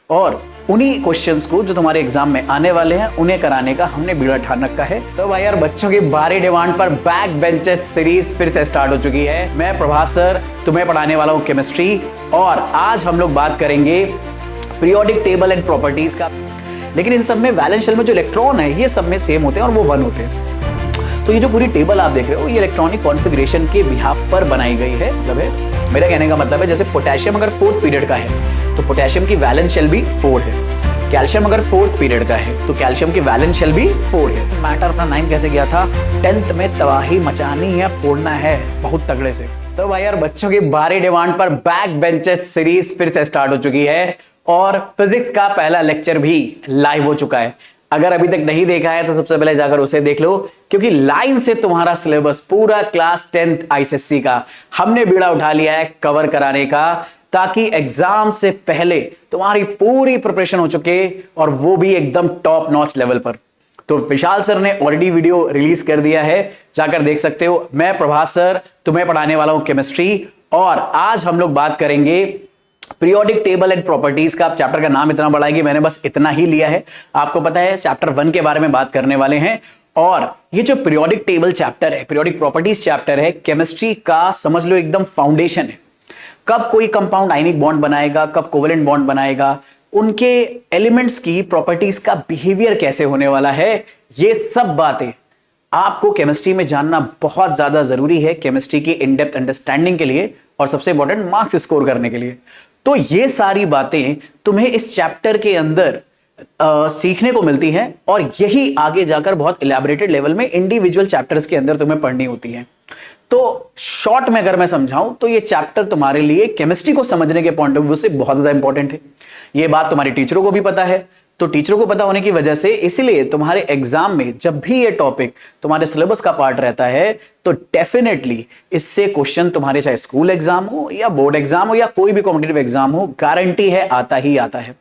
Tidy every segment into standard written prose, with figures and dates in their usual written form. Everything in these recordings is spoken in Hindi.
और उन्हीं क्वेश्चंस को जो तुम्हारे एग्जाम में आने वाले हैं उन्हें कराने का हमने बीड़ा ठान रखा है। तो भाई यार बच्चों की भारी डिमांड पर बैक बेंचेस सीरीज फिर से स्टार्ट हो चुकी है। मैं प्रभास सर तुम्हें पढ़ाने वाला हूं केमिस्ट्री, और आज हम लोग बात करेंगे पीरियोडिक टेबल एंड प्रॉपर्टीज का। लेकिन इन सब में वैलेंस शेल में जो इलेक्ट्रॉन है ये सब में सेम होते हैं और वो 1 होते हैं। तो ये जो पूरी टेबल आप देख रहे हो ये इलेक्ट्रॉनिक कॉन्फ़िगरेशन के बिहाफ पर बनाई गई है। मतलब है मेरा कहने का मतलब है जैसे पोटेशियम अगर 4th पीरियड का है तो पोटेशियम की वैलेंस शेल भी 4 है। कैल्शियम अगर 4th पीरियड का है तो कैल्शियम की वैलेंस शेल भी 4 है। मैटर अपना 9th कैसे गया था, 10th में तबाही मचानी है, फोड़ना है बहुत तगड़े से। तो भाई यार बच्चों की भारी डिमांड पर बैक बेंचेस सीरीज फिर से स्टार्ट हो चुकी है और फिजिक्स का पहला लेक्चर भी लाइव हो चुका है। अगर अभी तक नहीं देखा है तो सबसे पहले जाकर उसे देख लो, क्योंकि लाइन से तुम्हारा सिलेबस पूरा क्लास 10th आईसीएसई का हमने बीड़ा उठा लिया है कवर कराने का, ताकि एग्जाम से पहले तुम्हारी पूरी प्रिपरेशन हो चुके और वो भी एकदम टॉप नॉच लेवल पर। तो विशाल सर ने ऑलरेडी वीडियो रिलीज कर दिया है, जाकर देख सकते हो। मैं प्रभास सर तुम्हें पढ़ाने वाला हूं केमिस्ट्री, और आज हम लोग बात करेंगे पीरियोडिक टेबल एंड प्रॉपर्टीज का। चैप्टर का नाम इतना बड़ा है कि मैंने बस इतना ही लिया है। आपको पता है चैप्टर 1 के बारे में बात करने वाले हैं, और ये जो पीरियोडिक टेबल चैप्टर है, पीरियोडिक प्रॉपर्टीज चैप्टर है, केमिस्ट्री का समझ लो एकदम फाउंडेशन है। कब कोई कंपाउंड आयनिक बॉन्ड बनाएगा, कब कोवेलेंट बॉन्ड बनाएगा, उनके एलिमेंट्स की प्रॉपर्टीज का बिहेवियर कैसे होने वाला है, ये सब बातें आपको केमिस्ट्री में जानना बहुत ज्यादा जरूरी है केमिस्ट्री की इन डेप्थ अंडरस्टैंडिंग के लिए, और सबसे इंपॉर्टेंट मार्क्स स्कोर करने के लिए। तो ये सारी बातें तुम्हें इस चैप्टर के अंदर सीखने को मिलती हैं, और यही आगे जाकर बहुत इलैबोरेटेड लेवल में इंडिविजुअल चैप्टर्स के अंदर तुम्हें पढ़नी होती है। तो शॉर्ट में अगर मैं समझाऊं तो ये चैप्टर तुम्हारे लिए केमिस्ट्री को समझने के पॉइंट ऑफ व्यू से बहुत ज्यादा इंपॉर्टेंट है। ये बात तुम्हारे टीचरों को भी पता है। तो टीचरों को पता होने की वजह से इसलिए तुम्हारे एग्जाम में जब भी ये टॉपिक तुम्हारे सिलेबस का पार्ट रहता है तो डेफिनेटली इससे क्वेश्चन तुम्हारे चाहे स्कूल एग्जाम हो या बोर्ड एग्जाम हो या कोई भी कॉम्पिटिटिव एग्जाम हो, गारंटी है आता ही आता है।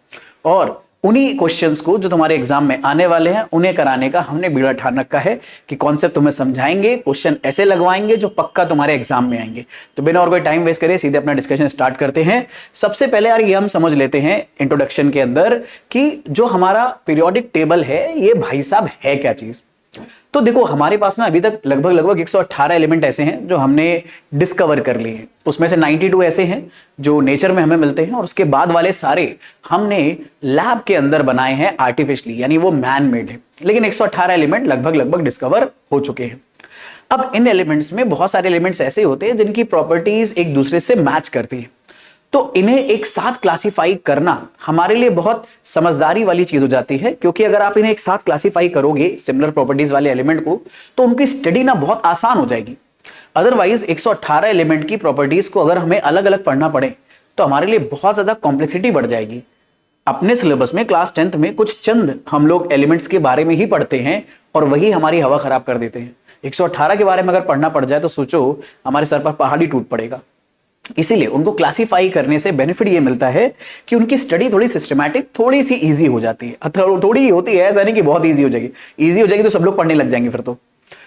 और उन्हीं क्वेश्चंस को जो तुम्हारे एग्जाम में आने वाले हैं उन्हें कराने का हमने बीड़ा ठान रखा है कि कॉन्सेप्ट तुम्हें समझाएंगे, क्वेश्चन ऐसे लगवाएंगे जो पक्का तुम्हारे एग्जाम में आएंगे। तो बिना और कोई टाइम वेस्ट करे सीधे अपना डिस्कशन स्टार्ट करते हैं। सबसे पहले यार ये हम समझ लेते हैं इंट्रोडक्शन के अंदर कि जो हमारा पीरियोडिक टेबल है ये भाई साहब है क्या चीज। तो देखो हमारे पास ना अभी तक लगभग 118 एलिमेंट ऐसे हैं जो हमने डिस्कवर कर लिए हैं। उसमें से 92 ऐसे हैं जो नेचर में हमें मिलते हैं, और उसके बाद वाले सारे हमने लैब के अंदर बनाए हैं आर्टिफिशियली, यानी वो मैन मेड है। लेकिन 118 एलिमेंट लगभग डिस्कवर हो चुके हैं। अब इन एलिमेंट्स में बहुत सारे एलिमेंट्स ऐसे होते हैं जिनकी प्रॉपर्टीज एक दूसरे से मैच करती है। तो इन्हें एक साथ क्लासिफाई करना हमारे लिए बहुत समझदारी वाली चीज हो जाती है, क्योंकि अगर आप इन्हें एक साथ क्लासिफाई करोगे सिमिलर प्रॉपर्टीज वाले एलिमेंट को तो उनकी स्टडी ना बहुत आसान हो जाएगी। अदरवाइज 118 एलिमेंट की प्रॉपर्टीज को अगर हमें अलग अलग पढ़ना पड़े तो हमारे लिए बहुत ज्यादा कॉम्प्लेक्सिटी बढ़ जाएगी। अपने सिलेबस में क्लास 10th में कुछ चंद हम लोग एलिमेंट्स के बारे में ही पढ़ते हैं और वही हमारी हवा खराब कर देते हैं। 118 के बारे में अगर पढ़ना पड़ जाए तो सोचो हमारे सर पर पहाड़ी टूट पड़ेगा। इसीलिए उनको क्लासिफाई करने से बेनिफिट ये मिलता है कि उनकी स्टडी थोड़ी सिस्टमैटिक, थोड़ी सी इजी हो जाती है। थोड़ी ही होती है, ऐसा नहीं कि बहुत इजी हो जाएगी। इजी हो जाएगी तो सब लोग पढ़ने लग जाएंगे फिर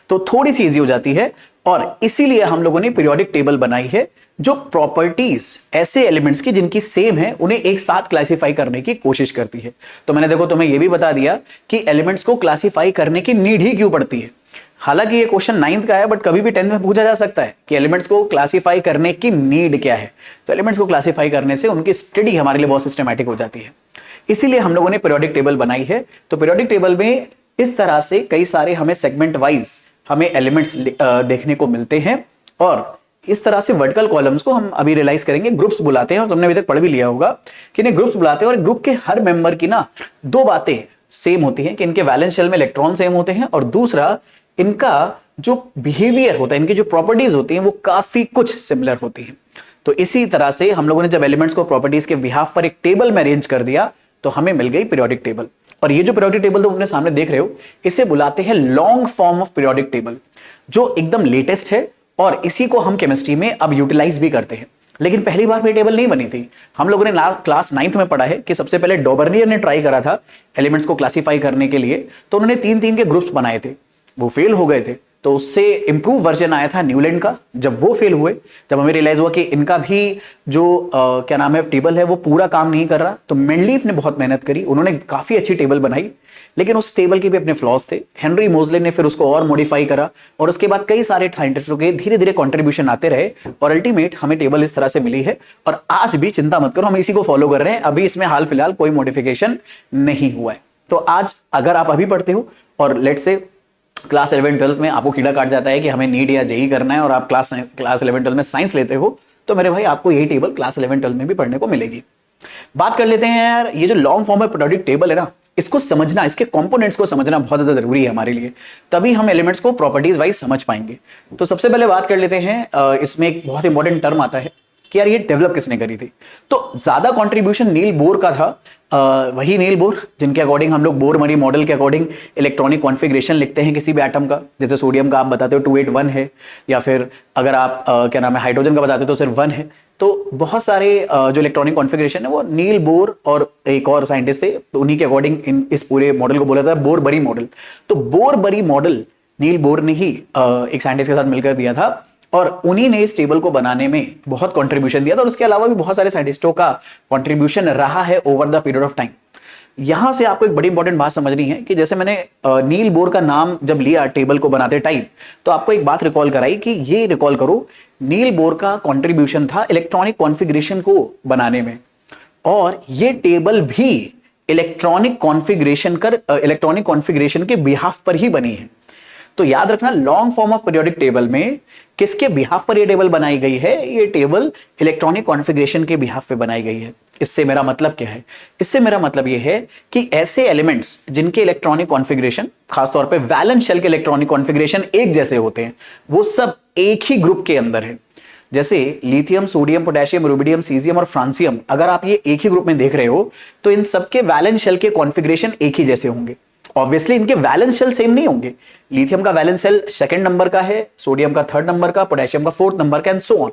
तो थोड़ी सी इजी हो जाती है। और इसीलिए हम लोगों ने पीरियोडिक टेबल बनाई है जो प्रॉपर्टीज ऐसे एलिमेंट्स की जिनकी सेम है उन्हें एक साथ क्लासिफाई करने की कोशिश करती है। तो मैंने देखो तुम्हें यह भी बता दिया कि एलिमेंट्स को क्लासिफाई करने की नीड ही क्यों पड़ती है। हालांकि ये क्वेश्चन 9th का है, बट कभी भी 10th में पूछा जा सकता है कि एलिमेंट्स को क्लासिफाई करने की नीड क्या है। तो एलिमेंट्स को क्लासिफाई करने से उनकी स्टडी हमारे लिए बहुत सिस्टमैटिक हो जाती है। इसीलिए हम लोगों ने पीरियोडिक टेबल बनाई है। तो पीरियोडिक टेबल में इस तरह से कई सारे हमें सेगमेंट वाइज हमें एलिमेंट्स देखने को मिलते हैं, और इस तरह से वर्टिकल कॉलम्स को हम अभी रियलाइज करेंगे ग्रुप्स बुलाते हैं। और तुमने अभी तक पढ़ भी लिया होगा कि इन्हें ग्रुप्स बुलाते हैं, और ग्रुप के हर मेंबर की ना 2 बातें सेम होती हैं कि इनके वैलेंस शेल में इलेक्ट्रॉन सेम होते हैं, और दूसरा इनका जो बिहेवियर होता है, इनकी जो प्रॉपर्टीज होती हैं वो काफी कुछ सिमिलर होती हैं। तो इसी तरह से हम लोगों ने जब एलिमेंट्स को प्रॉपर्टीज के बिहाफ पर एक टेबल में अरेंज कर दिया तो हमें मिल गई पीरियोडिक टेबल। और ये जो पीरियोडिक टेबल तुम अपने सामने देख रहे हो इसे बुलाते हैं long form of periodic table, जो एकदम लेटेस्ट है, और इसी को हम केमिस्ट्री में अब यूटिलाइज भी करते हैं। लेकिन पहली बार में टेबल नहीं बनी थी। हम लोगों ने क्लास 9th में पढ़ा है कि सबसे पहले डॉबर्नियर ने ट्राई करा था एलिमेंट्स को क्लासिफाई करने के लिए, तो उन्होंने 3-3 के ग्रुप्स बनाए थे, वो फेल हो गए थे। तो उससे इंप्रूव वर्जन आया था न्यूलैंड का। जब वो फेल हुए, जब हमें रियलाइज हुआ कि इनका भी जो क्या नाम है टेबल है वो पूरा काम नहीं कर रहा, तो मेंडलीफ ने बहुत मेहनत करी, उन्होंने काफी अच्छी टेबल बनाई, लेकिन उस टेबल के भी अपने फ्लॉज थे। हेनरी मोजले ने फिर उसको और मॉडिफाई करा, और उसके बाद कई सारे साइंटिस्टों के धीरे धीरे कंट्रीब्यूशन आते रहे, और अल्टीमेट हमें टेबल इस तरह से मिली है। और आज भी चिंता मत करो, हम इसी को फॉलो कर रहे हैं, अभी इसमें हाल फिलहाल कोई मॉडिफिकेशन नहीं हुआ है। तो आज अगर आप अभी पढ़ते हो और लेट से क्लास 11-12 में आपको कीड़ा काट जाता है कि हमें नीट या जेई करना है, और आप क्लास 11-12 में साइंस लेते हो, तो मेरे भाई आपको यही टेबल क्लास 11-12 में भी पढ़ने को मिलेगी। बात कर लेते हैं यार, ये जो लॉन्ग फॉर्म में पीरियोडिक टेबल है ना, इसको समझना, इसके कंपोनेंट्स को समझना बहुत ज्यादा जरूरी है हमारे लिए, तभी हम एलिमेंट्स को प्रॉपर्टीज वाइज समझ पाएंगे। तो सबसे पहले बात कर लेते हैं, इसमें एक बहुत इंपॉर्टेंट टर्म आता है कि यार ये डेवलप किसने करी थी। तो ज्यादा कंट्रीब्यूशन नील बोर का था, वही नील बोर जिनके अकॉर्डिंग हम लोग बोर मरी मॉडल के अकॉर्डिंग इलेक्ट्रॉनिक कॉन्फ़िगरेशन लिखते हैं किसी भी एटम का। जैसे सोडियम का आप बताते हो 281 है, या फिर अगर आप क्या नाम है हाइड्रोजन का बताते हो तो सिर्फ 1 है। तो बहुत सारे जो इलेक्ट्रॉनिक कॉन्फ़िगरेशन है वो नील बोर और एक और साइंटिस्ट थे, तो उन्हीं के अकॉर्डिंग इस पूरे मॉडल को बोला था बोर बरी मॉडल। तो बोर बरी मॉडल नील बोर ने ही एक साइंटिस्ट के साथ मिलकर दिया था, और उन्हीं ने इस टेबल को बनाने में बहुत कंट्रीब्यूशन दिया था, और उसके अलावा भी बहुत सारे साइंटिस्टों का कंट्रीब्यूशन रहा है over the period of time. यहां से आपको एक बड़ी इंपॉर्टेंट बात समझनी है कि जैसे मैंने नील बोर का नाम जब लिया टेबल को बनाते टाइम, तो आपको एक बात रिकॉल कराई कि ये रिकॉल करो, नील बोर का कंट्रीब्यूशन था इलेक्ट्रॉनिक कॉन्फ़िगरेशन को बनाने में, और ये टेबल भी इलेक्ट्रॉनिक कॉन्फ़िगरेशन के बिहाफ पर ही बनी है। तो याद रखना, long form of periodic table में किसके बिहाफ पर ये टेबल बनाई गई है? ये टेबल इलेक्ट्रॉनिक कॉन्फ़िगरेशन के बिहाफ पे बनाई गई है। इससे मेरा मतलब क्या है? इससे मेरा मतलब ये है कि ऐसे एलिमेंट्स जिनके इलेक्ट्रॉनिक कॉन्फ़िगरेशन, खासतौर पे वैलेंस शेल के इलेक्ट्रॉनिक कॉन्फ़िगरेशन एक जैसे होते हैं, वो सब एक ही ग्रुप के अंदर है। जैसे lithium, sodium, potassium, rubidium, caesium और फ्रांसियम, अगर आप ये एक ही ग्रुप में देख रहे हो तो इन सबके वैलेंस शेल के कॉन्फ़िगरेशन एक ही जैसे होंगे। ऑब्वियसली इनके वैलेंस शेल सेम नहीं होंगे। लिथियम का वैलेंस शेल 2nd नंबर का है, सोडियम का 3rd नंबर का, पोटेशियम का 4th नंबर का, एंड सो ऑन।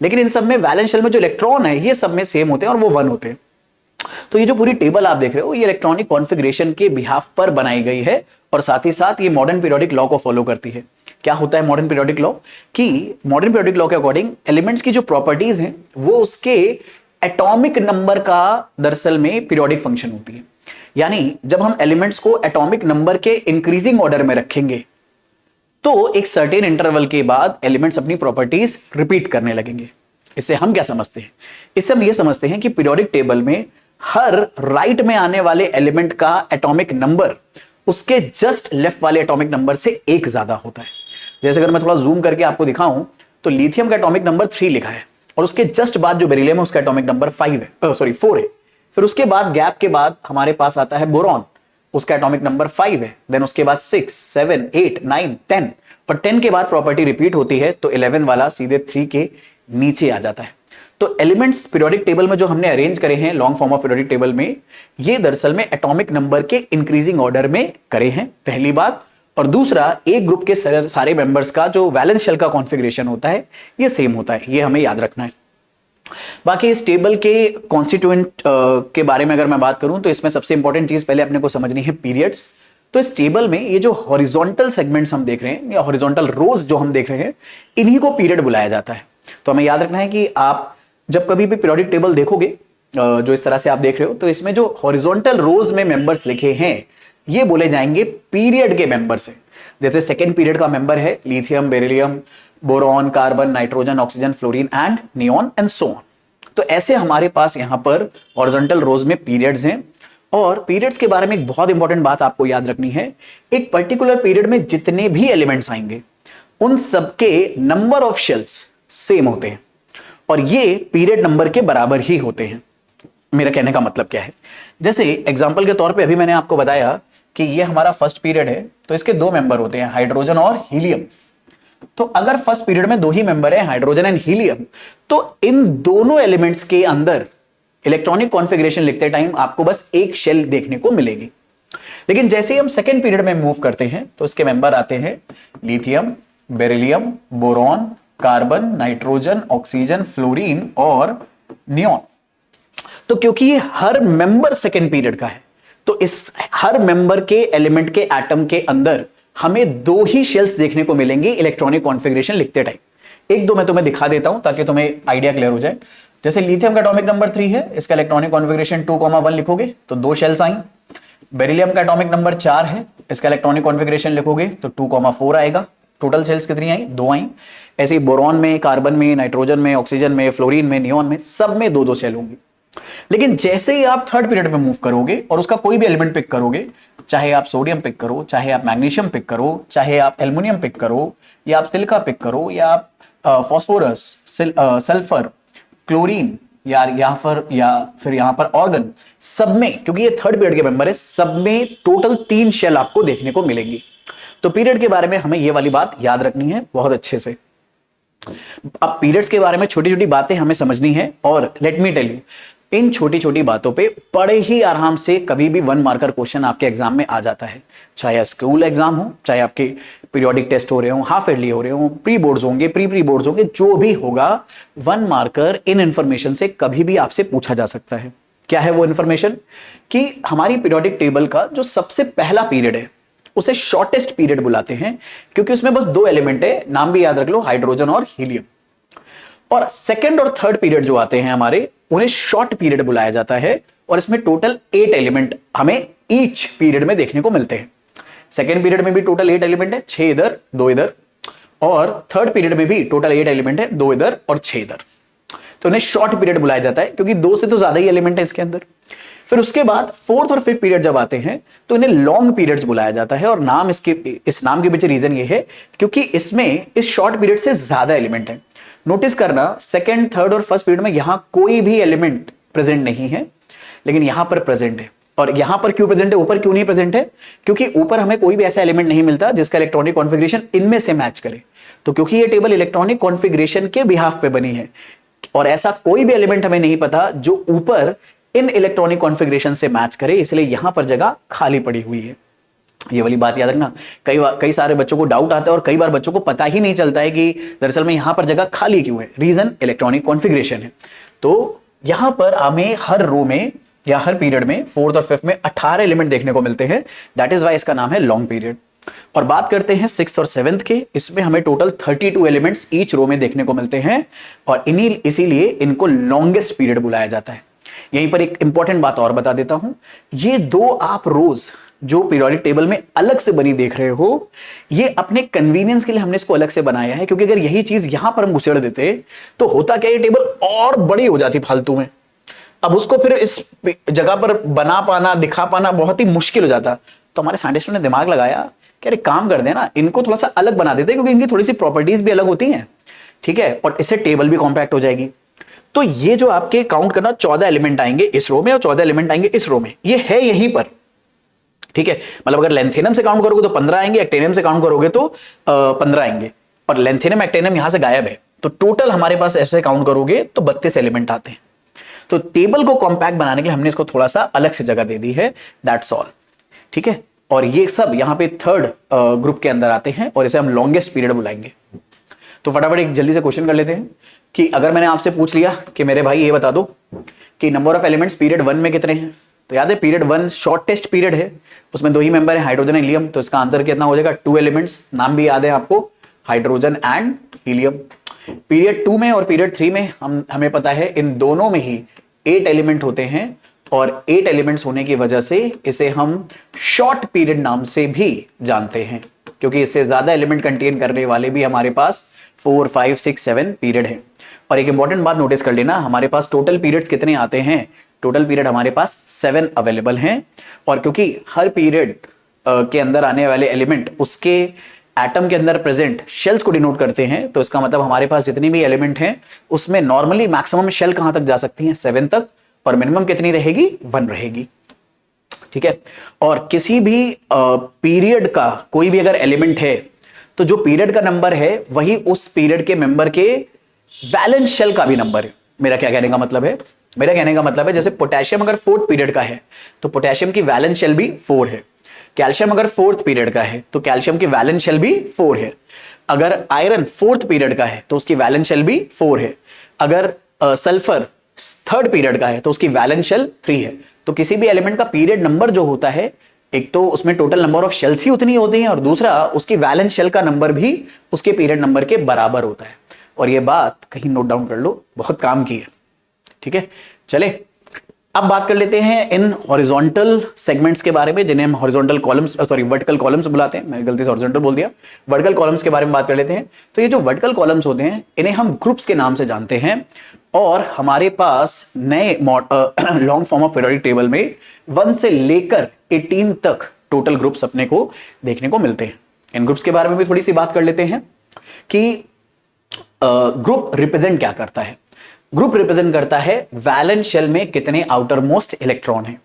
लेकिन इन सब में वैलेंस शेल में जो इलेक्ट्रॉन है ये सब में सेम होते हैं और वो 1 होते हैं। तो ये जो पूरी टेबल आप देख रहे हो ये इलेक्ट्रॉनिक कॉन्फ़िगरेशन के बिहाफ पर बनाई गई है, और साथ ही साथ ये मॉडर्न पीरियोडिक लॉ को फॉलो करती है। क्या होता है मॉडर्न पीरियोडिक लॉ? कि मॉडर्न पीरियोडिक लॉ के अकॉर्डिंग एलिमेंट्स की जो प्रॉपर्टीज हैं वो उसके एटॉमिक नंबर का दरअसल में पीरियोडिक फंक्शन होती है। यानी जब हम एलिमेंट्स को एटॉमिक नंबर के इंक्रीजिंग ऑर्डर में रखेंगे तो एक सर्टेन इंटरवल के बाद एलिमेंट्स अपनी प्रॉपर्टीज रिपीट करने लगेंगे। इससे हम क्या समझते हैं? इससे हम ये समझते हैं कि पीरियोडिक टेबल में हर राइट में आने वाले एलिमेंट का एटॉमिक नंबर उसके जस्ट लेफ्ट वाले एटॉमिक नंबर से एक ज्यादा होता है। जैसे अगर मैं थोड़ा जूम करके आपको दिखाऊं तो लिथियम का एटॉमिक नंबर 3 लिखा है, और उसके जस्ट बाद जो बेरिलियम है उसका एटॉमिक नंबर 4 है। फिर उसके बाद गैप के बाद हमारे पास आता है बोरॉन, उसका एटॉमिक नंबर 5 है। देन उसके बाद 6, 7, 8, 9, 10, और 10 के बाद प्रॉपर्टी रिपीट होती है तो 11 वाला सीधे 3 के नीचे आ जाता है। तो एलिमेंट्स पीरियोडिक टेबल में जो हमने अरेंज करे हैं long form of periodic table में, ये दरअसल में एटॉमिक नंबर के इंक्रीजिंग ऑर्डर में करे हैं, पहली बात। और दूसरा, एक ग्रुप के सारे मेंबर्स का जो वैलेंस शेल का कॉन्फ़िगरेशन होता है ये सेम होता है, ये हमें याद रखना है। बाकी इस टेबल के कॉन्स्टिट्यूएंट के बारे में अगर मैं बात करूं तो इसमें सबसे इंपॉर्टेंट चीज पहले अपने को समझनी है पीरियड्स। तो इस टेबल में ये जो हॉरिजॉन्टल सेगमेंट्स हम देख रहे हैं या हॉरिजॉन्टल रोज जो हम देख रहे हैं, इन्हीं को पीरियड बुलाया जाता है। तो हमें याद रखना है कि आप जब कभी भी पीरियोडिक टेबल देखोगे जो इस तरह से आप देख रहे हो, तो इसमें जो हॉरिजॉन्टल रोज में मेंबर्स लिखे हैं ये बोले जाएंगे पीरियड के मेंबर्स है। जैसे 2nd पीरियड का मेंबर है lithium, beryllium, boron, carbon, nitrogen, oxygen, fluorine and neon and so on. तो ऐसे हमारे पास यहां पर हॉरिजॉन्टल रोज में पीरियड्स हैं। और पीरियड्स के बारे में एक बहुत इंपॉर्टेंट बात आपको याद रखनी है, एक पर्टिकुलर पीरियड में जितने भी एलिमेंट्स आएंगे उन सबके नंबर ऑफ शेल्स सेम होते हैं, और ये पीरियड नंबर के बराबर ही होते हैं। मेरा कहने का मतलब क्या है? जैसे एग्जांपल के तौर पे अभी मैंने आपको बताया कि ये हमारा फर्स्ट पीरियड है, तो इसके 2 मेंबर होते हैं, हाइड्रोजन और हीलियम। तो अगर फर्स्ट पीरियड में 2 ही मेंबर है, हाइड्रोजन एंड हीलियम, तो इन दोनों एलिमेंट्स के अंदर इलेक्ट्रॉनिक कॉन्फ़िगरेशन लिखते टाइम आपको बस एक शेल देखने को मिलेगी। लेकिन जैसे ही हम 2nd पीरियड में मूव करते हैं तो इसके मेंबर आते हैं lithium, beryllium, boron, carbon, nitrogen, oxygen, fluorine और नियॉन। तो क्योंकि ये हर मेंबर 2nd पीरियड का है, तो इस हर मेंबर के एलिमेंट के एटम के अंदर हमें दो ही शेल्स देखने को मिलेंगी इलेक्ट्रॉनिक कॉन्फ़िगरेशन लिखते टाइम। एक दो मैं तुम्हें दिखा देता हूं ताकि तुम्हें आइडिया क्लियर हो जाए। जैसे लिथियम का एटॉमिक नंबर 3 है, इसका इलेक्ट्रॉनिक कॉन्फ़िगरेशन 2,1 लिखोगे तो दो शेल्स आई। बेरिलियम का एटॉमिक नंबर 4 है, इसका इलेक्ट्रॉनिक कॉन्फ़िगरेशन लिखोगे तो 2,4 आएगा। टोटल शेल्स कितनी आई? दो आई। ऐसे ही बोरॉन में, कार्बन में, नाइट्रोजन में, ऑक्सीजन में, फ्लोरीन में, नियोन में, सब में दो दो शेल होंगी। लेकिन जैसे ही आप थर्ड पीरियड में मूव करोगे और उसका कोई भी एलिमेंट पिक करोगे, चाहे आप सोडियम पिक करो, चाहे आप मैग्नीशियम पिक करो, चाहे आप एल्युमिनियम पिक करो, या आप सिलिका पिक करो, या आप फॉस्फोरस, सल्फर, क्लोरीन, या फिर यहां पर ऑर्गन, सब में, क्योंकि ये थर्ड पीरियड के मेंबर है, सब में टोटल 3 शेल आपको देखने को मिलेंगी। तो पीरियड के बारे में हमें ये वाली बात याद रखनी है बहुत अच्छे से। अब पीरियड्स के बारे में छोटी छोटी बातें हमें समझनी है, और लेट मी टेल यू, इन छोटी छोटी बातों पे बड़े ही आराम से कभी भी 1 मार्कर क्वेश्चन आपके एग्जाम में आ जाता है। चाहे स्कूल एग्जाम हो, चाहे आपके पीरियोडिक टेस्ट हो रहे हो, हाफ ईयरली हो रहे हो, प्री बोर्ड्स होंगे, प्री बोर्ड्स होंगे, जो भी होगा 1 मार्कर इन इंफॉर्मेशन से कभी भी आपसे पूछा जा सकता है। क्या है वो इंफॉर्मेशन? कि हमारी पीरियोडिक टेबल का जो सबसे पहला पीरियड है उसे शॉर्टेस्ट पीरियड बुलाते हैं, क्योंकि उसमें बस 2 एलिमेंट है, नाम भी याद रख लो, हाइड्रोजन और हीलियम। और सेकंड और थर्ड पीरियड जो आते हैं हमारे, उन्हें शॉर्ट पीरियड बुलाया जाता है, और इसमें टोटल 8 एलिमेंट हमें ईच पीरियड में देखने को मिलते हैं। सेकंड पीरियड में भी टोटल 8 एलिमेंट है, 6 इधर 2 इधर, और थर्ड पीरियड में भी टोटल 8 एलिमेंट है, 2 इधर और 6 इधर। तो उन्हें शॉर्ट पीरियड बुलाया जाता है, क्योंकि 2 से तो ज्यादा ही एलिमेंट है इसके अंदर। फिर उसके बाद फोर्थ और फिफ्थ पीरियड जब आते हैं तो इन्हें लॉन्ग पीरियड्स बुलाया जाता है, और नाम इस नाम के पीछे रीजन ये है क्योंकि इसमें इस शॉर्ट पीरियड से ज्यादा एलिमेंट है। नोटिस करना, सेकंड, थर्ड और फर्स्ट पीरियड में यहां कोई भी एलिमेंट प्रेजेंट नहीं है, लेकिन यहां पर प्रेजेंट है। और यहां पर क्यों प्रेजेंट है, ऊपर क्यों नहीं प्रेजेंट है? क्योंकि ऊपर हमें कोई भी ऐसा एलिमेंट नहीं मिलता जिसका इलेक्ट्रॉनिक कॉन्फ़िगरेशन इनमें से मैच करे। तो क्योंकि ये टेबल इलेक्ट्रॉनिक कॉन्फ़िगरेशन के बिहाफ पे बनी है, और ऐसा कोई भी एलिमेंट हमें नहीं पता जो ऊपर इन इलेक्ट्रॉनिक कॉन्फ़िगरेशन से मैच करे, इसलिए यहां पर जगह खाली पड़ी हुई है। ये वाली बात याद रखना। कई सारे बच्चों को डाउट आता है, और कई बार बच्चों को पता ही नहीं चलता है कि दरअसल में यहां पर जगह खाली क्यों है। रीजन इलेक्ट्रॉनिक कॉन्फ़िगरेशन है। तो यहां पर हमें हर रो में या हर पीरियड में, फोर्थ और फिफ्थ में 18 एलिमेंट देखने को मिलते हैं। दैट इज वाई इसका नाम है लॉन्ग पीरियड। और बात करते हैं सिक्स्थ और सेवेंथ के, इसमें हमें टोटल 32 एलिमेंट्स ईच रो में देखने को मिलते हैं, और इसीलिए इनको लॉन्गेस्ट पीरियड बुलाया जाता है। यहीं पर एक इंपॉर्टेंट बात और बता देता हूं, ये दो आप रोज जो पीरियोडिक टेबल में अलग से बनी देख रहे हो, ये अपने कन्वीनियंस के लिए हमने इसको अलग से बनाया है, क्योंकि अगर यही चीज यहां पर हम घुसेड़ देते तो होता क्या, ये टेबल और बड़ी हो जाती फालतू में। अब उसको फिर इस जगह पर बना पाना, दिखा पाना बहुत ही मुश्किल हो जाता। तो हमारे साइंटिस्टों ने दिमाग लगाया कि अरे काम कर देना, इनको थोड़ा सा अलग बना देते, क्योंकि इनकी थोड़ी सी प्रॉपर्टीज भी अलग होती हैं, ठीक है, और इससे टेबल भी कॉम्पैक्ट हो जाएगी। तो ये जो आपके काउंट करना 14 एलिमेंट आएंगे इस रो में और 14 एलिमेंट आएंगे इस रो में, ये है यहीं पर, ठीक है। मतलब अगर लेंथेनम से काउंट करोगे तो 15 आएंगे, एक्टेनियम से काउंट करोगे तो 15 आएंगे, और लेंथेनम एक्टेनियम यहां से गायब है। तो टोटल हमारे पास ऐसे काउंट करोगे तो 32 एलिमेंट आते हैं। तो टेबल को कॉम्पैक्ट बनाने के लिए हमने इसको थोड़ा सा अलग से जगह दे दी है, दैट्स ऑल, ठीक है। और ये सब यहां पे थर्ड ग्रुप के अंदर आते हैं, और इसे हम लॉन्गेस्ट पीरियड बुलाएंगे। तो फटाफट एक जल्दी से क्वेश्चन कर लेते हैं कि अगर मैंने आपसे पूछ लिया कि मेरे भाई ये बता दो कि नंबर ऑफ एलिमेंट्स पीरियड 1 में कितने हैं, तो याद है पीरियड 1 शॉर्टेस्ट पीरियड है, उसमें 2 ही मेंबर है, हाइड्रोजन एंड हीलियम। तो इसका आंसर कितना हो जाएगा, 2 एलिमेंट्स, नाम भी याद है आपको, हाइड्रोजन एंड हीलियम। पीरियड 2 में और पीरियड 3 में हमें पता है इन दोनों में ही 8 एलिमेंट होते हैं, और 8 एलिमेंट्स होने की वजह से इसे हम शॉर्ट पीरियड नाम से भी जानते हैं, क्योंकि इससे ज्यादा एलिमेंट कंटेन करने वाले भी हमारे पास 4, 5, 6, 7 पीरियड है। और एक इंपॉर्टेंट बात नोटिस कर लेना, हमारे पास टोटल पीरियड्स कितने आते हैं, टोटल पीरियड हमारे पास 7 अवेलेबल हैं। और क्योंकि हर पीरियड के अंदर आने वाले एलिमेंट उसके एटम के अंदर प्रेजेंट शेल्स को डिनोट करते हैं, तो इसका मतलब हमारे पास जितनी भी एलिमेंट हैं उसमें नॉर्मली मैक्सिमम शेल कहां तक जा सकती हैं, 7 तक, और मिनिमम कितनी रहेगी, 1 रहेगी, ठीक है। और किसी भी पीरियड का कोई भी अगर एलिमेंट है, तो जो पीरियड का नंबर है वही उस पीरियड के मेंबर के वैलेंस शेल का भी नंबर है। मेरा क्या कहने का मतलब है, मेरा कहने का मतलब है जैसे पोटेशियम अगर 4th पीरियड का है तो पोटेशियम की वैलेंस शेल भी 4 है। कैल्शियम अगर 4th पीरियड का है तो कैल्शियम की वैलेंस शेल भी 4 है। अगर आयरन 4th पीरियड का है तो उसकी वैलेंस शेल भी 4 है। अगर सल्फर 3rd पीरियड का है तो उसकी वैलेंस शेल 3 है। तो किसी भी एलिमेंट का पीरियड नंबर जो होता है एक तो उसमें टोटल नंबर ऑफ शेल्स ही उतनी होती हैं और दूसरा उसकी वैलेंस शेल का नंबर भी उसके पीरियड नंबर के बराबर होता है। और ये बात कहीं नोट डाउन कर लो, बहुत काम की है। ठीक है, चले अब बात कर लेते हैं इन हॉरिजॉन्टल सेगमेंट्स के बारे में, जिन्हें हम हॉरिजॉन्टल कॉलम्स वर्टिकल कॉलम्स बुलाते हैं। मैंने गलती से हॉरिजॉन्टल बोल दिया, वर्टिकल कॉलम्स के बारे में बात कर लेते हैं। तो ये जो वर्टिकल कॉलम्स होते हैं इन्हें हम ग्रुप्स के नाम से जानते हैं और हमारे पास नए long form of periodic table में 1 से लेकर 18 तक टोटल ग्रुप्स अपने को देखने को मिलते हैं। इन ग्रुप्स के बारे में भी थोड़ी सी बात कर लेते हैं कि ग्रुप रिप्रेजेंट क्या करता है। ग्रुप रिप्रेजेंट करता है वैलेंस शेल में कितने आउटर मोस्ट इलेक्ट्रॉन हैं।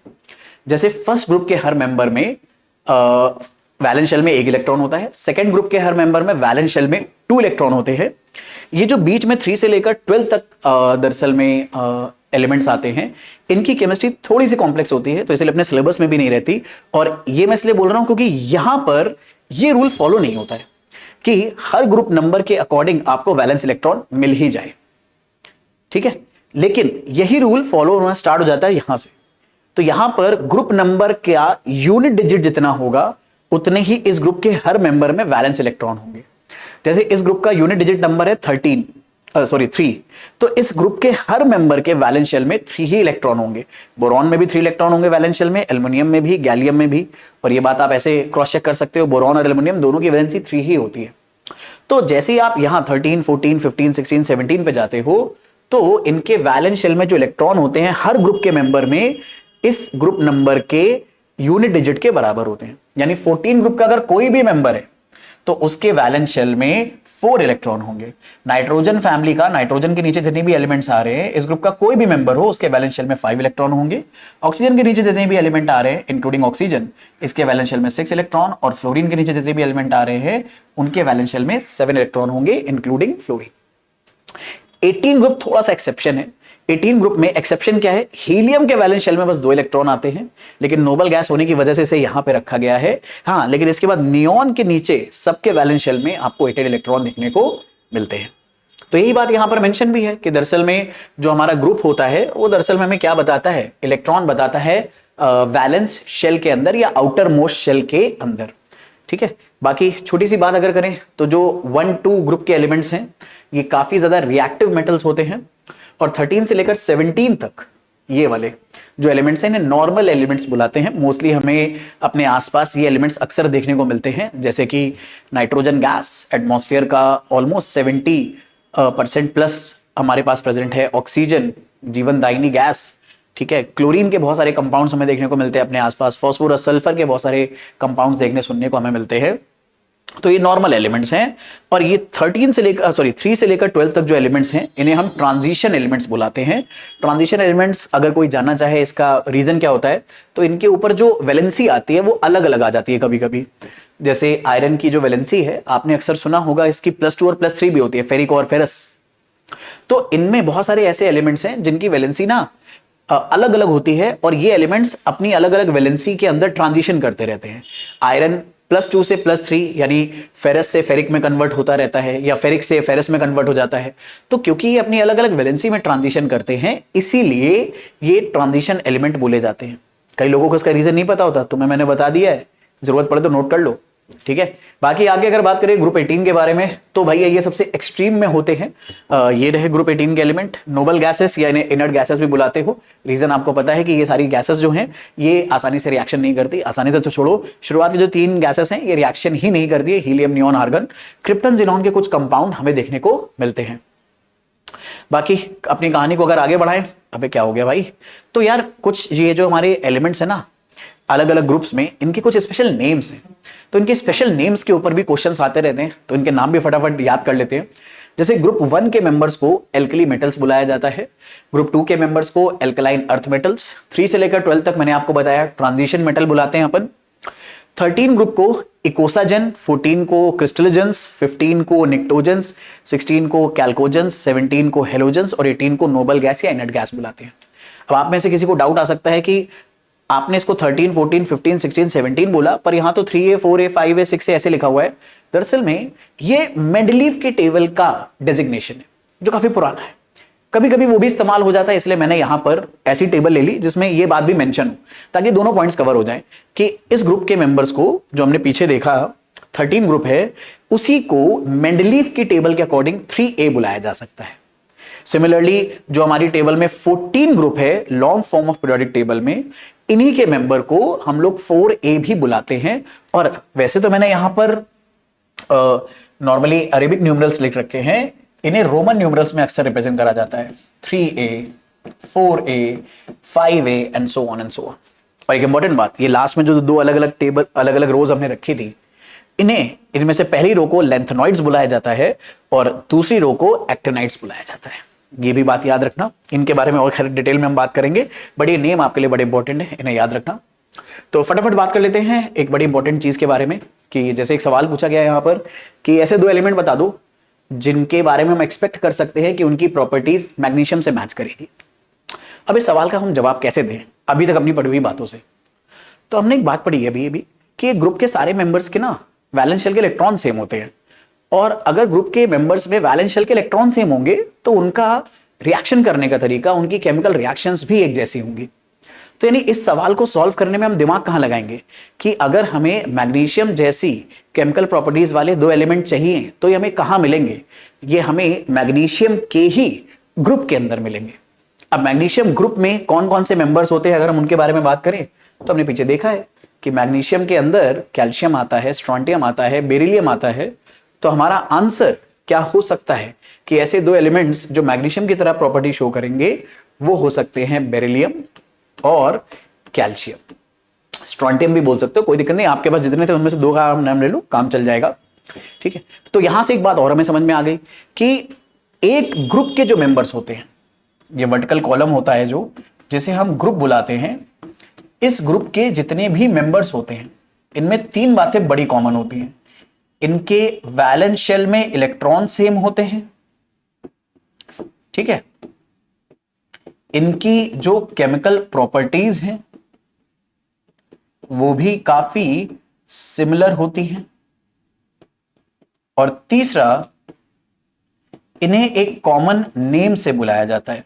जैसे फर्स्ट ग्रुप के हर मेंबर में वैलेंस शेल में 1 इलेक्ट्रॉन होता है, सेकंड ग्रुप के हर मेंबर में वैलेंस शेल में 2 इलेक्ट्रॉन होते हैं। ये जो बीच में 3 से लेकर 12 तक दरअसल में एलिमेंट्स आते हैं, इनकी केमिस्ट्री थोड़ी सी कॉम्प्लेक्स होती है, तो इसलिए अपने सिलेबस में भी नहीं रहती। और ये मैं इसलिए बोल रहा हूं क्योंकि यहां पर ये रूल फॉलो नहीं होता है कि हर ग्रुप नंबर के अकॉर्डिंग आपको वैलेंस इलेक्ट्रॉन मिल ही जाए। ठीक है, लेकिन यही रूल फॉलो होना स्टार्ट हो जाता है यहां से। तो यहां पर ग्रुप नंबर का यूनिट डिजिट जितना होगा उतने ही इस ग्रुप के हर मेंबर में वैलेंस इलेक्ट्रॉन होंगे। जैसे इस ग्रुप का यूनिट डिजिट नंबर है 3, तो इस ग्रुप के हर मेंबर के वैलेंस शेल में 3 ही इलेक्ट्रॉन होंगे। बोरॉन में भी 3 इलेक्ट्रॉन होंगे वैलेंस शेल में, एल्युमिनियम में भी, गैलियम में भी। और ये बात आप ऐसे क्रॉस चेक कर सकते हो, बोरॉन और एल्युमिनियम दोनों की वैलेंसी 3 ही होती है। तो जैसे ही आप यहां 13, 14, 15, 16, 17 पे जाते हो तो इनके वैलेंस शेल में जो इलेक्ट्रॉन होते हैं हर ग्रुप के मेंबर में इस ग्रुप नंबर के यूनिट डिजिट के बराबर होते हैं। यानी 14 ग्रुप का अगर कोई भी मेंबर है तो उसके वैलेंस शेल में 4 इलेक्ट्रॉन होंगे। नाइट्रोजन फैमिली का, नाइट्रोजन के नीचे जितने भी एलिमेंट्स आ रहे हैं, इस ग्रुप का कोई भी मेंबर हो उसके वैलेंस शेल में 5 इलेक्ट्रॉन होंगे। ऑक्सीजन के नीचे जितने भी एलिमेंट आ रहे हैं इंक्लूडिंग ऑक्सीजन, इसके वैलेंस शेल में 6 इलेक्ट्रॉन, और फ्लोरीन के नीचे जितने भी एलिमेंट आ रहे हैं उनके वैलेंस शेल में 7 इलेक्ट्रॉन होंगे इंक्लूडिंग फ्लोरीन। 18 ग्रुप थोड़ा सा एक्सेप्शन है। 18 ग्रुप में एक्सेप्शन क्या है, हीलियम के वैलेंस शेल में बस 2 इलेक्ट्रॉन आते हैं, लेकिन नोबल गैस होने की वजह से इसे यहां पे रखा गया है। हाँ, लेकिन इसके बाद नियॉन के नीचे सबके वैलेंस शेल में आपको 8 इलेक्ट्रॉन देखने को मिलते हैं। तो यही बात यहां पर मेंशन भी है कि दरअसल में जो हमारा ग्रुप होता है वो दरअसल में हमें क्या बताता है, इलेक्ट्रॉन बताता है वैलेंस शेल के अंदर या आउटर मोस्ट शेल के अंदर। ठीक है, बाकी छोटी सी बात अगर करें तो जो 1-2 ग्रुप के एलिमेंट्स हैं ये काफी ज्यादा रिएक्टिव मेटल्स होते हैं, और 13 से लेकर 17 तक ये वाले जो एलिमेंट्स हैं इन्हें नॉर्मल एलिमेंट्स बुलाते हैं। मोस्टली हमें अपने आसपास ये एलिमेंट्स अक्सर देखने को मिलते हैं, जैसे कि नाइट्रोजन गैस एटमॉस्फेयर का ऑलमोस्ट 70% प्लस हमारे पास प्रेजेंट है। ऑक्सीजन जीवनदायिनी गैस, ठीक है। क्लोरीन के बहुत सारे कंपाउंड्स हमें देखने को मिलते हैं अपने आसपास। फास्फोरस, सल्फर के बहुत सारे कंपाउंड्स देखने सुनने को हमें मिलते हैं। तो ये नॉर्मल एलिमेंट्स हैं, और ये 3 से लेकर 12 तक जो एलिमेंट्स हैं इन्हें हम ट्रांजिशन एलिमेंट्स बुलाते हैं। ट्रांजिशन एलिमेंट्स अगर कोई जानना चाहे इसका रीजन क्या होता है, तो इनके ऊपर जो वैलेंसी आती है वो अलग अलग आ जाती है कभी कभी। जैसे आयरन की जो वैलेंसी है आपने अक्सर सुना होगा, इसकी +2 और +3 भी होती है, फेरिक और फेरस। तो इनमें बहुत सारे ऐसे एलिमेंट्स हैं जिनकी वैलेंसी ना अलग अलग होती है, और ये एलिमेंट्स अपनी अलग अलग वैलेंसी के अंदर ट्रांजिशन करते रहते हैं। आयरन +2 से +3 यानी फेरस से फेरिक में कन्वर्ट होता रहता है, या फेरिक से फेरस में कन्वर्ट हो जाता है। तो क्योंकि ये अपनी अलग अलग वैलेंसी में ट्रांजिशन करते हैं, इसीलिए ये ट्रांजिशन एलिमेंट बोले जाते हैं। कई लोगों को इसका रीजन नहीं पता होता, तुम्हें मैंने बता दिया है, जरूरत पड़े तो नोट कर लो। ठीक है, बाकी आगे अगर बात करें ग्रुप 18 के बारे में, तो भाई ये सबसे एक्सट्रीम में होते हैं। ये रहे ग्रुप 18 के एलिमेंट, नोबल गैसेस या इन्हें इनर्ट गैसेस भी बुलाते हो। रीजन आपको पता है कि ये सारी गैसेस जो हैं ये आसानी से रिएक्शन नहीं करती। आसानी से तो छोड़ो, शुरुआत की जो 3 गैसेस हैं ये रिएक्शन ही नहीं करती है। Helium, neon, argon, krypton, xenon के कुछ कंपाउंड हमें देखने को मिलते हैं। बाकी अपनी कहानी को अगर आगे बढ़ाएं, अबे क्या हो गया भाई, तो यार कुछ ये जो हमारे एलिमेंट्स है ना अलग अलग ग्रुप्स में, इनके कुछ स्पेशल नेम्स हैं। तो इनके स्पेशल नेम्स के ऊपर भी क्वेश्चंस आते रहते हैं, तो इनके नाम भी फटाफट याद कर लेते हैं। जैसे ग्रुप 1 के मेंबर्स को एल्कली मेटल्स बुलाया जाता है, ग्रुप 2 के मेंबर्स को एल्कलाइन अर्थ मेटल्स, 3 से लेकर 12 तक मैंने आपको बताया ट्रांजिशन मेटल बुलाते हैं अपन। 13 ग्रुप को इकोसाजन, 14 को क्रिस्टलोजेंस, 15 को निक्टोजेंस, 16 को कैल्कोजेंस, 17 को हेलोजेंस और 18 को नोबल गैस या इनर्ट गैस बुलाते हैं। अब आप में से किसी को डाउट आ सकता है कि आपने इसको 13, 14, 15, 16, 17 बोला, पर यहां तो 3A, 4A, 5A, 6A ऐसे लिखा हुआ है। दरअसल में ये मेंडलीव के टेबल का डेजिग्नेशन है जो काफी पुराना है। कभी कभी वो भी इस्तेमाल हो जाता है, इसलिए मैंने यहां पर ऐसी टेबल ले ली जिसमें ये बात भी मेंशन हो, ताकि दोनों पॉइंट्स कवर हो जाए कि इस ग्रुप के मेंबर्स को, जो हमने पीछे देखा 13 ग्रुप है, उसी को मेंडलीफ की टेबल के अकॉर्डिंग 3A बुलाया जा सकता है। सिमिलरली जो हमारी टेबल में 14 ग्रुप है long form of periodic table में, इन्हीं के मेंबर को हम लोग 4A भी बुलाते हैं। और वैसे तो मैंने यहां पर नॉर्मली अरेबिक न्यूमरल्स लिख रखे हैं, इन्हें रोमन न्यूमरल्स में अक्सर रिप्रेजेंट करा जाता है, 3A, 4A, 5A and so on and so on. और एक इंपॉर्टेंट बात, ये लास्ट में जो दो अलग अलग टेबल, अलग अलग रोज हमने रखी थी, इनमें से पहली रो को लेंथनॉइड्स बुलाया जाता है और दूसरी रो को एक्टिनाइड्स बुलाया जाता है। ये भी बात याद रखना, इनके बारे में और खैर डिटेल में हम बात करेंगे, बट ये नेम आपके लिए बड़े इंपॉर्टेंट है, इन्हें याद रखना। तो फटाफट बात कर लेते हैं एक बड़ी इंपॉर्टेंट चीज के बारे में, कि जैसे एक सवाल पूछा गया है यहां पर कि ऐसे दो एलिमेंट बता दो जिनके बारे में हम एक्सपेक्ट कर सकते हैं कि उनकी प्रॉपर्टीज मैग्नीशियम से मैच करेगी। अब इस सवाल का हम जवाब कैसे दें, अभी तक अपनी पढ़ी हुई बातों से? तो हमने एक बात पढ़ी है अभी कि ग्रुप के सारे मेंबर्स के ना वैलेंस शेल के इलेक्ट्रॉन सेम होते हैं, और अगर ग्रुप के मेंबर्स में वैलेंस शेल के इलेक्ट्रॉन सेम होंगे तो उनका रिएक्शन करने का तरीका, उनकी केमिकल रिएक्शंस भी एक जैसी होंगी। तो यानी इस सवाल को सॉल्व करने में हम दिमाग कहां लगाएंगे कि अगर हमें मैग्नीशियम जैसी केमिकल प्रॉपर्टीज वाले दो एलिमेंट चाहिए तो ये हमें कहां मिलेंगे? ये हमें मैग्नीशियम के ही ग्रुप के अंदर मिलेंगे। अब मैग्नीशियम ग्रुप में कौन कौन से मेंबर्स होते हैं, अगर हम उनके बारे में बात करें तो हमने पीछे देखा है कि मैग्नीशियम के अंदर कैल्शियम आता है, स्ट्रोंटियम आता है, बेरिलियम आता है। तो हमारा आंसर क्या हो सकता है कि ऐसे दो एलिमेंट्स जो मैग्नीशियम की तरह प्रॉपर्टी शो करेंगे वो हो सकते हैं बेरिलियम और कैल्शियम। स्ट्रोंटियम भी बोल सकते हो, कोई दिक्कत नहीं, आपके पास जितने थे उनमें से दो का नाम ले लो, काम चल जाएगा। ठीक है, तो यहां से एक बात और हमें समझ में आ गई कि एक ग्रुप के जो मेंबर्स होते हैं, ये वर्टिकल कॉलम होता है जो, जिसे हम ग्रुप बुलाते हैं, इस ग्रुप के जितने भी मेंबर्स होते हैं इनमें तीन बातें बड़ी कॉमन होती हैं। इनके वैलेंस शेल में इलेक्ट्रॉन सेम होते हैं, ठीक है, इनकी जो केमिकल प्रॉपर्टीज हैं वो भी काफी सिमिलर होती हैं, और तीसरा, इन्हें एक कॉमन नेम से बुलाया जाता है।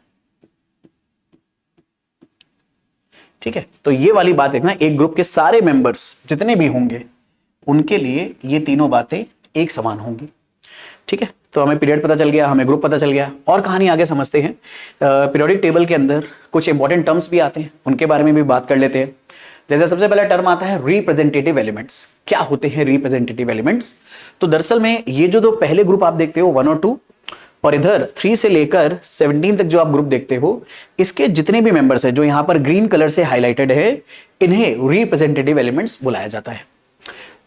ठीक है, तो ये वाली बात देखना, एक ग्रुप के सारे मेंबर्स जितने भी होंगे उनके लिए ये तीनों बातें एक समान होंगी। ठीक है, तो हमें पीरियड पता चल गया, हमें ग्रुप पता चल गया, और कहानी आगे समझते हैं। पीरियोडिक टेबल के अंदर कुछ इंपॉर्टेंट टर्म्स भी आते हैं, उनके बारे में भी बात कर लेते हैं। जैसे सबसे पहला टर्म आता है रिप्रेजेंटेटिव एलिमेंट्स। क्या होते हैं रिप्रेजेंटेटिव एलिमेंट्स? तो दरअसल में ये जो दो पहले ग्रुप आप देखते हो 1 और 2, और इधर 3 से लेकर 17 तक जो आप ग्रुप देखते हो, इसके जितने भी मेंबर्स हैं जो यहां पर ग्रीन कलर से हाईलाइटेड है, इन्हें रिप्रेजेंटेटिव एलिमेंट्स बुलाया जाता है।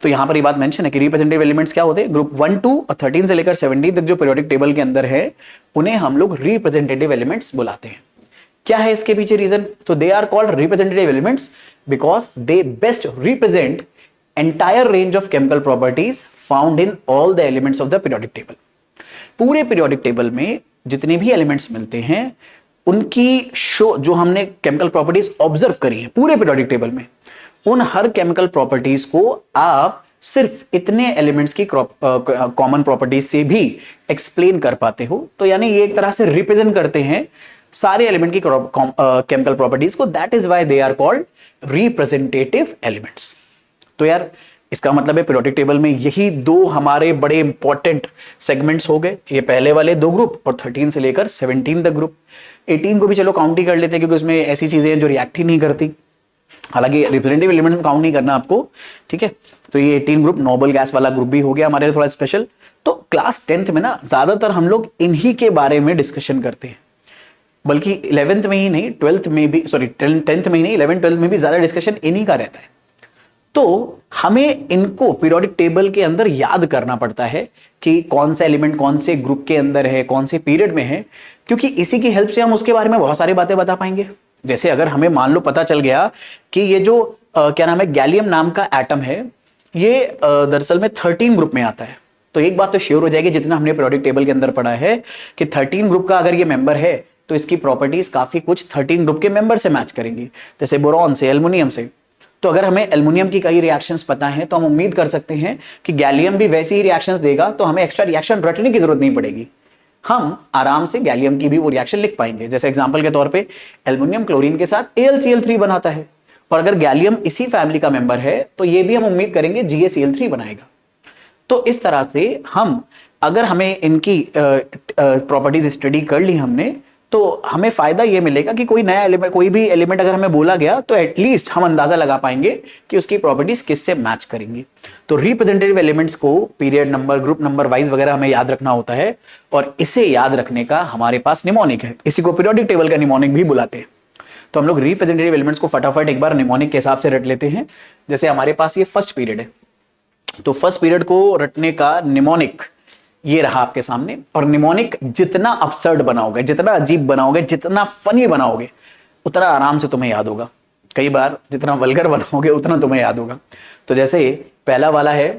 तो यहां पर ये बात मेंशन है कि रिप्रेजेंटेटिव एलिमेंट्स क्या होते हैं? ग्रुप 1, 2 और 13 से लेकर 17 तक जो पीरियोडिक टेबल के अंदर है, उन्हें हम लोग रिप्रेजेंटेटिव एलिमेंट्स बुलाते हैं। क्या है इसके पीछे रीजन? तो they are called representative elements because they best represent entire range of chemical properties found in all the elements of the periodic table. पूरे पीरियोडिक टेबल में जितने भी एलिमेंट्स मिलते हैं, उनकी जो हमने केमिकल प्रॉपर्टीज ऑब्जर्व करी है पूरे पीरियोडिक टेबल में, उन हर केमिकल प्रॉपर्टीज को आप सिर्फ इतने एलिमेंट्स की कॉमन प्रॉपर्टीज से भी एक्सप्लेन कर पाते हो। तो यानी ये एक तरह से रिप्रेजेंट करते हैं सारे एलिमेंट की केमिकल प्रॉपर्टीज को। That is why they are called representative elements. तो यार इसका मतलब है पीरियोडिक टेबल में यही दो हमारे बड़े इंपॉर्टेंट सेगमेंट्स हो गए, ये पहले वाले दो ग्रुप और 13 से लेकर 17 तक ग्रुप। 18 को भी चलो काउंट ही कर लेते हैं क्योंकि उसमें ऐसी चीजें हैं जो रिएक्ट ही नहीं करती, हालांकि रिप्रेजेंटेटिव एलिमेंट में काउंट नहीं करना आपको। ठीक है, तो ये 18 ग्रुप नोबल गैस वाला ग्रुप भी हो गया हमारे लिए थोड़ा स्पेशल। तो क्लास 10th में ना ज्यादातर हम लोग इन्हीं के बारे में डिस्कशन करते हैं, बल्कि 11th में ही नहीं 12th में भी, सॉरी 10th में ही नहीं 11th 12th में भी ज्यादा डिस्कशन इन्हीं का रहता है। तो हमें इनको पीरियोडिक टेबल के अंदर याद करना पड़ता है कि कौन सा एलिमेंट कौन से ग्रुप के अंदर है, कौन से पीरियड में है, क्योंकि इसी की हेल्प से हम उसके बारे में बहुत सारी बातें बता पाएंगे। जैसे अगर हमें मान लो पता चल गया कि ये जो क्या नाम है, गैलियम नाम का एटम है, ये दरअसल में 13 ग्रुप में आता है, तो एक बात तो श्योर हो जाएगी जितना हमने पीरियोडिक टेबल के अंदर पढ़ा है कि 13 ग्रुप का अगर ये मेंबर है तो इसकी प्रॉपर्टीज काफी कुछ 13 ग्रुप के मेंबर से मैच करेंगी, जैसे बोरॉन से, एल्युमिनियम से। तो अगर हमें एल्युमिनियम की कई रिएक्शंस पता हैं तो हम उम्मीद कर सकते हैं कि गैलियम भी वैसी ही रिएक्शंस देगा, तो हमें एक्स्ट्रा रिएक्शन रटने की जरूरत नहीं पड़ेगी। हम आराम से गैलियम की भी वो रिएक्शन लिख पाएंगे। जैसे एग्जांपल के तौर पे एल्युमिनियम क्लोरीन के साथ AlCl3 बनाता है, और अगर गैलियम इसी फैमिली का मेंबर है तो ये भी हम उम्मीद करेंगे GaCl3 बनाएगा। तो इस तरह से हम, अगर हमें इनकी प्रॉपर्टीज स्टडी कर ली हमने, तो हमें फायदा ये मिलेगा कि कोई नया एलिमेंट, कोई भी एलिमेंट अगर हमें बोला गया तो एटलीस्ट हम अंदाजा लगा पाएंगे कि उसकी प्रॉपर्टीज किससे मैच करेंगी। तो रिप्रेजेंटेटिव एलिमेंट्स को period number, group number wise वगैरह हमें याद रखना होता है, और इसे याद रखने का हमारे पास निमोनिक है। इसी को पीरियोडिक टेबल का निमोनिक भी बुलाते हैं। तो हम लोग रिप्रेजेंटेटिव एलिमेंट्स को फटाफट एक बार निमोनिक के हिसाब से रट लेते हैं। जैसे हमारे पास ये फर्स्ट पीरियड है, तो फर्स्ट पीरियड को रटने का निमोनिक ये रहा आपके सामने। और निमोनिक जितना अपसर्ड बनाओगे, जितना अजीब बनाओगे, जितना फनी बनाओगे, उतना आराम से तुम्हें याद होगा। कई बार जितना वल्गर बनाओगे उतना तुम्हें याद होगा। तो जैसे पहला वाला है,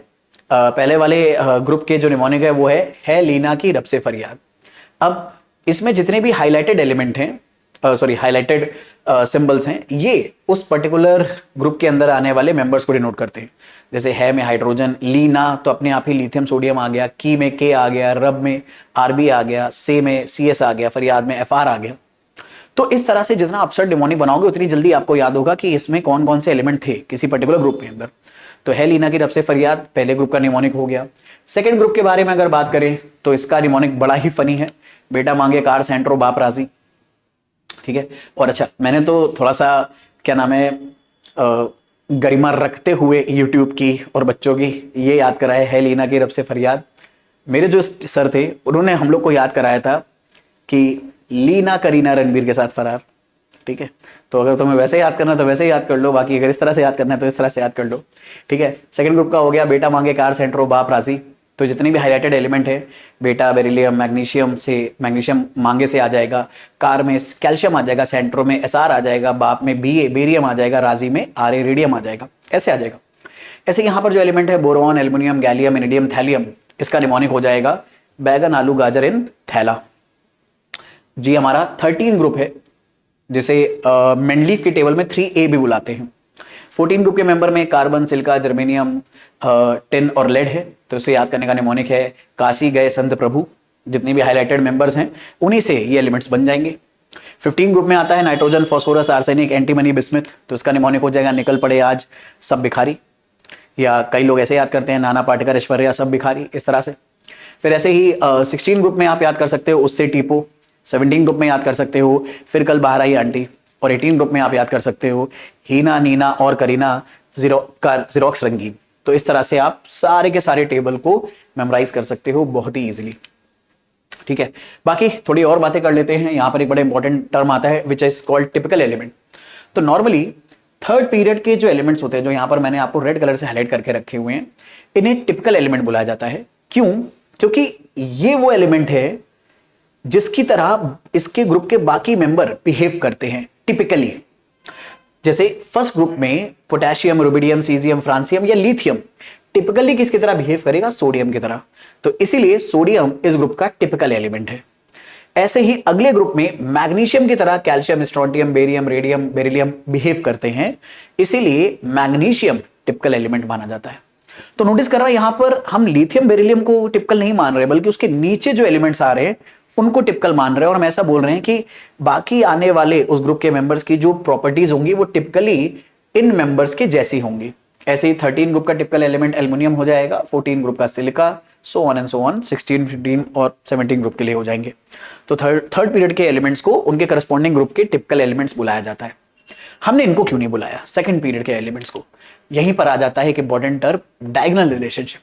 पहले वाले ग्रुप के जो निमोनिक है वो है लीना की रब से फरियाद। अब इसमें जितने भी हाईलाइटेड एलिमेंट हैं, हाईलाइटेड सिंबल्स हैं, ये उस पर्टिकुलर ग्रुप के अंदर आने वाले मेंबर्स को डिनोट करते हैं। जैसे है में हाइड्रोजन, लीना तो अपने आप ही लिथियम सोडियम आ गया, की में के आ गया, रब में आरबी आ गया, से में CS आ गया, फरियाद में FR आ गया। तो इस तरह से जितना अपसर्ड निमोनिक बनाओगे उतनी जल्दी आपको याद होगा कि इसमें कौन कौन से एलिमेंट थे किसी पर्टिकुलर ग्रुप के अंदर। तो है लीना की रब से फरियाद पहले ग्रुप का निमोनिक हो गया। सेकेंड ग्रुप के बारे में अगर बात करें तो इसका निमोनिक बड़ा ही फनी है, बेटा मांगे कार सेंट्रो बाप राजी। ठीक है। और अच्छा, मैंने तो थोड़ा सा क्या नाम है गरिमा रखते हुए यूट्यूब की और बच्चों की ये याद कराया है लीना की रब से फरियाद। मेरे जो सर थे उन्होंने हम लोग को याद कराया था कि लीना करीना रणबीर के साथ फरार। ठीक है। तो अगर तुम्हें वैसे याद करना है तो वैसे याद कर लो, बाकी अगर इस तरह से याद करना है तो इस तरह से याद कर लो। ठीक है। सेकंड ग्रुप का हो गया बेटा मांगे कार सेंट्रो बाप राजी। तो जितनी भी हाईलाइटेड एलिमेंट है, बेटा बेरिलियम, मैग्नीशियम मांगे से आ जाएगा, कार में कैल्शियम आ जाएगा, सेंट्रो में SR आ जाएगा, बाप में बेरियम आ जाएगा, राजी में RA रेडियम आ जाएगा, ऐसे आ जाएगा। ऐसे यहाँ पर जो एलिमेंट है बोरोन, एल्युमिनियम, गैलियम, इनिडियम, थैलियम, इसका निमोनिक हो जाएगा बैगन, आलू, गाजर इन थैला। जी हमारा 13 ग्रुप है, जिसे मेंडलीफ की टेबल में 3A भी बुलाते हैं। 14 ग्रुप के मेंबर में कार्बन, सिलिका, जर्मेनियम, टिन और लेड है। तो इसे याद करने का निमोनिक है काशी गए संत प्रभु। जितनी भी हाईलाइटेड मेंबर्स हैं उन्हीं से ये एलिमेंट्स बन जाएंगे। 15 ग्रुप में आता है nitrogen, phosphorus, arsenic, antimony, bismuth. तो इसका निमोनिक हो जाएगा निकल पड़े आज सब भिखारी, या कई लोग ऐसे याद करते हैं नाना पाटेकर, ऐश्वर्या सब भिखारी, इस तरह से। फिर ऐसे ही 16 ग्रुप में आप याद कर सकते हो उससे टीपो। 17 ग्रुप में याद कर सकते हो फिर कल बाहर आई आंटी। और 18 ग्रुप में आप याद कर सकते हो हीना, नीना और करीना, जीरोक्स रंगीन। तो इस तरह से आप सारे के सारे टेबल को मेमोराइज कर सकते हो बहुत ही इजीली। ठीक है। बाकी थोड़ी और बातें कर लेते हैं। यहां पर एक बड़ा इंपॉर्टेंट टर्म आता है which is called typical element. तो नॉर्मली थर्ड पीरियड के जो एलिमेंट्स होते हैं, जो यहां पर मैंने आपको रेड कलर से हाईलाइट करके रखे हुए हैं, इन्हें टिपिकल एलिमेंट बुलाया जाता है। क्यों? क्योंकि ये वो एलिमेंट है जिसकी तरह इसके ग्रुप के बाकी मेंबर बिहेव करते हैं टिपिकली। जैसे फर्स्ट ग्रुप में पोटेशियम, रुबिडियम, सीजियम, फ्रांसियम या लिथियम टिपिकली किसकी तरह बिहेव करेगा? सोडियम की तरह। तो इसीलिए सोडियम इस ग्रुप का टिपिकल एलिमेंट है। ऐसे ही अगले ग्रुप में मैग्नीशियम की तरह calcium, strontium, barium, radium, beryllium behave करते हैं, इसीलिए मैग्नीशियम टिपिकल एलिमेंट माना जाता है। तो नोटिस कर रहा है यहां पर हम लिथियम, बेरिलियम को टिपिकल नहीं मान रहे, बल्कि उसके नीचे जो एलिमेंट्स आ रहे हैं उनको टिपिकल मान रहे हैं। और हम ऐसा बोल रहे हैं कि बाकी आने वाले उस ग्रुप के मेंबर्स की जो प्रॉपर्टीज होंगी वो टिपिकली इन मेंबर्स के जैसी होंगी। ऐसे ही 13 ग्रुप का टिपिकल एलिमेंट एल्युमिनियम हो जाएगा, 14 ग्रुप का silica, so on and so on, 16, 15 और 17 ग्रुप के लिए हो जाएंगे। तो थर्ड पीरियड के एलिमेंट्स को उनके करस्पॉन्डिंग ग्रुप के टिपिकल एलिमेंट्स बुलाया जाता है। हमने इनको क्यों नहीं बुलाया सेकंड पीरियड के एलिमेंट्स को? यहीं पर आ जाता है कि इंपॉर्टेंट टर्म डायगोनल रिलेशनशिप।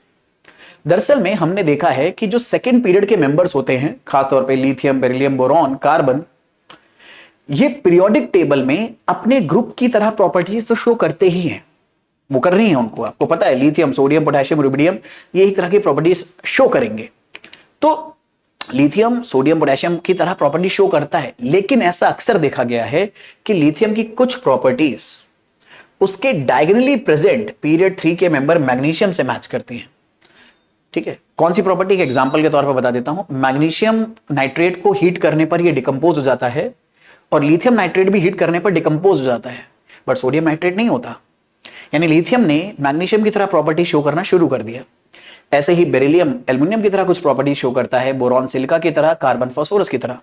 दरअसल में हमने देखा है कि जो सेकंड पीरियड के मेंबर्स होते हैं, खासतौर पे लिथियम, बेरिलियम, बोरॉन, कार्बन, ये पीरियोडिक टेबल में अपने ग्रुप की तरह प्रॉपर्टीज तो शो करते ही हैं, वो कर रही हैं उनको। आपको पता है लिथियम, सोडियम, पोटेशियम, रुबिडियम ये एक तरह की प्रॉपर्टीज शो करेंगे। तो लिथियम, सोडियम, पोटेशियम की तरह प्रॉपर्टी शो करता है, लेकिन ऐसा अक्सर देखा गया है कि लिथियम की कुछ प्रॉपर्टीज उसके डायगोनली प्रेजेंट पीरियड 3 के मेंबर मैग्नीशियम से मैच करती हैं। ठीक है। कौन सी प्रॉपर्टी? के एग्जांपल के तौर पर बता देता हूं। मैग्नीशियम नाइट्रेट को हीट करने पर यह डिकम्पोज हो जाता है, और लिथियम नाइट्रेट भी हीट करने पर डिकम्पोज हो जाता है, बट सोडियम नाइट्रेट नहीं होता। यानी लिथियम ने मैग्नीशियम की तरह प्रॉपर्टी शो करना शुरू कर दिया। ऐसे ही बेरिलियम एल्युमिनियम की तरह कुछ प्रॉपर्टी शो करता है, बोरॉन सिलिका की तरह, कार्बन फास्फोरस की तरह।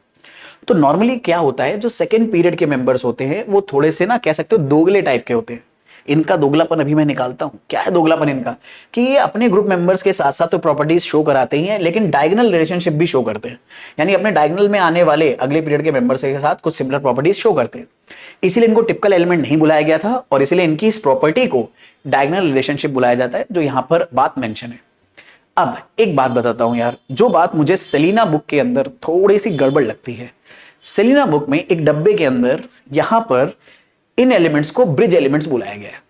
तो नॉर्मली क्या होता है, जो सेकेंड पीरियड के मेंबर्स होते हैं वो थोड़े से ना कह सकते हो दोगले टाइप के होते हैं। इनका दोगलापन अभी मैं निकालता हूं। क्या है दोगलापन इनका, कि ये अपने ग्रुप मेंबर्स के साथ साथ तो प्रॉपर्टीज शो कराते ही हैं, लेकिन डायगोनल रिलेशनशिप भी शो करते हैं। यानी अपने डायगोनल में आने वाले अगले पीरियड के मेंबर्स के साथ कुछ सिमिलर प्रॉपर्टीज शो करते हैं। इसीलिए इनको टिपिकल एलिमेंट नहीं बुलाया गया था और इसीलिए इनकी इस प्रॉपर्टी को डायगोनल रिलेशनशिप बुलाया जाता है, जो यहां पर बात मेंशन है। अब एक बात बताता हूं यार, जो बात मुझे सेलिना बुक के अंदर थोड़ी सी गड़बड़ लगती है। सेलिना बुक में एक डब्बे के अंदर यहां पर इन एलिमेंट्स को ब्रिज एलिमेंट्स बुलाया गया है,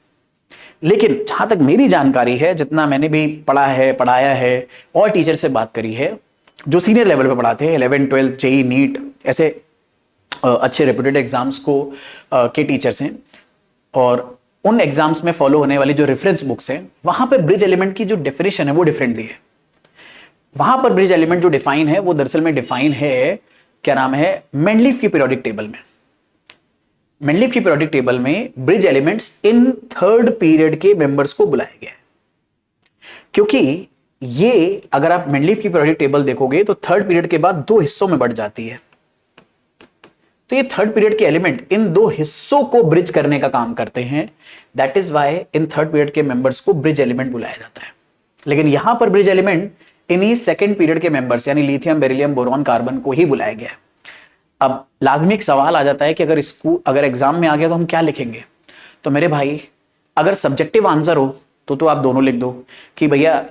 लेकिन जहां तक मेरी जानकारी है, जितना मैंने भी पढ़ा है, पढ़ाया है और टीचर से बात करी है जो सीनियर लेवल पे पढ़ाते हैं, 11 12 जेई नीट ऐसे अच्छे रेप्यूटेड एग्जाम्स को के टीचर्स हैं, और उन एग्जाम्स में फॉलो होने वाली जो रेफरेंस बुक्स हैं, वहां पे ब्रिज एलिमेंट की जो डेफिनेशन है वो डिफरेंट दी है। वहां पर ब्रिज एलिमेंट जो डिफाइन है वो दरअसल में डिफाइन है, क्या नाम है, मेंडलीफ की पीरियोडिक टेबल में। मेंडलीफ की पीरियोडिक टेबल में bridge elements in third period के मेंबर्स को बुलाया गया है, क्योंकि ये अगर आप मेंडलीफ की पीरियोडिक टेबल देखोगे तो थर्ड पीरियड के बाद दो हिस्सों में बढ़ जाती है। तो ये थर्ड पीरियड के एलिमेंट इन दो हिस्सों को ब्रिज करने का काम करते हैं। दैट इज वाई इन थर्ड पीरियड के मेंबर्स को ब्रिज एलिमेंट बुलाया जाता है। लेकिन यहां पर ब्रिज एलिमेंट इन्हीं सेकेंड पीरियड के मेंबर्स यानी लिथियम, बेरिलियम, बोरॉन, कार्बन को ही बुलाया गया है। अब लाजमी एक सवाल आ जाता है कि अगर एग्जाम में आ गया तो हम क्या लिखेंगे। तो मेरे भाई, अगर सब्जेक्टिव आंसर हो तो आप दोनों लिख दो कि भैया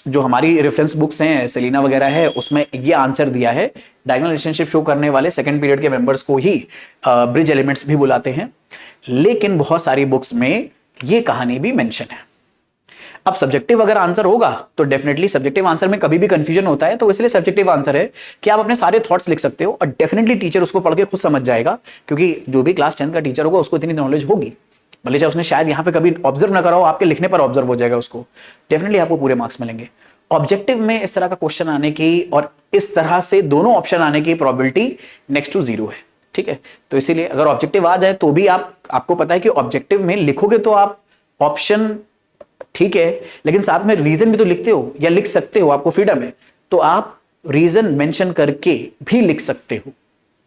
जो हमारी रेफरेंस बुक्स हैं, सेलिना वगैरह है, उसमें ये आंसर दिया है, डायगोनल रिलेशनशिप शो करने वाले सेकंड पीरियड के मेंबर्स को ही ब्रिज एलिमेंट्स भी बुलाते हैं। लेकिन बहुत सारी बुक्स में ये कहानी भी मेंशन है। अब सब्जेक्टिव अगर आंसर होगा तो डेफिनेटली सब्जेक्टिव आंसर में कभी भी कंफ्यूजन होता है, तो इसलिए सब्जेक्टिव आंसर है कि आप अपने सारे थॉट्स लिख सकते हो और डेफिनेटली टीचर उसको पढ़ के खुद समझ जाएगा, क्योंकि जो भी क्लास 10 का टीचर होगा उसको इतनी नॉलेज होगी, भले चाहे उसने शायद यहाँ पे कभी ऑब्जर्व ना करा हो, आपके लिखने पर ऑब्जर्व हो जाएगा उसको, डेफिनेटली आपको पूरे मार्क्स मिलेंगे। ऑब्जेक्टिव में इस तरह का क्वेश्चन आने की और इस तरह से दोनों ऑप्शन आने की प्रोबेबिलिटी नेक्स्ट टू 0 है, ठीक है। तो इसीलिए अगर ऑब्जेक्टिव आ जाए तो भी आपको पता है कि ऑब्जेक्टिव में लिखोगे तो आप ऑप्शन ठीक है, लेकिन साथ में रीजन भी तो लिखते हो या लिख सकते हो, आपको फ्रीडम है, तो आप रीजन मेंशन करके भी लिख सकते हो,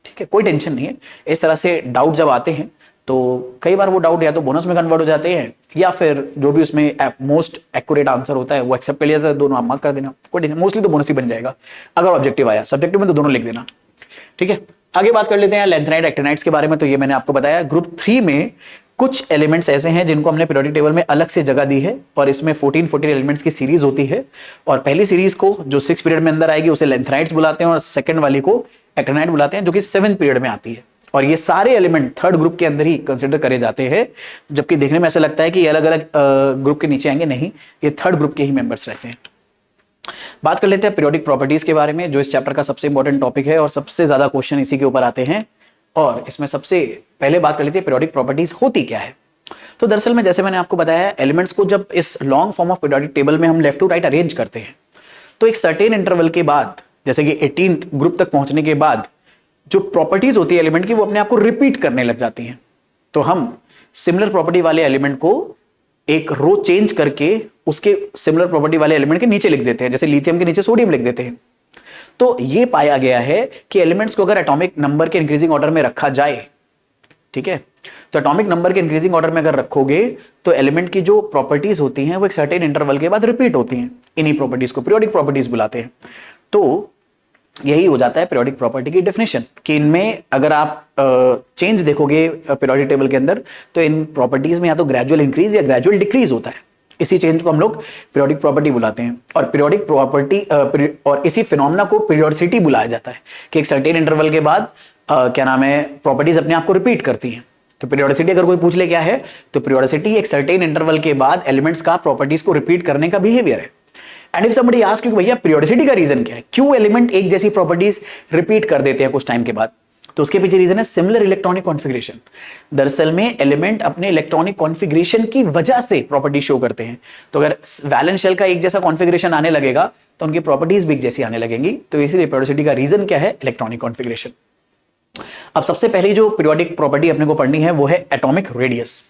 ठीक है, कोई टेंशन नहीं है। इस तरह से डाउट जब आते हैं तो कई बार वो डाउट या तो बोनस में कन्वर्ट हो जाते हैं या फिर जो भी उसमें मोस्ट एक्यूरेट आंसर होता है वो एक्सेप्ट कर लिया जाता है, दोनों आप मार्क कर देना, कोई टेंशन, मोस्टली तो बोनस ही बन जाएगा अगर ऑब्जेक्टिव आया। सब्जेक्टिव में तो दोनों लिख देना, ठीक है। आगे बात कर लेते हैं लैंथेनाइट, एक्टिनाइट्स के बारे में। तो ये मैंने आपको बताया। ग्रुप 3 में कुछ एलिमेंट्स ऐसे हैं जिनको हमने पीरियोडिक टेबल में अलग से जगह दी है, और इसमें 14 एलिमेंट्स की सीरीज होती है, और पहली सीरीज को जो 6 पीरियड में अंदर आएगी उसे लैंथेनाइट्स बुलाते हैं, और सेकंड वाली को एक्टिनाइट बुलाते हैं, जो कि 7th पीरियड में आती है। और ये सारे एलिमेंट थर्ड ग्रुप के अंदर ही कंसिडर करे जाते हैं, जबकि देखने में ऐसा लगता है कि ये अलग अलग ग्रुप के नीचे आएंगे, नहीं, ये थर्ड ग्रुप के ही मेंबर्स रहते हैं। बात कर लेते हैं पीरियोडिक प्रॉपर्टीज के बारे में, जो इस चैप्टर का सबसे इंपॉर्टेंट टॉपिक है और सबसे ज्यादा क्वेश्चन इसी के ऊपर आते हैं। और इसमें सबसे पहले बात कर लेते हैं पीरियोडिक प्रॉपर्टीज होती क्या है। तो दरअसल में जैसे मैंने आपको बताया, एलिमेंट्स को जब इस long form of periodic table में हम लेफ्ट टू राइट अरेंज करते हैं, तो एक सर्टेन इंटरवल के बाद, जैसे कि 18th ग्रुप तक पहुंचने के बाद, जो प्रॉपर्टीज होती है एलिमेंट की वो अपने आप को रिपीट करने लग जाती हैं। तो हम सिमिलर प्रॉपर्टी वाले एलिमेंट को एक रो चेंज करके उसके सिमिलर प्रॉपर्टी वाले एलिमेंट के नीचे लिख देते हैं, जैसे लिथियम के नीचे सोडियम लिख देते हैं। तो ये पाया गया है कि एलिमेंट्स को अगर एटॉमिक नंबर के इंक्रीजिंग ऑर्डर में रखा जाए, ठीक है, तो एटॉमिक नंबर के इंक्रीजिंग ऑर्डर में अगर रखोगे तो एलिमेंट की जो प्रॉपर्टीज होती हैं वो एक सर्टेन इंटरवल के बाद रिपीट होती हैं। इन्हीं प्रॉपर्टीज को पीरियोडिक प्रॉपर्टीज बुलाते हैं। तो यही हो जाता है पीरियोडिक प्रॉपर्टी की डेफिनेशन, कि इनमें अगर आप चेंज देखोगे पीरियोडिक टेबल के अंदर, तो इन प्रॉपर्टीज में या तो ग्रेजुअल इंक्रीज या ग्रेजुअल डिक्रीज होता है। इसी चेंज को हम लोग पीरियोडिक प्रॉपर्टी बुलाते हैं। और पीरियोडिक प्रॉपर्टी और इसी फिनोमेना को पीरियोडिसिटी बुलाया जाता है, कि एक सर्टेन इंटरवल के बाद क्या नाम है, प्रॉपर्टीज अपने आप को रिपीट करती हैं। तो पीरियोडिसिटी अगर कोई पूछ ले क्या है, तो पीरियोडिसिटी एक सर्टेन इंटरवल के बाद एलिमेंट्स का प्रॉपर्टीज को रिपीट करने का बिहेवियर है। एंड इफ समबडी आस्क कि भैया पीरियोडिसिटी का रीजन क्या है, क्यों एलिमेंट एक जैसी प्रॉपर्टीज रिपीट कर देते हैं कुछ टाइम के बाद, तो उसके पीछे रीजन है सिमिलर इलेक्ट्रॉनिक कॉन्फ़िगरेशन। दरअसल में एलिमेंट अपने इलेक्ट्रॉनिक कॉन्फ़िगरेशन की वजह से प्रॉपर्टी शो करते हैं। तो अगर वैलेंस शेल का एक जैसा कॉन्फ़िगरेशन आने लगेगा तो उनकी प्रॉपर्टीज भी एक जैसी आने लगेंगी। तो इसीलिए पीरियोडिसिटी का रीजन क्या है, इलेक्ट्रॉनिक कॉन्फ़िगरेशन। अब सबसे पहली जो पीरियोडिक प्रॉपर्टी अपने को पढ़नी है वो है एटॉमिक रेडियस।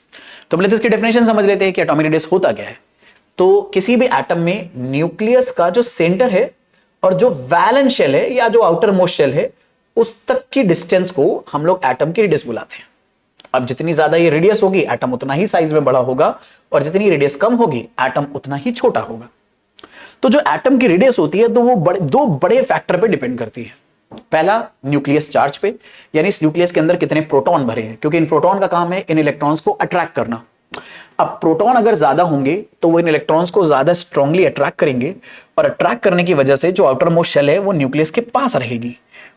तो पहले तो इसकी डेफिनेशन समझ लेते हैं कि एटॉमिक रेडियस होता क्या है। तो किसी भी एटम में न्यूक्लियस का जो सेंटर है और जो वैलेंस शेल है या जो आउटर मोस्ट शेल है उस तक की डिस्टेंस को हम लोग एटम की रेडियस बुलाते हैं। अब जितनी ज्यादा ये रेडियस होगी एटम उतना ही साइज में बड़ा होगा और जितनी रेडियस कम होगी एटम उतना ही छोटा होगा। तो जो एटम की रेडियस होती है तो वो दो बड़े फैक्टर पे डिपेंड करती है। पहला न्यूक्लियस चार्ज पे, यानी इस न्यूक्लियस के अंदर कितने प्रोटॉन भरे हैं, क्योंकि इन प्रोटॉन का काम है इन इलेक्ट्रॉन्स को अट्रैक्ट करना। अब प्रोटॉन अगर ज्यादा होंगे तो वो इन इलेक्ट्रॉन्स को ज्यादा स्ट्रांगली अट्रैक्ट करेंगे और अट्रैक्ट करने की वजह से जो आउटर मोस्ट शेल है वो न्यूक्लियस के पास रहेगी।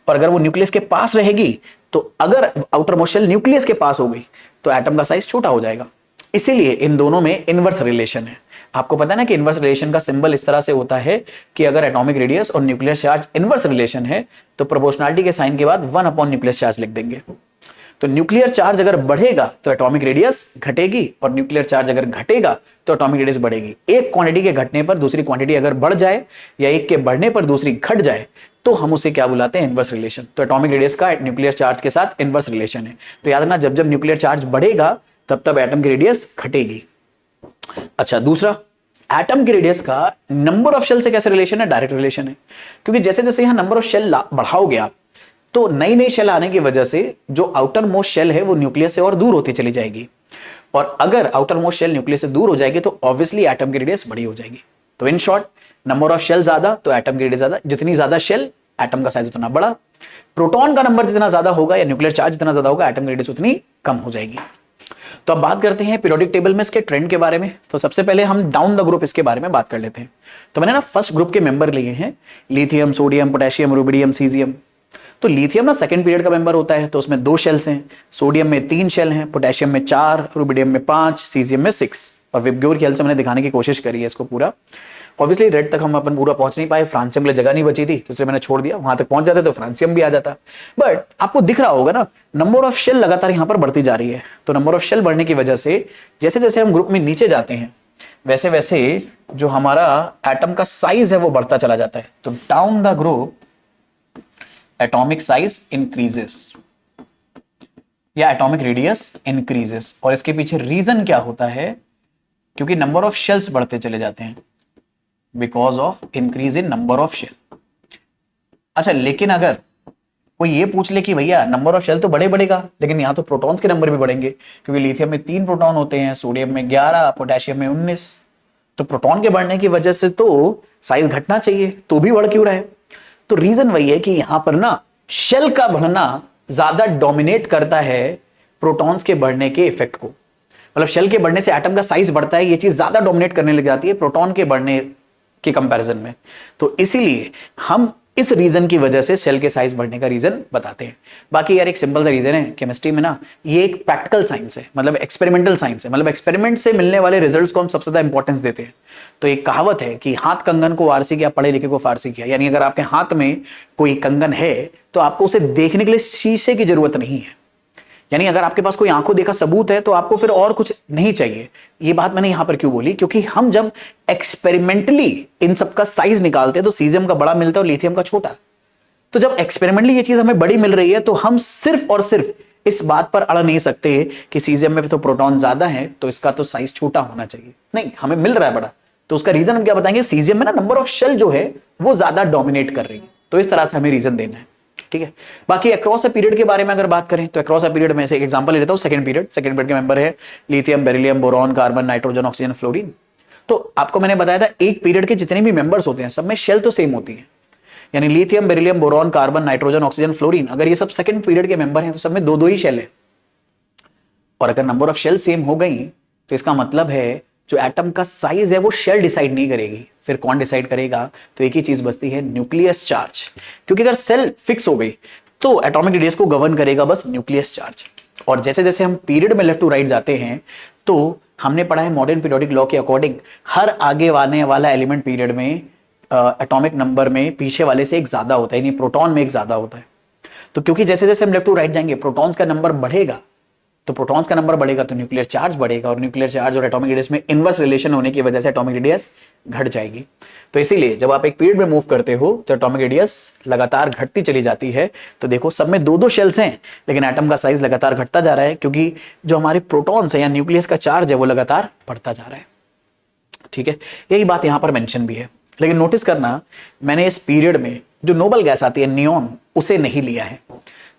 और अगर वो न्यूक्लियस के पास रहेगी तो अगर आउटर मोस्ट शेल न्यूक्लियस के पास हो गई तो एटम का साइज छोटा हो जाएगा। इसीलिए इन दोनों में इनवर्स रिलेशन है। आपको पता है ना कि इनवर्स रिलेशन का सिंबल इस तरह से होता है कि अगर एटॉमिक रेडियस और न्यूक्लियर चार्ज इनवर्स रिलेशन है तो प्रोपोर्शनलिटी के साइन के बाद 1 अपॉन न्यूक्लियर चार्ज लिख देंगे। तो न्यूक्लियर चार्ज अगर बढ़ेगा तो एटॉमिक रेडियस घटेगी और न्यूक्लियर चार्ज अगर घटेगा तो एटॉमिक रेडियस बढ़ेगी। एक क्वांटिटी के घटने पर दूसरी क्वांटिटी अगर बढ़ जाए या एक के बढ़ने पर दूसरी घट जाए तो हम उसे क्या बुलाते हैं, इनवर्स रिलेशन। तो एटॉमिक रेडियस का न्यूक्लियर चार्ज के साथ इनवर्स रिलेशन है। तो याद रखना जब जब न्यूक्लियर चार्ज बढ़ेगा तब तब एटम की रेडियस घटेगी। अच्छा, दूसरा, एटम की रेडियस का नंबर ऑफ शेल से कैसे रिलेशन है, डायरेक्ट रिलेशन है। क्योंकि जैसे जैसे यहां नंबर ऑफ शेल बढ़ाओगे आप तो नई नई शेल आने की वजह से जो आउटर मोस्ट शेल है वो न्यूक्लियस से और दूर होती चली जाएगी। और अगर आउटर मोस्ट शेल न्यूक्लियस से दूर हो जाएगी तो ऑब्वियसली एटम की रेडियस बड़ी हो जाएगी। तो in short, number of shell ज्यादा तो एटम की रेडियस ज्यादा, जितनी ज्यादा शेल एटम का साइज उतना बड़ा। प्रोटॉन का नंबर जितना ज्यादा होगा या न्यूक्लियर चार्ज जितना ज्यादा होगा एटम की रेडियस उतनी कम हो जाएगी। तो अब बात करते हैं पीरियोडिक टेबल में इसके ट्रेंड के बारे में। तो सबसे पहले हम डाउन द ग्रुप इसके बारे में बात कर लेते हैं। तो मैंने ना फर्स्ट ग्रुप के मेंबर लिए हैं, lithium, sodium, potassium, rubidium, caesium. तो लिथियम ना सेकंड पीरियड का मेंबर होता है, तो उसमें 2 शेल्स हैं। सोडियम में 3 शेल हैं, पोटेशियम में 4, रुबिडियम में 5, सीजियम में 6। और विबग्योर की हेल्प से मैंने दिखाने की कोशिश करी है इसको पूरा। ऑब्वियसली रेड तक हम अपन पूरा पहुंच नहीं पाए, फ्रांसियम के लिए जगह नहीं बची थी तो इसलिए मैंने छोड़ दिया। वहां तक पहुंच जाते तो फ्रांसियम भी आ जाता। बट आपको दिख रहा होगा ना नंबर ऑफ शेल लगातार यहां पर बढ़ती जा रही है। तो नंबर ऑफ शेल बढ़ने की वजह से जैसे जैसे हम ग्रुप में नीचे जाते हैं वैसे वैसे जो हमारा एटम का साइज है वो बढ़ता चला जाता है। तो down the group atomic size increases या एटॉमिक रेडियस इंक्रीजेस। और इसके पीछे रीजन क्या होता है, क्योंकि नंबर ऑफ शेल्स बढ़ते चले जाते हैं because of increase in number of shell. अच्छा, लेकिन अगर कोई ये पूछ ले कि भैया नंबर ऑफ शेल तो बढ़ेगा लेकिन यहां तो प्रोटॉन्स के नंबर भी बढ़ेंगे, क्योंकि लिथियम में 3 प्रोटॉन होते हैं, सोडियम में 11, पोटेशियम में 19। तो प्रोटॉन के बढ़ने की वजह से तो साइज घटना चाहिए, तो भी बढ़ क्यों रहा है? तो रीजन वही है कि यहां पर ना शेल का बढ़ना ज्यादा डोमिनेट करता है प्रोटॉन्स के बढ़ने के इफेक्ट को। मतलब शेल के बढ़ने से एटम का साइज बढ़ता है, ये चीज ज्यादा डोमिनेट करने लग जाती है प्रोटॉन के बढ़ने के कंपैरिजन में। तो इसीलिए हम इस रीजन की वजह से सेल के साइज बढ़ने का रीजन बताते हैं। बाकी यार एक सिंपल सा रीजन है, केमिस्ट्री में ना ये एक प्रैक्टिकल साइंस है, मतलब एक्सपेरिमेंटल साइंस है। मतलब एक्सपेरिमेंट से मिलने वाले रिजल्ट्स को हम सबसे ज्यादा इंपॉर्टेंस देते हैं। तो एक कहावत है कि हाथ कंगन को वारसी किया, पढ़े लिखे को फारसी किया। यानी अगर आपके हाथ में कोई कंगन है तो आपको उसे देखने के लिए शीशे की जरूरत नहीं है। यानी अगर आपके पास कोई आंखों देखा सबूत है तो आपको फिर और कुछ नहीं चाहिए। ये बात मैंने यहां पर क्यों बोली, क्योंकि हम जब एक्सपेरिमेंटली इन सब का साइज निकालते हैं तो सीजियम का बड़ा मिलता है और लिथियम का छोटा। तो जब एक्सपेरिमेंटली ये चीज हमें बड़ी मिल रही है तो हम सिर्फ और सिर्फ इस बात पर अड़ नहीं सकते कि सीजियम में तो प्रोटॉन ज्यादा है तो इसका तो साइज छोटा होना चाहिए। नहीं, हमें मिल रहा है बड़ा, तो उसका रीजन हम क्या बताएंगे, सीजियम में ना नंबर ऑफ शेल जो है वो ज्यादा डोमिनेट कर रही है। तो इस तरह से हमें रीजन देना है, ठीक है। बाकी अक्रॉस अ पीरियड के बारे में अगर बात करें तो अक्रॉस अ पीरियड में से एक एग्जांपल ले लेता हूं। सेकंड पीरियड के मेंबर है lithium, beryllium, boron, carbon, nitrogen, oxygen, fluorine. तो आपको मैंने बताया था एक पीरियड के जितने भी मेंबर्स होते हैं सब में शेल तो सेम होती है। यानी lithium, beryllium, boron, carbon, nitrogen, oxygen, fluorine, अगर ये सब सेकंड पीरियड के मेंबर हैं तो सब में 2-2 ही शेल है। और अगर नंबर ऑफ शेल सेम हो गई तो इसका मतलब है जो एटम का साइज है वो शेल डिसाइड नहीं करेगी। फिर कौन डिसाइड करेगा? तो एक ही चीज बचती है, न्यूक्लियस चार्ज। क्योंकि अगर सेल फिक्स हो गई तो एटॉमिक रेडियस को गवर्न करेगा बस न्यूक्लियस चार्ज। और जैसे जैसे हम पीरियड में लेफ्ट टू राइट जाते हैं तो हमने पढ़ा है मॉडर्न पीरियोडिक लॉ के अकॉर्डिंग हर आगे आने वाला एलिमेंट पीरियड में एटॉमिक नंबर में पीछे वाले से एक ज्यादा होता है, यानी प्रोटॉन में एक ज्यादा होता है। तो क्योंकि जैसे जैसे हम लेफ्ट टू राइट जाएंगे प्रोटॉन्स का नंबर बढ़ेगा, तो प्रोटॉन्स का नंबर बढ़ेगा तो न्यूक्लियर चार्ज बढ़ेगा, और न्यूक्लियर चार्ज और एटॉमिक रेडियस में इनवर्स रिलेशन होने की वजह से एटॉमिक रेडियस घट जाएगी। तो इसीलिए जब आप एक पीरियड में मूव करते हो तो एटॉमिक रेडियस लगातार घटती चली जाती है। तो देखो सब में 2-2 शेल्स हैं लेकिन एटम का साइज लगातार घटता जा रहा है, क्योंकि जो हमारे प्रोटॉन्स है या न्यूक्लियस का चार्ज है वो लगातार बढ़ता जा रहा है। ठीक है, यही बात यहां पर मेंशन भी है। लेकिन नोटिस करना, मैंने इस पीरियड में जो नोबल गैस आती है नियॉन, उसे नहीं लिया है।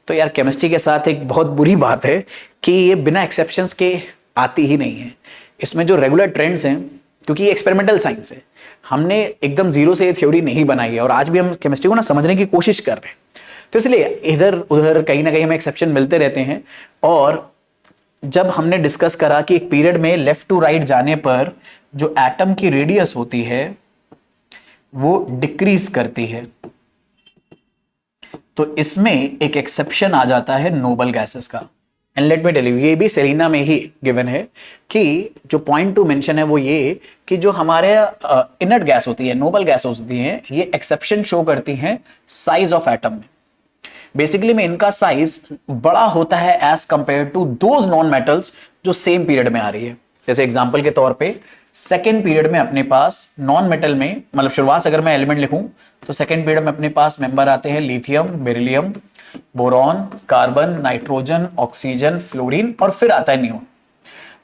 तो यार केमिस्ट्री के साथ एक बहुत बुरी बात है कि ये बिना एक्सेप्शंस के आती ही नहीं है। इसमें जो रेगुलर ट्रेंड्स हैं, क्योंकि ये एक्सपेरिमेंटल साइंस है, हमने एकदम जीरो से ये थ्योरी नहीं बनाई है, और आज भी हम केमिस्ट्री को ना समझने की कोशिश कर रहे हैं। तो इसलिए इधर उधर कहीं ना कहीं हमें एक्सेप्शन मिलते रहते हैं। और जब हमने डिस्कस करा कि एक पीरियड में लेफ्ट टू राइट जाने पर जो एटम की रेडियस होती है वो डिक्रीज करती है, तो इसमें एक एक्सेप्शन आ जाता है नोबल गैसेस का। And let me tell you, ये भी सेलिना में ही गिवन है कि जो पॉइंट टू मेंशन है वो ये कि जो हमारे इनर्ट गैस होती है, नोबल गैस होती है, ये एक्सेप्शन शो करती हैं साइज ऑफ एटम में। बेसिकली में इनका साइज बड़ा होता है as compared to those non metals जो सेम पीरियड में आ रही है। जैसे एग्जांपल के तौर पे सेकेंड पीरियड में अपने पास नॉन मेटल में, मतलब शुरुआत से अगर मैं एलिमेंट लिखूं तो सेकेंड पीरियड में अपने पास मेंबर आते हैं lithium, beryllium, boron, carbon, nitrogen, oxygen, fluorine, और फिर आता है नियोन।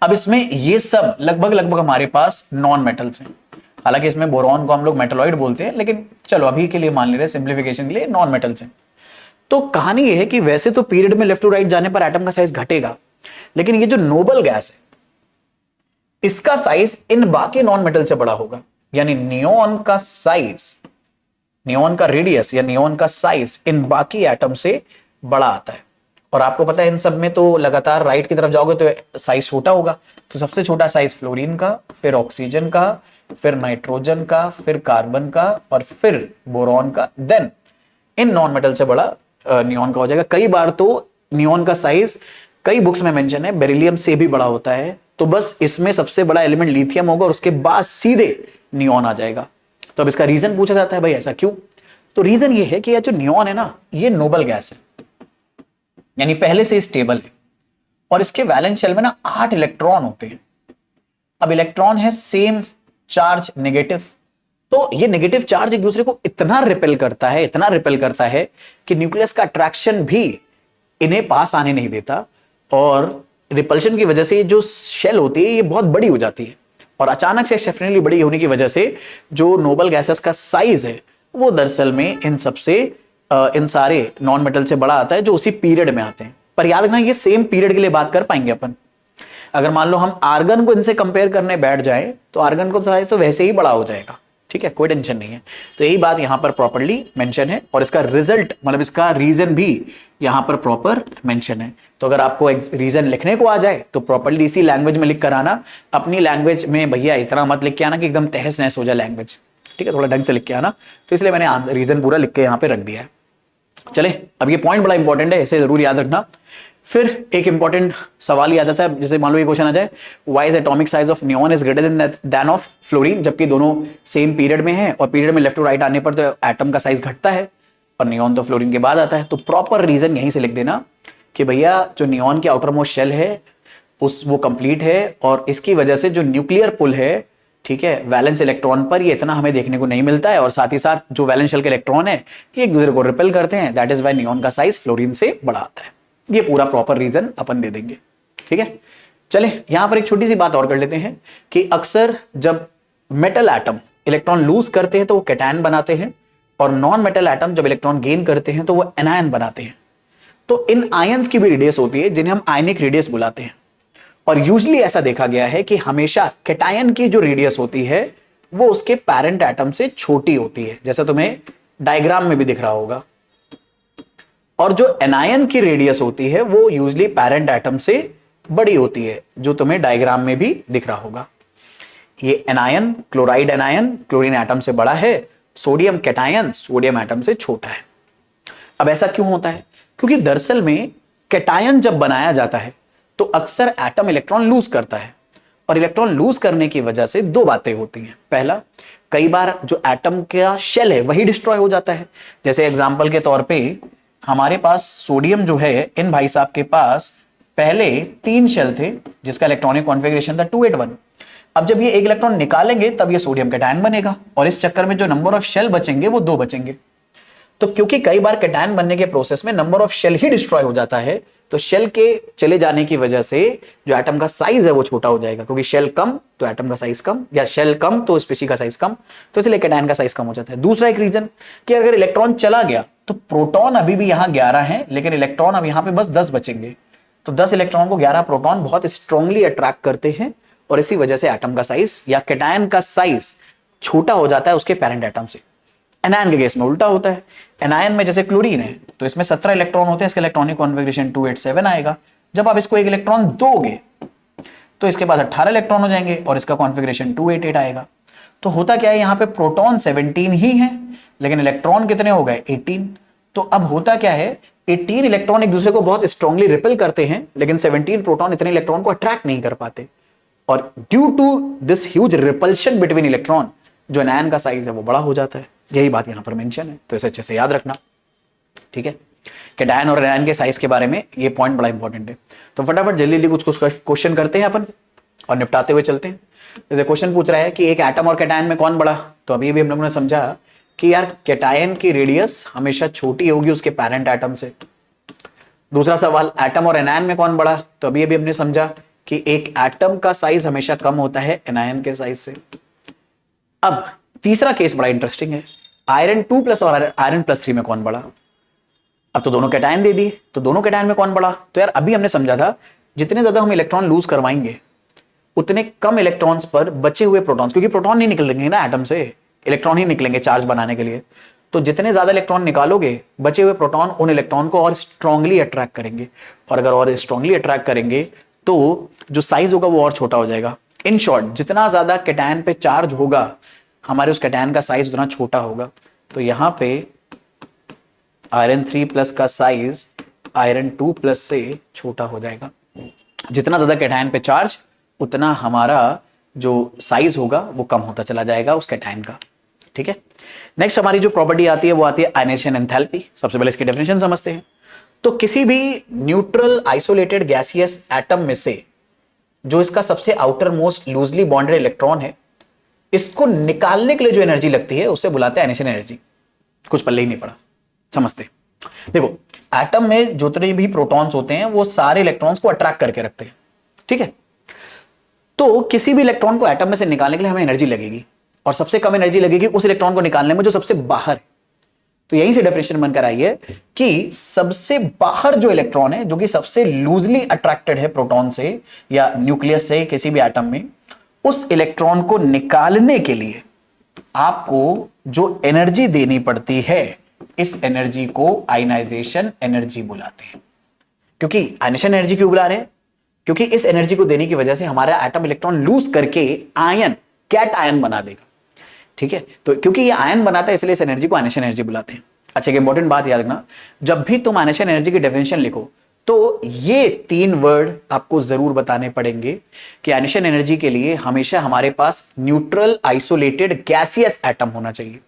अब इसमें ये सब लगभग हमारे पास नॉन मेटल्स हैं। हालांकि इसमें बोरॉन को हम लोग मेटलॉइड बोलते हैं, लेकिन चलो अभी के लिए मान ले रहे हैं सिंप्लीफिकेशन के लिए नॉन मेटल्स हैं। तो कहानी ये है कि वैसे तो पीरियड में लेफ्ट टू राइट जाने पर एटम का साइज घटेगा, लेकिन ये जो नोबल गैस है इसका साइज इन बाकी नॉन मेटल से बड़ा होगा। यानी नियोन का साइज, नियोन का रेडियस या नियोन का साइज इन बाकी एटम से बड़ा आता है। और आपको पता है इन सब में तो लगातार राइट की तरफ जाओगे तो साइज छोटा होगा। तो सबसे छोटा साइज फ्लोरीन का, फिर ऑक्सीजन का, फिर नाइट्रोजन का, फिर कार्बन का, और फिर बोरॉन का, देन इन नॉन मेटल से बड़ा नियोन का हो जाएगा। कई बार तो नियोन का साइज कई बुक्स में मेंशन है बेरिलियम से भी बड़ा होता है। तो बस इसमें सबसे बड़ा एलिमेंट लिथियम होगा और उसके बाद सीधे नियोन आ जाएगा। तो अब इसका रीजन पूछा जाता है, भाई ऐसा क्यों? तो रीजन ये है कि यह जो नियोन है ना, ये नोबल गैस है, यानी पहले से स्टेबल है, और इसके वैलेंस शेल में ना 8 इलेक्ट्रॉन होते हैं। अब इलेक्ट्रॉन है सेम चार्ज नेगेटिव, तो ये नेगेटिव चार्ज एक दूसरे को इतना रिपेल करता है, इतना रिपेल करता है कि न्यूक्लियस का अट्रैक्शन भी इन्हें पास आने नहीं देता, और रिपल्शन की वजह से जो शेल होती है ये बहुत बड़ी हो जाती है। और अचानक से एक्सेप्शनली बड़ी होने की वजह से जो नोबल गैसेस का साइज है वो दरअसल में इन सबसे इन सारे नॉन मेटल से बड़ा आता है जो उसी पीरियड में आते हैं। पर याद रखना, ये सेम पीरियड के लिए बात कर पाएंगे अपन। अगर मान लो हम आर्गन को इनसे कंपेयर करने बैठ जाए तो आर्गन को साइज तो वैसे ही बड़ा हो जाएगा, ठीक है, कोई टेंशन नहीं है। तो यही बात यहां पर प्रॉपर्ली मेंशन है, और इसका रिजल्ट मतलब इसका रीजन भी यहां पर प्रॉपर मेंशन है। तो अगर आपको रीजन लिखने को आ जाए तो प्रॉपर्ली इसी लैंग्वेज में लिख कर आना। अपनी लैंग्वेज में भैया इतना मत लिख के आना कि एकदम तहस नहस हो जाए लैंग्वेज, ठीक है, थोड़ा ढंग से लिख के आना। तो इसलिए मैंने रीजन पूरा लिख के यहां पे रख दिया है। चले, अब ये पॉइंट बड़ा इंपॉर्टेंट है, इसे जरूर याद रखना। फिर एक इंपॉर्टेंट सवाल याद आता है, जैसे मान लो ये क्वेश्चन आ जाए, why is atomic size of neon is greater than of fluorine, जबकि दोनों सेम पीरियड में है, और पीरियड में लेफ्ट टू राइट आने पर तो एटम का साइज घटता है और नियोन तो फ्लोरीन के बाद आता है। तो प्रॉपर रीजन यहीं से लिख देना कि भैया जो नियोन की आउटर मोस्ट शेल है वो कंप्लीट है, और इसकी वजह से जो न्यूक्लियर पुल है, ठीक है, वैलेंस इलेक्ट्रॉन पर, ये इतना हमें देखने को नहीं मिलता है, और साथ ही साथ जो वैलेंस शेल के इलेक्ट्रॉन है ये एक दूसरे को रिपेल करते हैं। दैट इज व्हाई नियोन का साइज फ्लोरीन से बड़ा आता है। ये पूरा प्रॉपर रीजन अपन दे देंगे, ठीक है। चले, यहां पर एक छोटी सी बात और कर लेते हैं कि अक्सर जब मेटल एटम इलेक्ट्रॉन लूज करते हैं तो वो कैटायन बनाते हैं, और नॉन मेटल एटम जब इलेक्ट्रॉन गेन करते हैं तो वो एनायन बनाते हैं। तो इन आयंस की भी रेडियस होती है जिन्हें हम आयनिक रेडियस बुलाते हैं, और यूजुअली ऐसा देखा गया है कि हमेशा कैटायन की जो रेडियस होती है वो उसके पैरेंट एटम से छोटी होती है, जैसा तुम्हें डायग्राम में भी दिख रहा होगा। और जो एनायन की रेडियस होती है वो यूजुअली पैरेंट एटम से बड़ी होती है, जो तुम्हें डायग्राम में भी दिख रहा होगा। ये anion, chloride anion chlorine atom से बड़ा है, सोडियम कैटायन सोडियम एटम से छोटा है। अब ऐसा क्यों होता है? क्योंकि दरअसल में कैटायन जब बनाया जाता है तो अक्सर एटम इलेक्ट्रॉन लूज करता है, और इलेक्ट्रॉन लूज करने की वजह से दो बातें होती हैं। पहला, कई बार जो एटम का शेल है वही डिस्ट्रॉय हो जाता है। जैसे एग्जांपल के तौर पे हमारे पास सोडियम जो है, इन भाई साहब के पास पहले 3 शेल थे जिसका इलेक्ट्रॉनिक कॉन्फ़िगरेशन था 281। अब जब ये एक इलेक्ट्रॉन निकालेंगे तब ये सोडियम कैटायन बनेगा, और इस चक्कर में जो नंबर ऑफ शेल बचेंगे वो 2 बचेंगे। तो क्योंकि कई बार कैटायन बनने के प्रोसेस में नंबर ऑफ शेल ही डिस्ट्रॉय हो जाता है, तो शेल के चले जाने की वजह से जो एटम का साइज है वो छोटा हो जाएगा, क्योंकि शेल कम तो एटम का साइज कम, या शेल कम तो स्पेसी का साइज कम, तो इसलिए कैटायन का साइज कम हो जाता है। दूसरा एक रीजन कि अगर इलेक्ट्रॉन चला गया तो प्रोटॉन अभी भी यहां 11 है, लेकिन इलेक्ट्रॉन अब यहां पे बस 10 बचेंगे, तो 10 इलेक्ट्रॉन को 11 प्रोटॉन बहुत स्ट्रांगली अट्रैक्ट करते हैं, और इसी वजह से एटम का साइज या कैटायन का साइज छोटा हो जाता है उसके पेरेंट एटम से। एनायन के केस में उल्टा होता है। एनायन में जैसे क्लोरीन है तो इसमें 17 इलेक्ट्रॉन होते हैं, इसका इलेक्ट्रॉनिक कॉन्फ़िगरेशन 287 आएगा। जब आप इसको एक इलेक्ट्रॉन दोगे तो इसके पास 18 इलेक्ट्रॉन हो जाएंगे और इसका कॉन्फ़िगरेशन 288 आएगा। तो होता क्या है, यहां पे प्रोटॉन 17 ही है लेकिन इलेक्ट्रॉन कितने हो गए 18। तो अब होता क्या है, 18 इलेक्ट्रॉन एक दूसरे को बहुत स्ट्रांगली रिपेल करते हैं, लेकिन 17 प्रोटॉन इतने इलेक्ट्रॉन को अट्रैक्ट नहीं कर पाते, और due to this huge repulsion between electron जो एनायन का साइज है वो बड़ा हो जाता है। यही बात यहां पर मेंशन है, तो इसे अच्छे से याद रखना, ठीक है। कैटायन और एनायन के साइज के बारे में ये पॉइंट बड़ा इंपॉर्टेंट है। तो फटाफट जल्दी जल्दी कुछ क्वेश्चन करते हैं अपन और निपटाते हुए चलते हैं। जैसे क्वेश्चन पूछ रहा है कि एक एटम और कैटायन में कौन बड़ा, तो अभी भी हम लोगों ने समझा कि यार कैटायन की रेडियस हमेशा छोटी होगी उसके पेरेंट एटम से। दूसरा सवाल, एटम और एनायन में कौन बड़ा, तो अभी हमने समझा कि एक एटम का साइज हमेशा कम होता है एनायन के साइज से। अब तीसरा केस बड़ा इंटरेस्टिंग है, आयरन 2+ और आयरन +3 में कौन बड़ा। अब तो दोनों कैटायन दे दिए, तो दोनों कैटायन में कौन बड़ा, तो यार अभी हमने समझा था जितने ज्यादा हम इलेक्ट्रॉन लूज करवाएंगे उतने कम इलेक्ट्रॉन्स पर बचे हुए प्रोटॉन्स, क्योंकि प्रोटॉन नहीं निकलेंगे ना एटम से, इलेक्ट्रॉन ही निकलेंगे चार्ज बनाने के लिए, तो जितने ज्यादा इलेक्ट्रॉन निकालोगे बचे हुए प्रोटॉन उन इलेक्ट्रॉन को और स्ट्रांगली अट्रैक्ट करेंगे, और अगर और स्ट्रांगली अट्रैक्ट करेंगे तो जो साइज होगा वो और छोटा हो जाएगा। इन शॉर्ट, जितना ज्यादा कैटायन पे चार्ज होगा हमारे उस कैटायन का साइज उतना छोटा होगा। तो यहां पे आयरन 3+ का साइज आयरन 2+ से छोटा हो जाएगा। जितना ज्यादा कैटायन पे चार्ज उतना हमारा जो साइज होगा वो कम होता चला जाएगा उस कैटायन का, ठीक है। नेक्स्ट हमारी जो प्रॉपर्टी आती है वो आती है आयनेशन एंथैल्पी। सबसे पहले इसकी डेफिनेशन समझते हैं। तो किसी भी न्यूट्रल आइसोलेटेड गैसियस एटम में से जो इसका सबसे outer most loosely bonded electron है, इसको निकालने के लिए जो एनर्जी लगती है उससे बुलाते हैं आयनेशन एनर्जी। कुछ पल्ले ही नहीं पड़ा, समझते। देखो, एटम में जितने भी प्रोटॉन्स होते हैं वो सारे इलेक्ट्रॉन्स को अट्रैक्ट करके रखते हैं, ठीक है। तो किसी भी इलेक्ट्रॉन को एटम में से निकालने के लिए हमें एनर्जी लगेगी, और सबसे कम एनर्जी लगेगी उस इलेक्ट्रॉन को निकालने में जो सबसे बाहर है। तो यहीं से डेफिनेशन बनकर आई है कि सबसे बाहर जो इलेक्ट्रॉन है, जो कि सबसे लूजली अट्रैक्टेड है प्रोटॉन से या न्यूक्लियस से किसी भी एटम में, उस इलेक्ट्रॉन को निकालने के लिए आपको जो एनर्जी देनी पड़ती है, इस एनर्जी को आयनाइजेशन एनर्जी बुलाते हैं। क्योंकि आयनेशन एनर्जी क्यों बुला रहे हैं, क्योंकि इस एनर्जी को देने की वजह से हमारा एटम इलेक्ट्रॉन लूज करके आयन, कैट आयन बना देगा, ठीक है। तो क्योंकि ये आयन बनाता है इसलिए इस एनर्जी को आयनेशन एनर्जी बुलाते हैं। अच्छा, एक इंपॉर्टेंट बात याद रखना, जब भी तुम आयनेशन एनर्जी की डेफिनेशन लिखो तो ये 3 वर्ड आपको जरूर बताने पड़ेंगे कि आयनेशन एनर्जी के लिए हमेशा हमारे पास न्यूट्रल आइसोलेटेड गैसियस एटम होना चाहिए।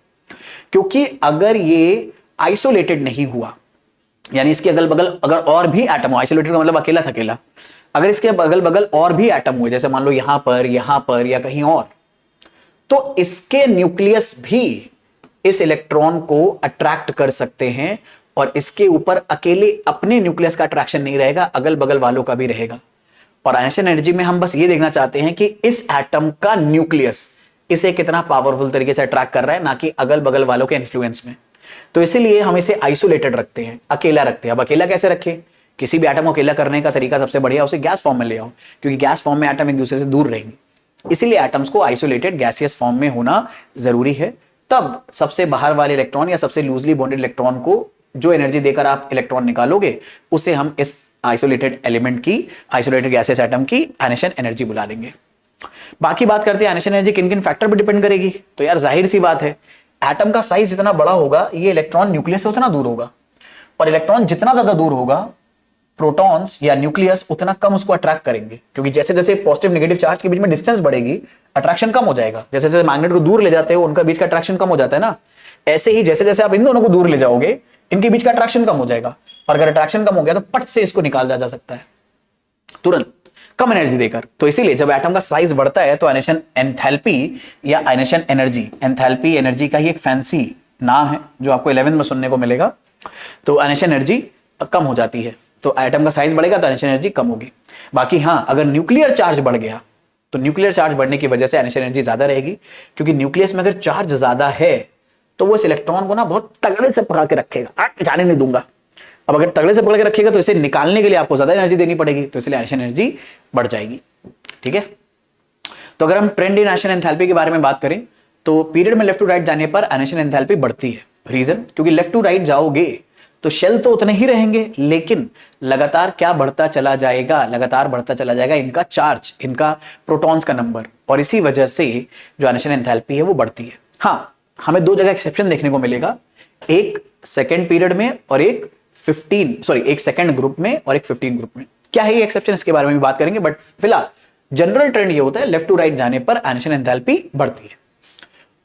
क्योंकि अगर ये आइसोलेटेड नहीं हुआ, यानी इसके अगल बगल अगर और भी एटम हो, आइसोलेटेड का मतलब अकेला था अकेला, अगर इसके अगल बगल और भी एटम हुए, जैसे मान लो यहां पर या कहीं और, तो इसके न्यूक्लियस भी इस इलेक्ट्रॉन को अट्रैक्ट कर सकते हैं, और इसके ऊपर अकेले अपने न्यूक्लियस का अट्रैक्शन नहीं रहेगा, अगल बगल वालों का भी रहेगा। और आयनेशन एनर्जी में हम बस ये देखना चाहते हैं कि इस एटम का न्यूक्लियस इसे कितना पावरफुल तरीके से अट्रैक्ट कर रहा है, ना कि अगल बगल वालों के इन्फ्लुएंस में। तो इसीलिए हम इसे आइसोलेटेड रखते हैं, अकेला रखते हैं। अब अकेला कैसे रखें, किसी भी एटम को अकेला करने का तरीका सबसे बढ़िया उसे गैस फॉर्म में ले आओ, क्योंकि गैस फॉर्म में एटम एक दूसरे से दूर रहेंगे। इसीलिए एटम्स को आइसोलेटेड गैसियस फॉर्म में होना जरूरी है। तब सबसे बाहर वाले इलेक्ट्रॉन या सबसे लूजली बॉन्डेड इलेक्ट्रॉन को जो एनर्जी देकर आप इलेक्ट्रॉन निकालोगे, उसे हम इस आइसोलेटेड एलिमेंट की, आइसोलेटेड गैसियस एटम की आयनेशन एनर्जी बुला देंगे। बाकी बात करते हैं आयनेशन एनर्जी किन किन फैक्टर पर डिपेंड करेगी। तो यार जाहिर सी बात है, एटम का साइज जितना बड़ा होगा ये इलेक्ट्रॉन न्यूक्लियस से उतना दूर होगा, और इलेक्ट्रॉन जितना ज्यादा दूर होगा प्रोटॉन्स या न्यूक्लियस उतना कम उसको अट्रैक्ट करेंगे। क्योंकि जैसे जैसे पॉजिटिव नेगेटिव चार्ज के बीच में डिस्टेंस बढ़ेगी, अट्रैक्शन कम हो जाएगा। जैसे जैसे मैग्नेट को दूर ले जाते हो उनका बीच का अट्रैक्शन कम हो जाता है ना, ऐसे ही जैसे जैसे आप इन दोनों को दूर ले जाओगे इनके बीच का अट्रैक्शन कम हो जाएगा, और अगर अट्रैक्शन कम हो गया तो पट से इसको निकाल दिया जा सकता है तुरंत, कम एनर्जी देकर। तो इसीलिए जब एटम का साइज बढ़ता है तो आयनेशन एंथैल्पी या आयनेशन एनर्जी, एंथैल्पी एनर्जी का ही एक फैंसी नाम है जो आपको 11th में सुनने को मिलेगा। तो आयनेशन एनर्जी कम हो जाती है, तो एटम का साइज बढ़ेगा तो आयनेशन एनर्जी कम होगी। बाकी हाँ, अगर न्यूक्लियर चार्ज बढ़ गया तो न्यूक्लियर चार्ज बढ़ने की वजह से आयनेशन एनर्जी ज्यादा रहेगी, क्योंकि न्यूक्लियस में अगर चार्ज ज्यादा है तो वो इस इलेक्ट्रॉन को ना बहुत तगड़े से पकड़ के रखेगा, जाने नहीं दूंगा। अब अगर तगड़े से पकड़ के रखेगा तो इसे निकालने के लिए आपको ज्यादा एनर्जी देनी पड़ेगी, तो इसलिए आयनेशन एनर्जी बढ़ जाएगी। ठीक है, तो अगर हम ट्रेंड इन आयनेशन एंथैल्पी के बारे में बात करें तो पीरियड में लेफ्ट टू राइट जाने पर आयनेशन एंथैल्पी बढ़ती है। रीजन, क्योंकि लेफ्ट टू राइट जाओगे तो शेल तो उतने ही रहेंगे, लेकिन लगातार क्या बढ़ता चला जाएगा, लगातार बढ़ता चला जाएगा इनका चार्ज, इनका प्रोटॉन्स का नंबर, और इसी वजह से जो आयनेशन एंथैल्पी है वो बढ़ती है। हाँ, हमें दो जगह एक्सेप्शन देखने को मिलेगा, एक सेकेंड पीरियड में और एक एक सेकेंड ग्रुप में और एक 15 ग्रुप में। क्या है ये एक्सेप्शन, इसके बारे में भी बात करेंगे, बट फिलहाल जनरल ट्रेंड ये होता है लेफ्ट टू राइट जाने पर आयनेशन एंथैल्पी बढ़ती है।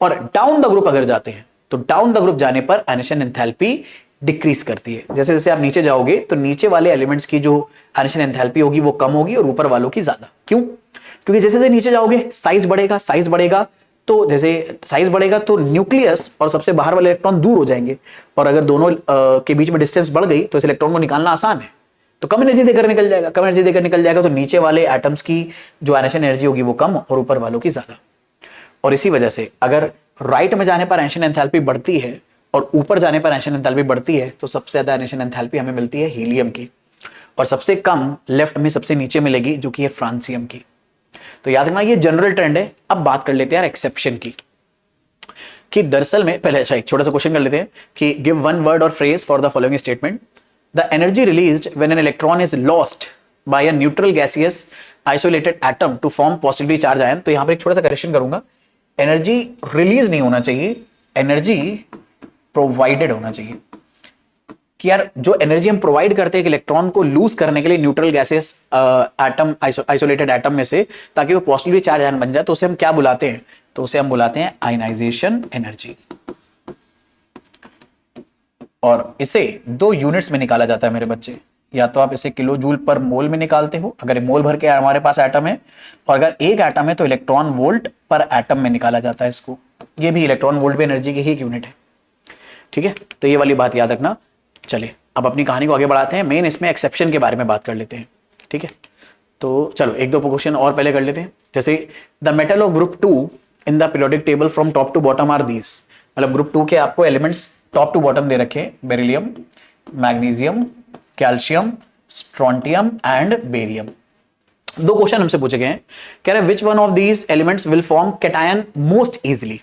और डाउन द ग्रुप अगर जाते हैं तो डाउन द ग्रुप जाने पर आयनेशन एंथैल्पी डिक्रीज करती है। जैसे जैसे आप नीचे जाओगे तो नीचे वाले एलिमेंट्स की जो आयनेशन एंथैल्पी होगी वो कम होगी और ऊपर वालों की ज्यादा। क्यों? क्योंकि जैसे जैसे नीचे जाओगे साइज बढ़ेगा, साइज बढ़ेगा, तो जैसे साइज बढ़ेगा तो न्यूक्लियस और सबसे बाहर वाले इलेक्ट्रॉन दूर हो जाएंगे, और अगर दोनों के बीच में डिस्टेंस बढ़ गई तो इस इलेक्ट्रॉन को निकालना आसान है, तो कम एनर्जी देकर निकल जाएगा। कम एनर्जी देकर निकल जाएगा तो नीचे वाले एटम्स की जो आयनेशन एनर्जी होगी वो कम और ऊपर वालों की ज्यादा। और इसी वजह से अगर राइट में जाने पर आयनेशन एंथैल्पी बढ़ती है और ऊपर जाने पर आयनेशन एंथैल्पी बढ़ती है, तो सबसे ज्यादा आयनेशन एंथैल्पी हमें मिलती है हीलियम की, और सबसे कम लेफ्ट में सबसे नीचे मिलेगी जो कि है फ्रांसियम की। तो याद रखना ये जनरल ट्रेंड है। अब बात कर लेते हैं एक्सेप्शन की, कि दरअसल में पहले अच्छा एक छोटा सा क्वेश्चन कर लेते हैं कि give one word or phrase for the following statement. The energy released when an electron is lost by a neutral gaseous isolated atom to form positively charge ion. तो यहां पर एक छोटा सा करेक्शन करूंगा, एनर्जी रिलीज नहीं होना चाहिए, एनर्जी प्रोवाइडेड होना चाहिए। कि यार जो एनर्जी हम प्रोवाइड करते हैं इलेक्ट्रॉन को लूज करने के लिए neutral gases atom isolated atom में से, ताकि वो पॉजिटिवली चार्ज आयन बन जाए, तो उसे हम क्या बुलाते हैं? तो उसे हम बुलाते हैं आयनाइजेशन एनर्जी। और इसे 2 यूनिट्स में निकाला जाता है मेरे बच्चे, या तो आप इसे किलो जूल पर मोल में निकालते हो अगर मोल भर के हमारे पास एटम है, और अगर एक एटम है तो इलेक्ट्रॉन वोल्ट पर एटम में निकाला जाता है इसको। ये भी इलेक्ट्रॉन वोल्ट भी एनर्जी की ही एक यूनिट है। ठीक है, तो ये वाली बात याद रखना। चलिए अब अपनी कहानी को आगे बढ़ाते हैं, मेन इसमें एक्सेप्शन के बारे में बात कर लेते हैं। ठीक है, तो चलो एक दो क्वेश्चन और पहले कर लेते हैं। जैसे the metal of group 2 in the periodic table from top to bottom are these. मतलब ग्रुप 2 के आपको एलिमेंट्स टॉप टू बॉटम दे रखे हैं, beryllium, magnesium, calcium, strontium and barium. 2 question हमसे पूछे गए हैं, कह रहे which one of these elements will form cation most easily.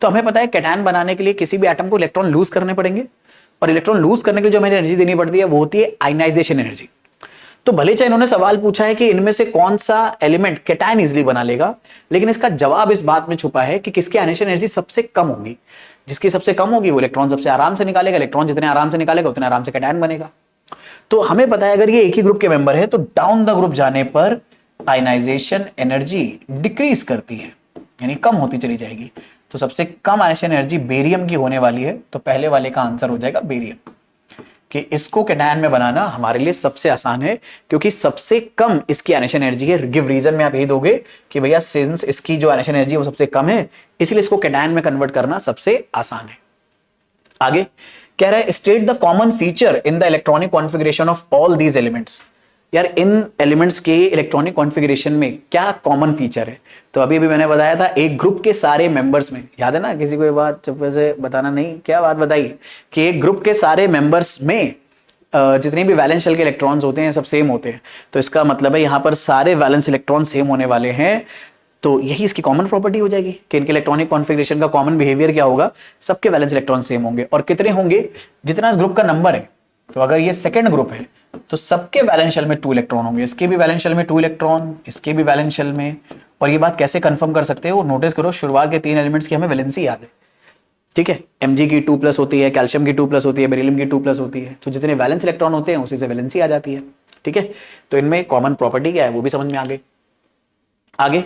तो हमें पता है कैटायन बनाने के लिए किसी भी एटम को इलेक्ट्रॉन लूज करने पड़ेंगे, और इलेक्ट्रॉन लूज करने के लिए जो हमें एनर्जी देनी पड़ती है वो होती है आयनाइजेशन एनर्जी। तो भले चाहे इन्होंने सवाल पूछा है कि इनमें से कौन सा एलिमेंट कैटायन इजीली बना लेगा, लेकिन इसका जवाब इस बात में छुपा है कि किसकी आयनाइजेशन एनर्जी सबसे कम होगी। जिसकी सबसे कम होगी वो इलेक्ट्रॉन सबसे आराम से निकालेगा, इलेक्ट्रॉन जितने आराम से निकालेगा उतने आराम से कैटायन बनेगा। तो हमें पता है अगर ये एक ही ग्रुप के मेंबर है तो डाउन द ग्रुप जाने पर आयनाइजेशन एनर्जी डिक्रीज करती है, यानी कम होती चली जाएगी। तो सबसे कम आयनाइजेशन एनर्जी बेरियम की होने वाली है, तो पहले वाले का आंसर हो जाएगा बेरियम। कि इसको कैटायन में बनाना हमारे लिए सबसे आसान है, क्योंकि सबसे कम इसकी आयनाइजेशन एनर्जी है। गिव रीजन में आप यही दोगे कि भैया सिंस इसकी जो आयनाइजेशन एनर्जी है वो सबसे कम है, इसलिए इसको कैटायन में कन्वर्ट करना सबसे आसान है। आगे कह रहा है state the common feature in the electronic configuration of all these elements. यार इन एलिमेंट्स के इलेक्ट्रॉनिक कॉन्फ़िगरेशन में क्या कॉमन फीचर है? तो अभी मैंने बताया था एक ग्रुप के सारे मेंबर्स में, याद है ना, किसी को ये बात चुप से बताना नहीं, क्या बात बताई कि एक ग्रुप के सारे मेंबर्स में जितने भी वैलेंस शेल के इलेक्ट्रॉन्स होते हैं सब सेम होते हैं। तो इसका मतलब है यहाँ पर सारे वैलेंस इलेक्ट्रॉन सेम होने वाले हैं, तो यही इसकी कॉमन प्रॉपर्टी हो जाएगी कि इनके इलेक्ट्रॉनिक कॉन्फ़िगरेशन का कॉमन बिहेवियर क्या होगा, सबके वैलेंस इलेक्ट्रॉन सेम होंगे। और कितने होंगे? जितना इस ग्रुप का नंबर है। तो अगर ये सेकंड ग्रुप है तो सबके वैलेंस शेल में 2 इलेक्ट्रॉन होंगे, इसके भी वैलेंस शेल में 2 इलेक्ट्रॉन, इसके भी वैलेंस शेल में। और ये बात कैसे कंफर्म कर सकते हो? नोटिस करो शुरुआत के 3 एलिमेंट्स की हमें वैलेंसी याद है। ठीक है, Mg की 2+ होती है, कैल्शियम की 2+ होती है, बेरिलियम की 2+ होती है। तो जितने वैलेंस इलेक्ट्रॉन होते हैं उसी से वैलेंसी आ जाती है। ठीक है, तो इनमें कॉमन प्रॉपर्टी क्या है वो भी समझ में आ गई। आगे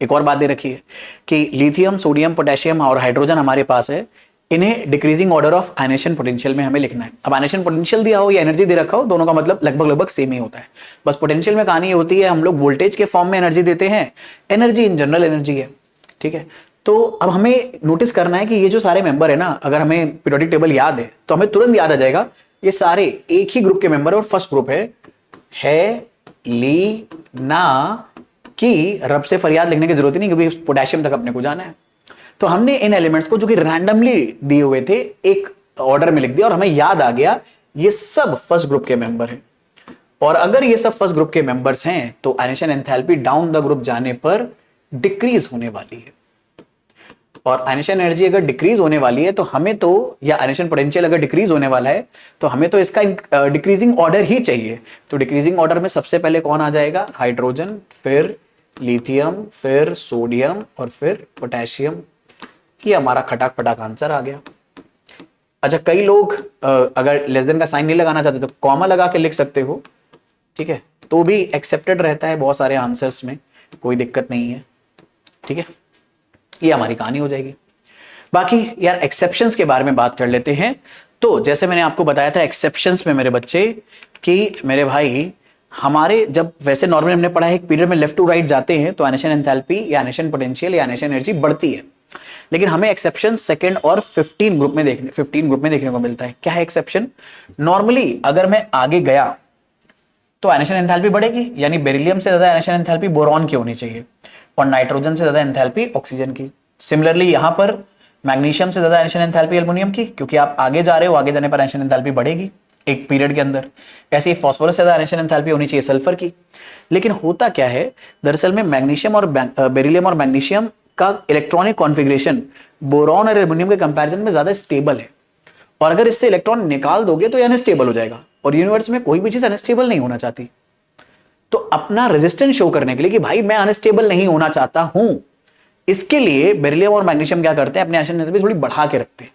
एक और बात दे रखी है कि लिथियम, सोडियम, पोटेशियम और हाइड्रोजन हमारे पास है, इन्हें decreasing order of ionisation potential में हमें लिखना है। अब आयनेशन पोटेंशियल दिया हो या एनर्जी दे रखा हो, दोनों का मतलब लगभग सेम ही होता है। बस पोटेंशियल में कहानी ये होती है हम लोग वोल्टेज के फॉर्म में एनर्जी देते हैं, एनर्जी इन जनरल एनर्जी है। ठीक है, तो अब हमें नोटिस करना है कि ये जो सारे मेंबर है ना, अगर हमें पीरियोडिक टेबल याद है तो हमें तुरंत याद आ जाएगा ये सारे एक ही ग्रुप के मेंबर है और फर्स्ट ग्रुप है ली ना की। रब से फरियाद लिखने की जरूरत ही नहीं क्योंकि पोटेशियम तक अपने को जाना है। तो हमने इन एलिमेंट्स को जो कि रैंडमली दिए हुए थे एक ऑर्डर में लिख दिया और हमें याद आ गया ये सब फर्स्ट ग्रुप के मेंबर हैं। और अगर ये सब फर्स्ट ग्रुप के मेंबर्स हैं तो ionisation enthalpy down the group जाने पर डिक्रीज होने वाली है। और आयनेशन एनर्जी अगर डिक्रीज होने वाली है तो हमें तो, या आयनेशन पोटेंशियल अगर डिक्रीज होने वाला है तो हमें तो इसका डिक्रीजिंग ऑर्डर ही चाहिए। तो डिक्रीजिंग ऑर्डर में सबसे पहले कौन आ जाएगा? हाइड्रोजन, फिर लिथियम, फिर सोडियम और फिर पोटेशियम। ये हमारा खटाक पटाक आंसर आ गया। अच्छा, कई लोग अगर लेस देन का साइन नहीं लगाना चाहते तो कॉमा लगा के लिख सकते हो, ठीक है, तो भी एक्सेप्टेड रहता है बहुत सारे आंसर्स में, कोई दिक्कत नहीं है, ठीक है। ये हमारी कहानी हो जाएगी। बाकी यार एक्सेप्शंस के बारे में बात कर लेते हैं। तो जैसे मैंने आपको बताया था एक्सेप्शंस में मेरे बच्चे कि मेरे भाई हमारे जब वैसे नॉर्मली हमने पढ़ा है एक पीरियड में लेफ्ट टू राइट जाते हैं तो आयनेशन एंथैल्पी या आयनेशन पोटेंशियल या आयनेशन एनर्जी बढ़ती है। लेकिन हमें एक्सेप्शन सेकंड और 15 ग्रुप में देखने को मिलता है। क्या है एक्सेप्शन? नॉर्मली अगर मैं आगे गया तो आयनेशन एंथैल्पी बढ़ेगी, यानी बेरिलियम से ज्यादा आयनेशन एंथैल्पी बोरॉन की होनी चाहिए और नाइट्रोजन से ज्यादा एंथैल्पी ऑक्सीजन की। सिमिलरली यहां पर मैग्नीशियम से ज्यादा आयनेशन एंथैल्पी एल्युमिनियम की, क्योंकि आप आगे जा रहे हो, आगे जाने पर आयनेशन एंथैल्पी बढ़ेगी एक पीरियड के अंदर। ऐसे ही फास्फोरस से ज्यादा आयनेशन एंथैल्पी होनी चाहिए सल्फर की। लेकिन होता क्या है, दरअसल में मैग्नीशियम और बेरिलियम और मैग्नीशियम का इलेक्ट्रॉनिक कॉन्फ़िगरेशन बोरॉन और एल्युमिनियम के कंपैरिजन में ज्यादा स्टेबल है, और अगर इससे इलेक्ट्रॉन निकाल दोगे तो ये अनस्टेबल हो जाएगा, और यूनिवर्स में कोई भी चीज अनस्टेबल नहीं होना चाहती। तो अपना रेजिस्टेंस शो करने के लिए कि भाई मैं अनस्टेबल नहीं होना चाहता हूं, इसके लिए बेरिलियम और मैग्नीशियम क्या करते हैं, अपने आयनेशन एनर्जी थोड़ी बढ़ा के रखते हैं।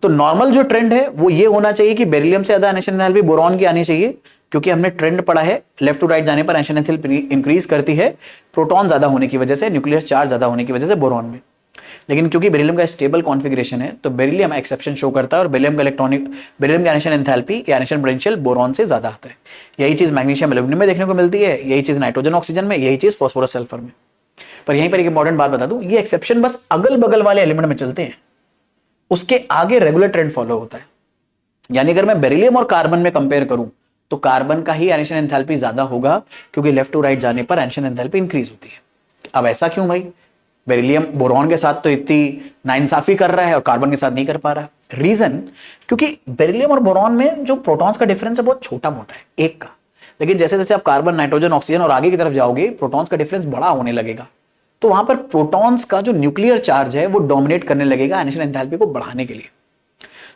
तो नॉर्मल जो ट्रेंड है वो ये होना चाहिए कि बेरिलियम से ज्यादा आयनेशन एनर्जी बोरॉन की आनी चाहिए, क्योंकि हमने ट्रेंड पढ़ा है लेफ्ट टू राइट जाने पर आयनेशन एनर्जी इंक्रीज करती है प्रोटॉन ज्यादा होने की वजह से, न्यूक्लियर चार्ज ज्यादा होने की वजह से बोरॉन में। लेकिन क्योंकि बेरिलियम का स्टेबल कॉन्फ़िगरेशन है तो बेरिलियम एक्सेप्शन शो करता है, और बेरिलियम का आयनेशन एंथैल्पी या आयनेशन पोटेंशियल बोरॉन से ज्यादा आता है। यही चीज मैग्नीशियम एल्युमिनियम में देखने को मिलती है, यही चीज नाइट्रोजन ऑक्सीजन में, यही चीज फास्फोरस सल्फर में। पर यहीं पर एक इंपॉर्टेंट बात बता दूं, ये एक्सेप्शन बस अगल बगल वाले एलिमेंट में चलते हैं, उसके आगे रेगुलर ट्रेंड फॉलो होता है। यानी अगर मैं बेरिलियम और कार्बन में कंपेयर करूं तो कार्बन का ही आयनेशन एंथैल्पी ज्यादा होगा, क्योंकि लेफ्ट टू राइट जाने पर आयनेशन एंथैल्पी इंक्रीज होती है। अब ऐसा क्यों भाई? बेरिलियम बोरॉन के साथ तो इतनी नाइंसाफी कर रहा है और कार्बन के साथ नहीं कर पा रहा। रीजन, क्योंकि बेरिलियम और बोरॉन में जो प्रोटॉन्स का डिफरेंस है बहुत छोटा मोटा है एक का, लेकिन जैसे जैसे आप कार्बन, नाइट्रोजन, ऑक्सीजन और आगे की तरफ जाओगे प्रोटॉन्स का डिफरेंस बड़ा होने लगेगा। तो वहां पर प्रोटॉन्स का जो न्यूक्लियर चार्ज है वो डोमिनेट करने लगेगा आयनेशन एंथैल्पी को बढ़ाने के लिए।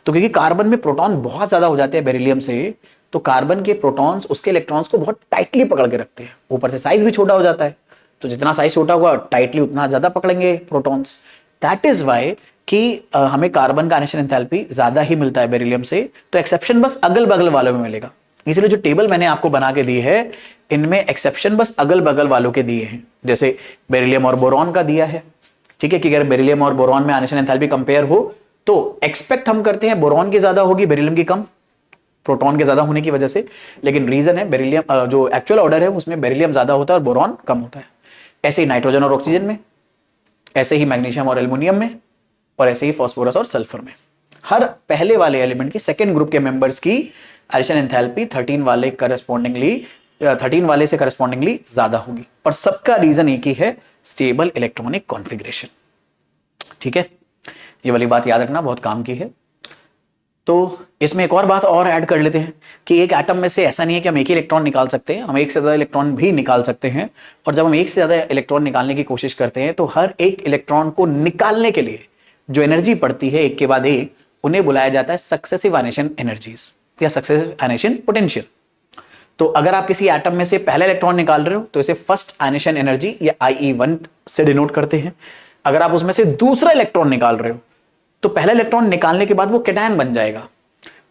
तो क्योंकि कार्बन में प्रोटॉन बहुत ज्यादा हो जाते हैं बेरिलियम से, तो कार्बन के प्रोटॉन्स उसके इलेक्ट्रॉन्स को बहुत टाइटली पकड़ के रखते हैं। ऊपर से साइज भी छोटा हो जाता है, तो जितना साइज छोटा हुआ टाइटली उतना ज्यादा पकड़ेंगे प्रोटॉन्स। दैट इज वाई कि हमें कार्बन का आयनेशन एंथैल्पी ज्यादा ही मिलता है बेरिलियम से। तो एक्सेप्शन बस अगल बगल वालों में मिलेगा। इसलिए जो टेबल मैंने आपको बना के दी है, इनमें एक्सेप्शन बस अगल बगल वालों के दिए हैं। जैसे बेरिलियम और बोरॉन का दिया है, ठीक है, कि अगर बेरिलियम और बोरॉन में आयनेशन एंथैल्पी कंपेयर हो तो एक्सपेक्ट हम करते हैं बोरॉन की ज्यादा होगी, बेरिलियम की कम, प्रोटॉन के ज्यादा होने की वजह से। लेकिन रीजन है बेरिलियम, जो एक्चुअल ऑर्डर है उसमें बेरिलियम ज्यादा होता है और बोरॉन कम होता है। ऐसे ही नाइट्रोजन और ऑक्सीजन में, ऐसे ही मैग्नीशियम और एल्युमिनियम में, और ऐसे ही फास्फोरस और सल्फर में। हर पहले वाले एलिमेंट की सेकेंड ग्रुप के मेंबर्स की आयनेशन एंथैल्पी 13 वाले से करस्पॉन्डिंगली ज्यादा होगी, और सबका रीजन एक ही है, स्टेबल इलेक्ट्रॉनिक कॉन्फ़िगरेशन। ठीक है, ये वाली बात याद रखना, बहुत काम की है। तो इसमें एक और बात और ऐड कर लेते हैं कि एक एटम में से ऐसा नहीं है कि हम एक ही इलेक्ट्रॉन निकाल सकते हैं, हम एक से ज्यादा इलेक्ट्रॉन भी निकाल सकते हैं। और जब हम एक से ज्यादा इलेक्ट्रॉन निकालने की कोशिश करते हैं तो हर एक इलेक्ट्रॉन को निकालने के लिए जो एनर्जी पड़ती है एक के बाद एक, उन्हें बुलाया जाता है सक्सेसिव आयनेशन एनर्जीज या सक्सेसिव आयनेशन पोटेंशियल। तो अगर आप किसी एटम में से पहला इलेक्ट्रॉन निकाल रहे हो तो इसे फर्स्ट आयनेशन एनर्जी या IE1 से डिनोट करते हैं। अगर आप उसमें से दूसरा इलेक्ट्रॉन निकाल रहे हो तो पहला इलेक्ट्रॉन निकालने के बाद वो कैटायन बन जाएगा,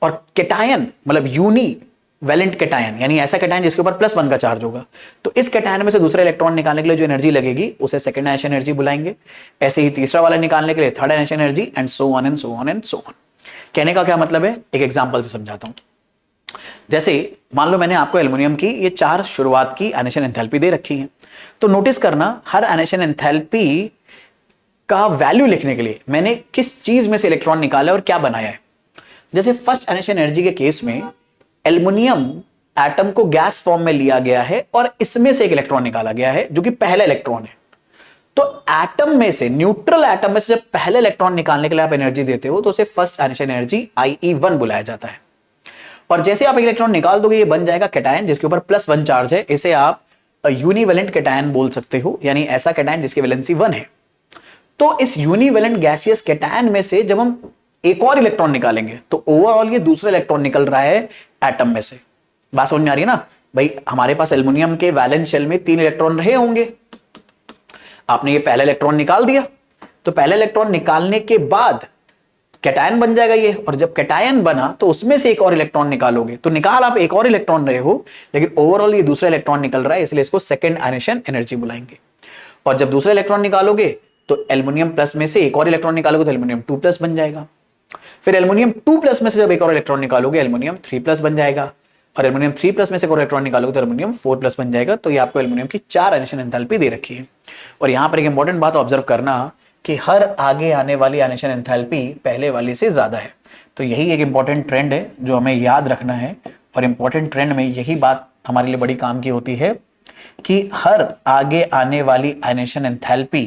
और कैटायन मतलब यूनी वैलेंट कैटायन, यानी ऐसा कैटायन जिसके ऊपर +1 का चार्ज होगा। तो इस कैटायन में से दूसरा इलेक्ट्रॉन निकालने के लिए जो एनर्जी लगेगी उसे सेकंड आयनेशन एनर्जी बुलाएंगे। ऐसे ही तीसरा वाला निकालने के लिए third ionisation energy, and so on and so on and so on. कहने का क्या मतलब है, एक एग्जांपल से समझाता हूं। जैसे मान लो मैंने आपको एल्युमिनियम की ये 4 शुरुआत की आयनेशन एंथैल्पी दे रखी है, तो नोटिस करना हर आयनेशन एंथैल्पी का वैल्यू लिखने के लिए मैंने किस चीज में से इलेक्ट्रॉन निकाला और क्या बनाया है। जैसे फर्स्ट इनिशियल एनर्जी के केस में एल्युमिनियम एटम को गैस फॉर्म में लिया गया है और इसमें से एक इलेक्ट्रॉन निकाला गया है जो कि पहला इलेक्ट्रॉन है। तो एटम में से, न्यूट्रल एटम में से जब पहले इलेक्ट्रॉन निकालने के लिए आप एनर्जी देते हो तो उसे फर्स्ट इनिशियल एनर्जी IE1 बुलाया जाता है। और जैसे आप एक इलेक्ट्रॉन निकाल दोगे ये बन जाएगा कैटायन जिसके ऊपर +1 चार्ज है। इसे आप यूनिवेलेंट कैटायन बोल सकते हो, यानी ऐसा कैटायन जिसकी वैलेंसी 1 है। तो इस यूनिवेलेंट गैसियस कैटायन में से जब हम एक और इलेक्ट्रॉन निकालेंगे तो ओवरऑल ये दूसरा इलेक्ट्रॉन निकल रहा है एटम में से। बात समझ में आ रही है ना भाई? हमारे पास एल्युमिनियम के वैलेंस शेल में 3 इलेक्ट्रॉन रहे होंगे, आपने ये पहला इलेक्ट्रॉन निकाल दिया, तो पहला इलेक्ट्रॉन निकालने के बाद कैटायन बन जाएगा ये, और जब कैटायन बना तो उसमें से एक और इलेक्ट्रॉन निकालोगे, तो निकाल आप एक और इलेक्ट्रॉन रहे हो लेकिन ओवरऑल ये दूसरा इलेक्ट्रॉन निकल रहा है, इसलिए इसको सेकंड आयनेशन एनर्जी बुलाएंगे। और जब दूसरा इलेक्ट्रॉन निकालोगे तो एल्युमिनियम प्लस में से एक और इलेक्ट्रॉन निकालोगे तो एल्युमिनियम 2+ बन जाएगा। फिर एल्युमिनियम 2+ में से जब एक और इलेक्ट्रॉन निकालोगे एल्युमिनियम 3+ बन जाएगा, और एल्युमिनियम 3+ में से एक और इलेक्ट्रॉन निकालोगे तो एल्युमिनियम 4+ बन जाएगा। तो ये आपको एल्युमिनियम की 4 आयनेशन एंथैल्पी दे रखी है। और यहां पर एक इंपॉर्टेंट बात ऑब्जर्व करना कि हर आगे आने वाली आयनेशन एंथैल्पी पहले वाली से ज्यादा है। तो यही एक इंपॉर्टेंट ट्रेंड है जो हमें याद रखना है, और इंपॉर्टेंट ट्रेंड में यही बात हमारे लिए बड़ी काम की होती है कि हर आगे आने वाली आयनेशन एंथैल्पी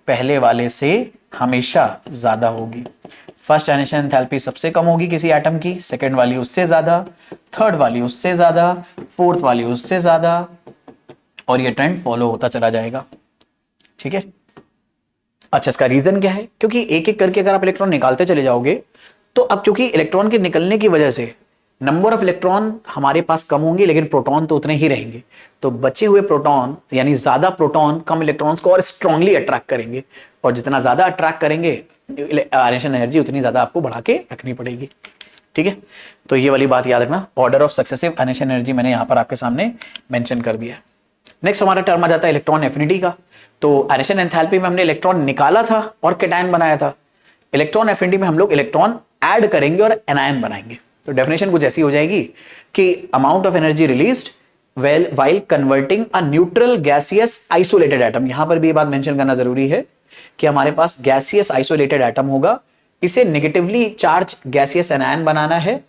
पहले वाले से हमेशा ज्यादा होगी। फर्स्ट आयनेशन एंथैल्पी सबसे कम होगी किसी एटम की, सेकंड वाली उससे ज्यादा, थर्ड वाली उससे ज्यादा, फोर्थ वाली उससे ज्यादा, और ये ट्रेंड फॉलो होता चला जाएगा। ठीक है। अच्छा, इसका रीजन क्या है? क्योंकि एक एक करके अगर आप इलेक्ट्रॉन निकालते चले जाओगे तो अब क्योंकि इलेक्ट्रॉन के निकलने की वजह से नंबर ऑफ इलेक्ट्रॉन हमारे पास कम होंगे लेकिन प्रोटॉन तो उतने ही रहेंगे, तो बचे हुए प्रोटॉन यानी ज्यादा प्रोटॉन कम इलेक्ट्रॉन्स को और स्ट्रांगली अट्रैक्ट करेंगे, और जितना ज्यादा अट्रैक्ट करेंगे आयनेशन एनर्जी उतनी ज्यादा आपको बढ़ा के रखनी पड़ेगी। ठीक है, तो ये वाली बात याद रखना। Order of successive ionisation energy मैंने यहां पर आपके सामने मेंशन कर दिया है। नेक्स्ट हमारा टर्म आ जाता है इलेक्ट्रॉन एफिनिटी का। तो आयनेशन एंथैल्पी में हमने इलेक्ट्रॉन निकाला था और कैटायन बनाया था। इलेक्ट्रॉन एफिनिटी में हम लोग इलेक्ट्रॉन ऐड करेंगे और एनायन बनाएंगे। तो डेफिनेशन कुछ ऐसी हो जाएगी कि amount of energy released while converting a neutral gaseous isolated atom. यहां पर भी ये बात मेंशन करना जरूरी है कि हमारे पास गैसियस आइसोलेटेड एटम होगा, इसे नेगेटिवली चार्ज गैसियस एनायन बनाना है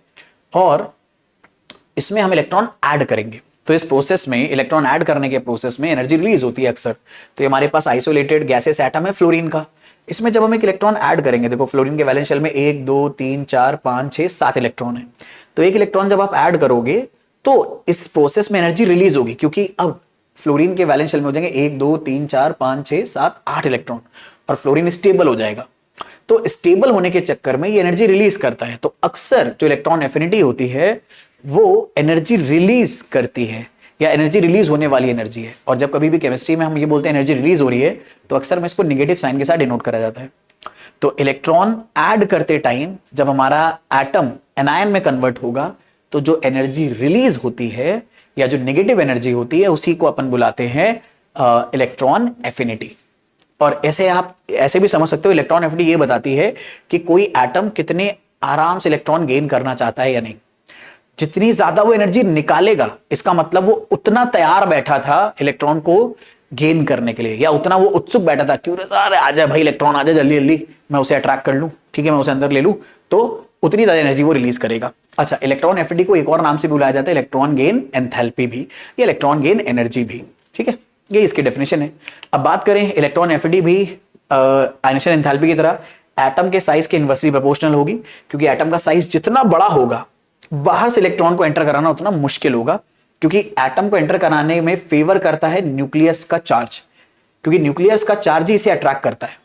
और इसमें हम इलेक्ट्रॉन ऐड करेंगे। तो इस प्रोसेस में, इलेक्ट्रॉन ऐड करने के प्रोसेस में एनर्जी रिलीज होती है अक्सर। तो हमारे पास आइसोलेटेड गैसियस एटम है फ्लोरीन का, इसमें जब हम एक इलेक्ट्रॉन ऐड करेंगे, देखो फ्लोरीन के वैलेंस शेल में 1 2 3 4 5 6 7 इलेक्ट्रॉन है, तो एक इलेक्ट्रॉन जब आप ऐड करोगे तो इस प्रोसेस में एनर्जी रिलीज होगी, क्योंकि अब फ्लोरीन के वैलेंस शेल में हो जाएंगे 1 2 3 4 5 6 7 8 इलेक्ट्रॉन, और फ्लोरीन स्टेबल हो जाएगा। तो स्टेबल होने के चक्कर में ये एनर्जी रिलीज करता है। तो अक्सर जो इलेक्ट्रॉन एफिनिटी होती है वो एनर्जी रिलीज करती है, या एनर्जी रिलीज होने वाली एनर्जी है। और जब कभी भी केमिस्ट्री में हम ये बोलते हैं एनर्जी रिलीज हो रही है तो अक्सर में इसको नेगेटिव साइन के साथ डिनोट करा जाता है। तो इलेक्ट्रॉन ऐड करते टाइम जब हमारा एटम एनायन में कन्वर्ट होगा तो जो एनर्जी रिलीज होती है या जो नेगेटिव एनर्जी होती है उसी को अपन बुलाते हैं इलेक्ट्रॉन एफिनिटी। और ऐसे आप ऐसे भी समझ सकते हो, इलेक्ट्रॉन एफिनिटी ये बताती है कि कोई एटम कितने आराम से इलेक्ट्रॉन गेन करना चाहता है या नहीं। जितनी ज्यादा वो एनर्जी निकालेगा इसका मतलब वो उतना तैयार बैठा था इलेक्ट्रॉन को गेन करने के लिए, या उतना वो उत्सुक बैठा था, क्यूरियस, अरे आजा भाई इलेक्ट्रॉन आजा जल्दी जल्दी, मैं उसे अट्रैक्ट कर लूं, ठीक है मैं उसे अंदर ले लूं, तो उतनी ज्यादा एनर्जी वो रिलीज करेगा। अच्छा, इलेक्ट्रॉन एफिनिटी को एक और नाम से बुलाया जाता है इलेक्ट्रॉन गेन एंथैल्पी भी, या इलेक्ट्रॉन गेन एनर्जी भी। ठीक है, ये इसकी डेफिनेशन है। अब बात करें इलेक्ट्रॉन एफिनिटी भी आयनेशन एंथैल्पी की तरह एटम के साइज के इनवर्सली प्रोपोर्शनल होगी, क्योंकि एटम का साइज जितना बड़ा होगा बाहर से इलेक्ट्रॉन को एंटर कराना उतना मुश्किल होगा, क्योंकि एटम को एंटर कराने में फेवर करता है न्यूक्लियस का चार्ज, क्योंकि न्यूक्लियस का चार्ज ही इसे अट्रैक्ट करता है।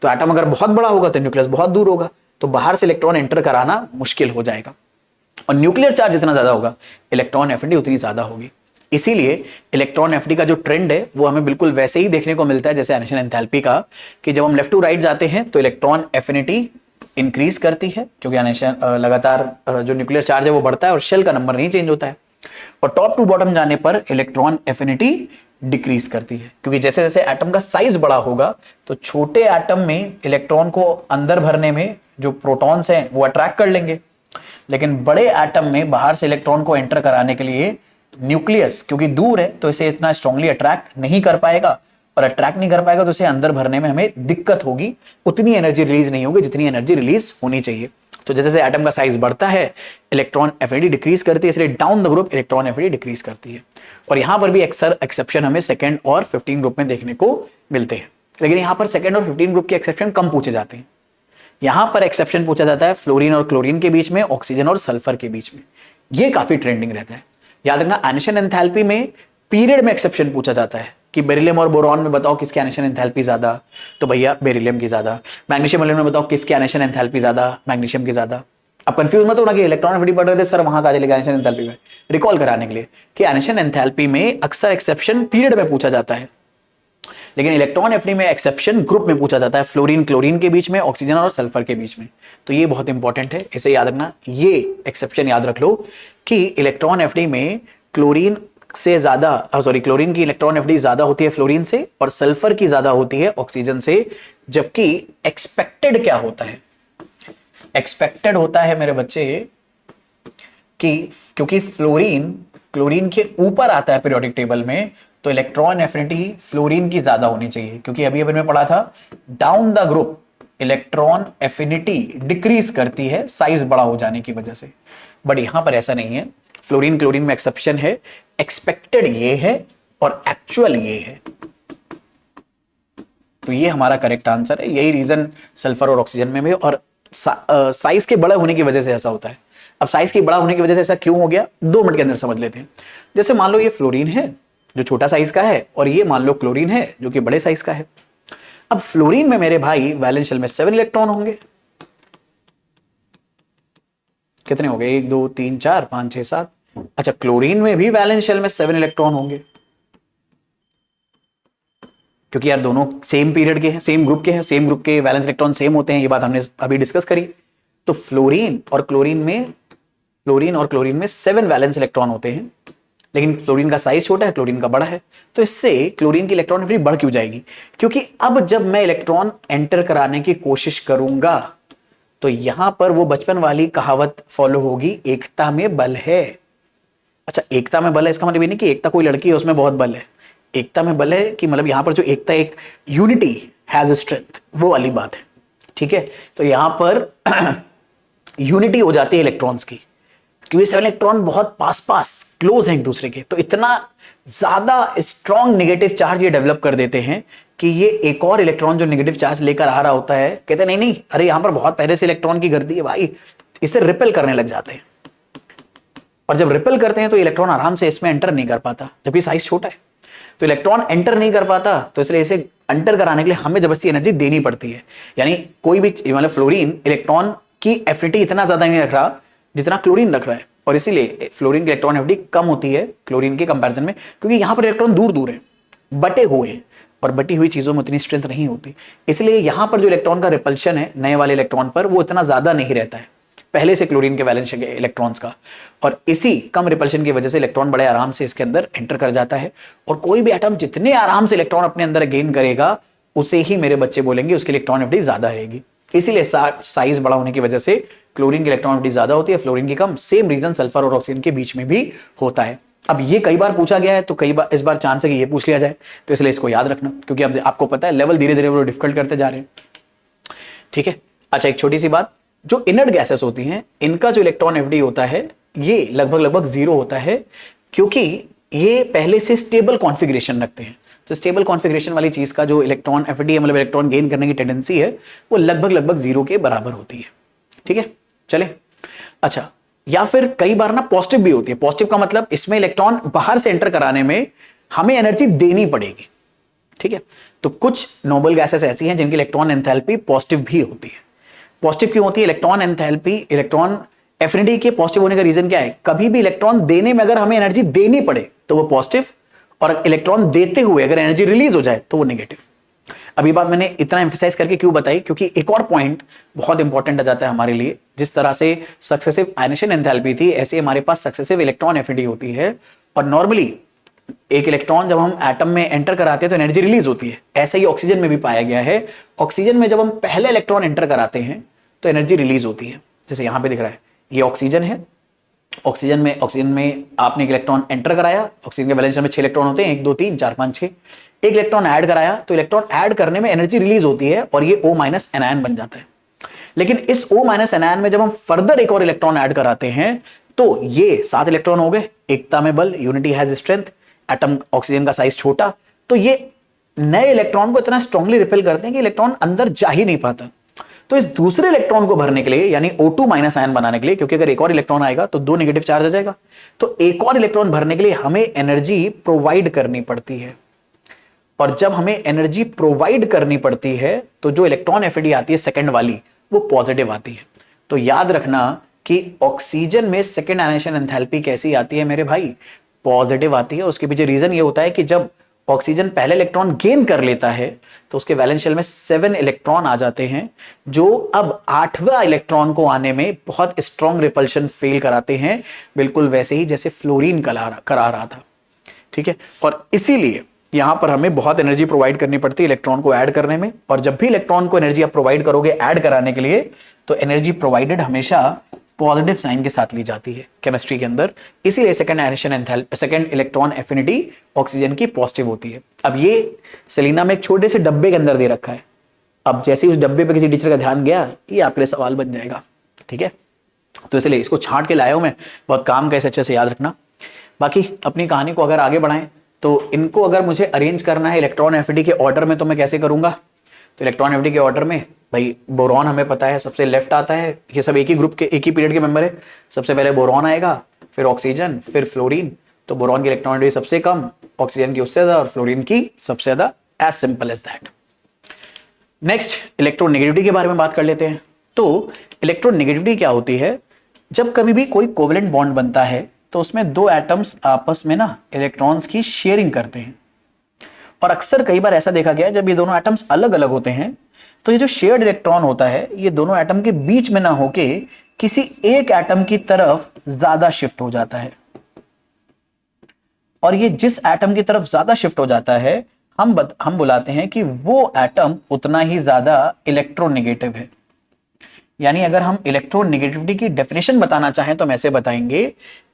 तो एटम अगर बहुत बड़ा होगा तो न्यूक्लियस बहुत दूर होगा, तो बाहर से इलेक्ट्रॉन एंटर कराना मुश्किल हो जाएगा। और न्यूक्लियर चार्ज जितना ज्यादा होगा इलेक्ट्रॉन एफिनिटी उतनी ज्यादा होगी। इसीलिए इलेक्ट्रॉन एफिनिटी का जो ट्रेंड है वो हमें बिल्कुल वैसे ही देखने को मिलता है जैसे आयनेशन एंथैल्पी का, कि जब हम लेफ्ट टू राइट जाते हैं तो इलेक्ट्रॉन एफिनिटी इंक्रीज करती है, क्योंकि आयनेशन लगातार जो न्यूक्लियर चार्ज है वो बढ़ता है और शेल का नंबर नहीं चेंज होता है। और टॉप टू बॉटम जाने पर इलेक्ट्रॉन एफिनिटी डिक्रीज करती है, क्योंकि जैसे जैसे एटम का साइज बड़ा होगा तो छोटे एटम में इलेक्ट्रॉन को अंदर भरने में जो प्रोटॉन्स हैं वो अट्रैक्ट कर लेंगे, लेकिन बड़े एटम में बाहर से इलेक्ट्रॉन को एंटर कराने के लिए न्यूक्लियस क्योंकि दूर है तो इसे इतना स्ट्रांगली अट्रैक्ट नहीं कर पाएगा, और अट्रैक्ट नहीं कर पाएगा तो उसे अंदर भरने में हमें दिक्कत होगी, उतनी एनर्जी रिलीज नहीं होगी जितनी एनर्जी रिलीज होनी चाहिए। तो जैसे जैसे एटम का साइज बढ़ता है इलेक्ट्रॉन एफिनिटी डिक्रीज करती है, इसलिए down the group electron affinity decrease करती है। और यहां पर भी अक्सर एक्सेप्शन हमें सेकंड और 15 ग्रुप में देखने को मिलते हैं, लेकिन यहां पर सेकंड और 15 ग्रुप के एक्सेप्शन कम पूछे जाते हैं। यहां पर एक्सेप्शन पूछा जाता है फ्लोरीन और क्लोरीन के बीच में, ऑक्सीजन और सल्फर के बीच में, ये काफी ट्रेंडिंग रहता है। याद रखना आयनिशन एंथैल्पी में पीरियड में एक्सेप्शन पूछा जाता है कि बेरिलियम और बोरॉन में बताओ किसकी आयनिशन एंथैल्पी ज्यादा, तो भैया बेरिलियम की ज्यादा। मैग्नीशियम एलिमेंट में बताओ किसकी आयनिशन एंथैल्पी ज्यादा, मैग्नीशियम की ज्यादा। अब कंफ्यूज मत होना कि इलेक्ट्रॉन एफिनिटी पढ़ रहे थे सर वहां कहा चलेगा आयनिशन एंथैल्पी में, रिकॉल कराने के लिए कि आयनिशन एंथैल्पी में अक्सर एक्सेप्शन पीरियड में पूछा जाता है, लेकिन इलेक्ट्रॉन एफिनिटी में एक्सेप्शन ग्रुप में पूछा जाता है, फ्लोरीन क्लोरीन के बीच में, ऑक्सीजन और सल्फर के बीच में। तो ये बहुत इंपॉर्टेंट है, इसे याद रखना, ये एक्सेप्शन याद रख लो कि इलेक्ट्रॉन एफिनिटी में क्लोरीन से ज्यादा क्लोरीन की इलेक्ट्रॉन एफिनिटी ज्यादा होती है फ्लोरीन से, और सल्फर की ज्यादा होती है ऑक्सीजन से। जबकि एक्सपेक्टेड क्या होता है, एक्सपेक्टेड होता है मेरे बच्चे कि क्योंकि क्लोरीन के ऊपर आता है पीरियोडिक टेबल में, तो इलेक्ट्रॉन एफिनिटी फ्लोरीन की ज्यादा होनी चाहिए, क्योंकि अभी मैंने पढ़ा था down the group electron affinity decrease करती है साइज बड़ा हो जाने की वजह से। बट यहां पर ऐसा नहीं है, फ्लोरीन क्लोरीन में एक्सेप्शन है, एक्सपेक्टेड ये है और एक्चुअल ये है। तो ये हमारा करेक्ट आंसर है, यही रीजन सल्फर और ऑक्सीजन में भी, और साइज के बड़े होने की वजह से ऐसा होता है। अब साइज के बड़ा होने की वजह से ऐसा क्यों हो गया, 2 मिनट के अंदर समझ लेते हैं। जैसे मान लो ये फ्लोरीन है जो छोटा साइज का है, और ये मान लो क्लोरीन है जो कि बड़े साइज का है। अब फ्लोरीन में मेरे भाई वैलेंस शेल में 7 इलेक्ट्रॉन होंगे, कितने हो गए, 1 2 3 4 5 6 7। अच्छा, क्लोरीन में भी वैलेंस शेल में 7 इलेक्ट्रॉन होंगे, क्योंकि यार दोनों सेम पीरियड के हैं, सेम ग्रुप के हैं, सेम ग्रुप के वैलेंस इलेक्ट्रॉन सेम होते हैं, ये बात हमने अभी डिस्कस करी। तो फ्लोरीन और क्लोरीन में 7 वैलेंस इलेक्ट्रॉन होते हैं, लेकिन फ्लोरीन का साइज छोटा है, क्लोरीन का बड़ा है। तो इससे क्लोरीन की इलेक्ट्रॉन एफिनिटी बढ़ क्यों जाएगी, क्योंकि अब जब मैं इलेक्ट्रॉन एंटर कराने की कोशिश करूंगा तो यहां पर वो बचपन वाली कहावत फॉलो होगी, एकता में बल है। अच्छा, एकता में बल है इसका मतलब ये नहीं कि एकता कोई लड़की है उसमें बहुत बल है, एकता में बल है कि मतलब यहां पर जो एकता, एक यूनिटी हैज स्ट्रेंथ, वो वाली बात है। ठीक है, तो यहां पर यूनिटी हो जाती है इलेक्ट्रॉन्स की, क्योंकि 7 इलेक्ट्रॉन बहुत पास क्लोज हैं एक दूसरे के, तो इतना ज्यादा स्ट्रॉन्ग नेगेटिव चार्ज ये डेवलप कर देते हैं कि ये एक और इलेक्ट्रॉन जो नेगेटिव चार्ज लेकर आ रहा होता है, कहते नहीं नहीं अरे यहां पर बहुत पहले से इलेक्ट्रॉन की गर्दी है भाई, इसे रिपेल करने लग जाते हैं। और जब रिपेल करते हैं तो इलेक्ट्रॉन आराम से इसमें एंटर नहीं कर पाता, जबकि साइज छोटा है, तो इलेक्ट्रॉन एंटर नहीं कर पाता, तो इसलिए इसे एंटर कराने के लिए हमें जबरदस्ती एनर्जी देनी पड़ती है। यानी कोई भी मतलब फ्लोरीन इलेक्ट्रॉन की एफिनिटी इतना ज्यादा नहीं रख रहा जितना क्लोरीन रख रहा है, और इसीलिए फ्लोरीन की इलेक्ट्रॉन एफिनिटी कम होती है क्लोरीन के कंपैरिजन में, क्योंकि यहां पर इलेक्ट्रॉन दूर दूर है, बटे हुए हैं, और बटी हुई चीजों में उतनी स्ट्रेंथ नहीं होती, इसलिए यहां पर जो इलेक्ट्रॉन का रिपल्शन है नए वाले इलेक्ट्रॉन पर, वो इतना ज्यादा नहीं रहता है पहले से क्लोरीन के वैलेंस इलेक्ट्रॉन्स का, और इसी कम रिपल्शन की वजह से इलेक्ट्रॉन बड़े आराम से इसके अंदर एंटर कर जाता है। और कोई भी एटम जितने आराम से इलेक्ट्रॉन अपने अंदर गेन करेगा, उसे ही मेरे बच्चे बोलेंगे उसकी इलेक्ट्रॉन एफिनिटी ज्यादा रहेगी। इसीलिए साइज बड़ा होने की वजह से क्लोरीन की इलेक्ट्रॉन एफिनिटी ज्यादा होती है, फ्लोरीन की कम। सेम रीजन सल्फर और ऑक्सीजन के बीच में भी होता है। अब ये कई बार पूछा गया है, तो कई बार इस बार चांस है कि ये पूछ लिया जाए, तो इसलिए इसको याद रखना, क्योंकि अब आपको पता है लेवल धीरे धीरे वो डिफिकल्ट करते जा रहे हैं। ठीक है, अच्छा एक छोटी सी बात, जो इनर्ट गैसेस होती हैं इनका जो इलेक्ट्रॉन एफिनिटी होता है ये लगभग 0 होता है, क्योंकि ये पहले से स्टेबल कॉन्फ़िगरेशन रखते हैं। तो स्टेबल कॉन्फ़िगरेशन वाली चीज का जो इलेक्ट्रॉन एफिनिटी मतलब इलेक्ट्रॉन गेन करने की टेंडेंसी है, वो लगभग 0 के बराबर होती है। ठीक है, चले। अच्छा, या फिर कई बार ना पॉजिटिव भी होती है। पॉजिटिव का मतलब इसमें इलेक्ट्रॉन बाहर से एंटर कराने में हमें एनर्जी देनी पड़ेगी। ठीक है, तो कुछ नोबल गैसेस ऐसी हैं जिनकी इलेक्ट्रॉन एंथैल्पी पॉजिटिव भी होती है। पॉजिटिव क्यों होती है? इलेक्ट्रॉन एंथैल्पी, इलेक्ट्रॉन एफिनिटी के पॉजिटिव होने का रीजन क्या है? कभी भी इलेक्ट्रॉन देने में अगर हमें एनर्जी देनी पड़े तो वो पॉजिटिव, और इलेक्ट्रॉन देते हुए अगर एनर्जी रिलीज हो जाए तो वो नेगेटिव। अब ये बात मैंने इतना एम्फेसाइज करके क्यों बताई? क्योंकि एक और पॉइंट बहुत इंपॉर्टेंट आ जाता है हमारे लिए। जिस तरह से सक्सेसिव आयनेशन एंथैल्पी थी, ऐसे हमारे पास सक्सेसिव इलेक्ट्रॉन एफिनिटी होती है, और नॉर्मली एक इलेक्ट्रॉन जब हम एटम में एंटर कराते हैं तो एनर्जी रिलीज होती है। ऐसे ही ऑक्सीजन में भी पाया गया है। ऑक्सीजन में जब हम पहले इलेक्ट्रॉन एंटर कराते हैं तो एनर्जी रिलीज होती है। जैसे यहां पे दिख रहा है, ये ऑक्सीजन है। ऑक्सीजन में आपने एक इलेक्ट्रॉन एंटर कराया। ऑक्सीजन के वैलेंस में 6 इलेक्ट्रॉन होते हैं, 1 2 3 4 5 6। एक इलेक्ट्रॉन ऐड कराया तो इलेक्ट्रॉन ऐड करने में एनर्जी रिलीज होती है और ये O- एनायन बन जाता है। लेकिन इस O- एनायन में जब हम फर्दर एक और इलेक्ट्रॉन ऐड कराते हैं तो ये 7 इलेक्ट्रॉन हो गए, एकता में बल, unity has strength, atom oxygen का साइज छोटा, तो ये नए इलेक्ट्रॉन को इतना स्ट्रांगली रिपेल करते हैं कि इलेक्ट्रॉन अंदर जा ही नहीं पाता। तो इस दूसरे इलेक्ट्रॉन को भरने के लिए यानी O2- आयन बनाने के लिए, क्योंकि अगर एक और इलेक्ट्रॉन आएगा तो 2 नेगेटिव चार्ज आ जाएगा, तो एक और इलेक्ट्रॉन भरने के लिए हमें एनर्जी प्रोवाइड करनी पड़ती है। और जब हमें एनर्जी प्रोवाइड करनी पड़ती है तो जो इलेक्ट्रॉन एफिनिटी आती है सेकंड वाली, वो पॉजिटिव आती है। तो याद रखना कि ऑक्सीजन में सेकंड आयनाइजेशन एंथैल्पी कैसी आती है मेरे भाई, पॉजिटिव आती है। उसके पीछे रीजन ये होता है कि जब ऑक्सीजन पहले इलेक्ट्रॉन गेन कर लेता है तो उसके वैलेंस शेल में 7 इलेक्ट्रॉन आ जाते हैं, जो अब 8वां इलेक्ट्रॉन को आने में बहुत स्ट्रॉन्ग रिपल्शन फेल कराते हैं, बिल्कुल वैसे ही जैसे फ्लोरीन करा रहा था। ठीक है, और इसीलिए यहां पर हमें बहुत एनर्जी प्रोवाइड करनी पड़ती है इलेक्ट्रॉन को ऐड करने में। और जब भी इलेक्ट्रॉन को एनर्जी आप प्रोवाइड करोगे ऐड कराने के लिए, तो एनर्जी प्रोवाइडेड हमेशा पॉजिटिव साइन के साथ ली जाती है केमिस्ट्री के अंदर। इसीलिए second ionisation enthalpy, second electron affinity oxygen की पॉजिटिव होती है। अब ये सेलिना में एक छोटे से डब्बे के अंदर दे रखा है। अब जैसे ही उस डब्बे पे किसी टीचर का ध्यान गया, ये आपके लिए सवाल बन जाएगा। ठीक है, तो इसलिए इसको छांट के लाया हूं मैं, बहुत काम का, इसे अच्छे से याद रखना। बाकी अपनी कहानी को अगर आगे बढ़ाएं तो इनको अगर मुझे अरेंज करना है इलेक्ट्रॉन एफिनिटी के ऑर्डर में, तो मैं कैसे करूंगा? तो इलेक्ट्रॉन एफिनिटी के ऑर्डर में भाई बोरॉन हमें पता है सबसे लेफ्ट आता है, ये सब एक ही ग्रुप के, एक ही पीरियड के मेंबर है। सबसे पहले बोरॉन आएगा, फिर ऑक्सीजन, फिर फ्लोरीन। तो बोरॉन की इलेक्ट्रॉन एफिनिटी सबसे कम, ऑक्सीजन की उससे ज्यादा और फ्लोरीन की सबसे ज्यादा। As simple as that. Next electronegativity के बारे में बात कर लेते हैं। तो इलेक्ट्रोनेगेटिविटी क्या होती है? जब कभी भी कोई कोवेलेंट बॉन्ड बनता है तो उसमें दो एटम्स आपस में ना इलेक्ट्रॉन्स की शेयरिंग करते हैं। और अक्सर कई बार ऐसा देखा गया है जब ये दोनों एटम्स अलग अलग होते हैं तो ये जो शेयर्ड इलेक्ट्रॉन होता है ये दोनों एटम के बीच में ना होके किसी एक एटम की तरफ ज्यादा शिफ्ट हो जाता है। और ये जिस एटम की तरफ ज्यादा शिफ्ट हो जाता है हम बुलाते हैं कि वो एटम उतना ही ज्यादा इलेक्ट्रोनेगेटिव है। यानी अगर हम इलेक्ट्रोनेगेटिविटी की डेफिनेशन बताना चाहें तो हम ऐसे बताएंगे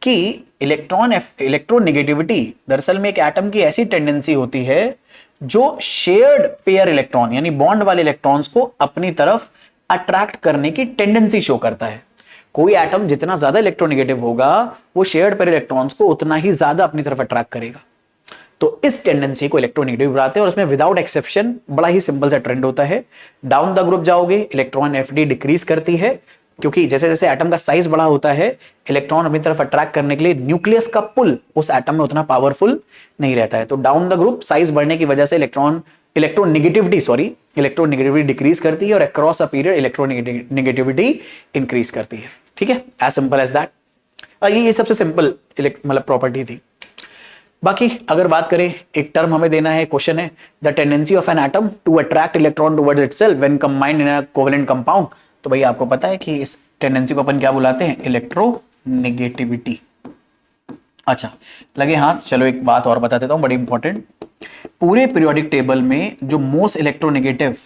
कि इलेक्ट्रोनेगेटिविटी दरअसल में एक एटम की ऐसी टेंडेंसी होती है जो शेयर्ड पेयर इलेक्ट्रॉन यानी बॉन्ड वाले इलेक्ट्रॉन्स को अपनी तरफ अट्रैक्ट करने की टेंडेंसी शो करता है। कोई एटम जितना ज्यादा इलेक्ट्रोनेगेटिव होगा वो शेयर्ड पेयर इलेक्ट्रॉन्स को उतना ही ज्यादा अपनी तरफ अट्रैक्ट करेगा। तो इस टेंडेंसी को इलेक्ट्रोनेगेटिव बुलाते हैं और उसमें विदाउट एक्सेप्शन बड़ा ही सिंपल सा ट्रेंड होता है। डाउन द ग्रुप जाओगे इलेक्ट्रॉन एफडी डिक्रीज करती है, क्योंकि जैसे जैसे एटम का साइज बड़ा होता है इलेक्ट्रॉन अपनी तरफ अट्रैक्ट करने के लिए न्यूक्लियस का पुल उस एटम में उतना पावरफुल नहीं रहता है। तो डाउन द ग्रुप साइज बढ़ने की वजह से इलेक्ट्रोनेगेटिविटी डिक्रीज करती है और across a period electronegativity increase करती है। ठीक है, एज सिंपल एज दैट। ये सबसे सिंपल मतलब प्रॉपर्टी थी। बाकी अगर बात करें, एक टर्म हमें देना है, क्वेश्चन है the tendency of an atom to attract electron towards itself when combined in a covalent compound. तो भाई आपको पता है कि इस टेंडेंसी को अपन क्या बुलाते हैं? इलेक्ट्रोनेगेटिविटी। अच्छा लगे हाथ, चलो एक बात और बता देता हूं बड़ी इंपॉर्टेंट। पूरे पीरियोडिक टेबल में जो मोस्ट इलेक्ट्रोनेगेटिव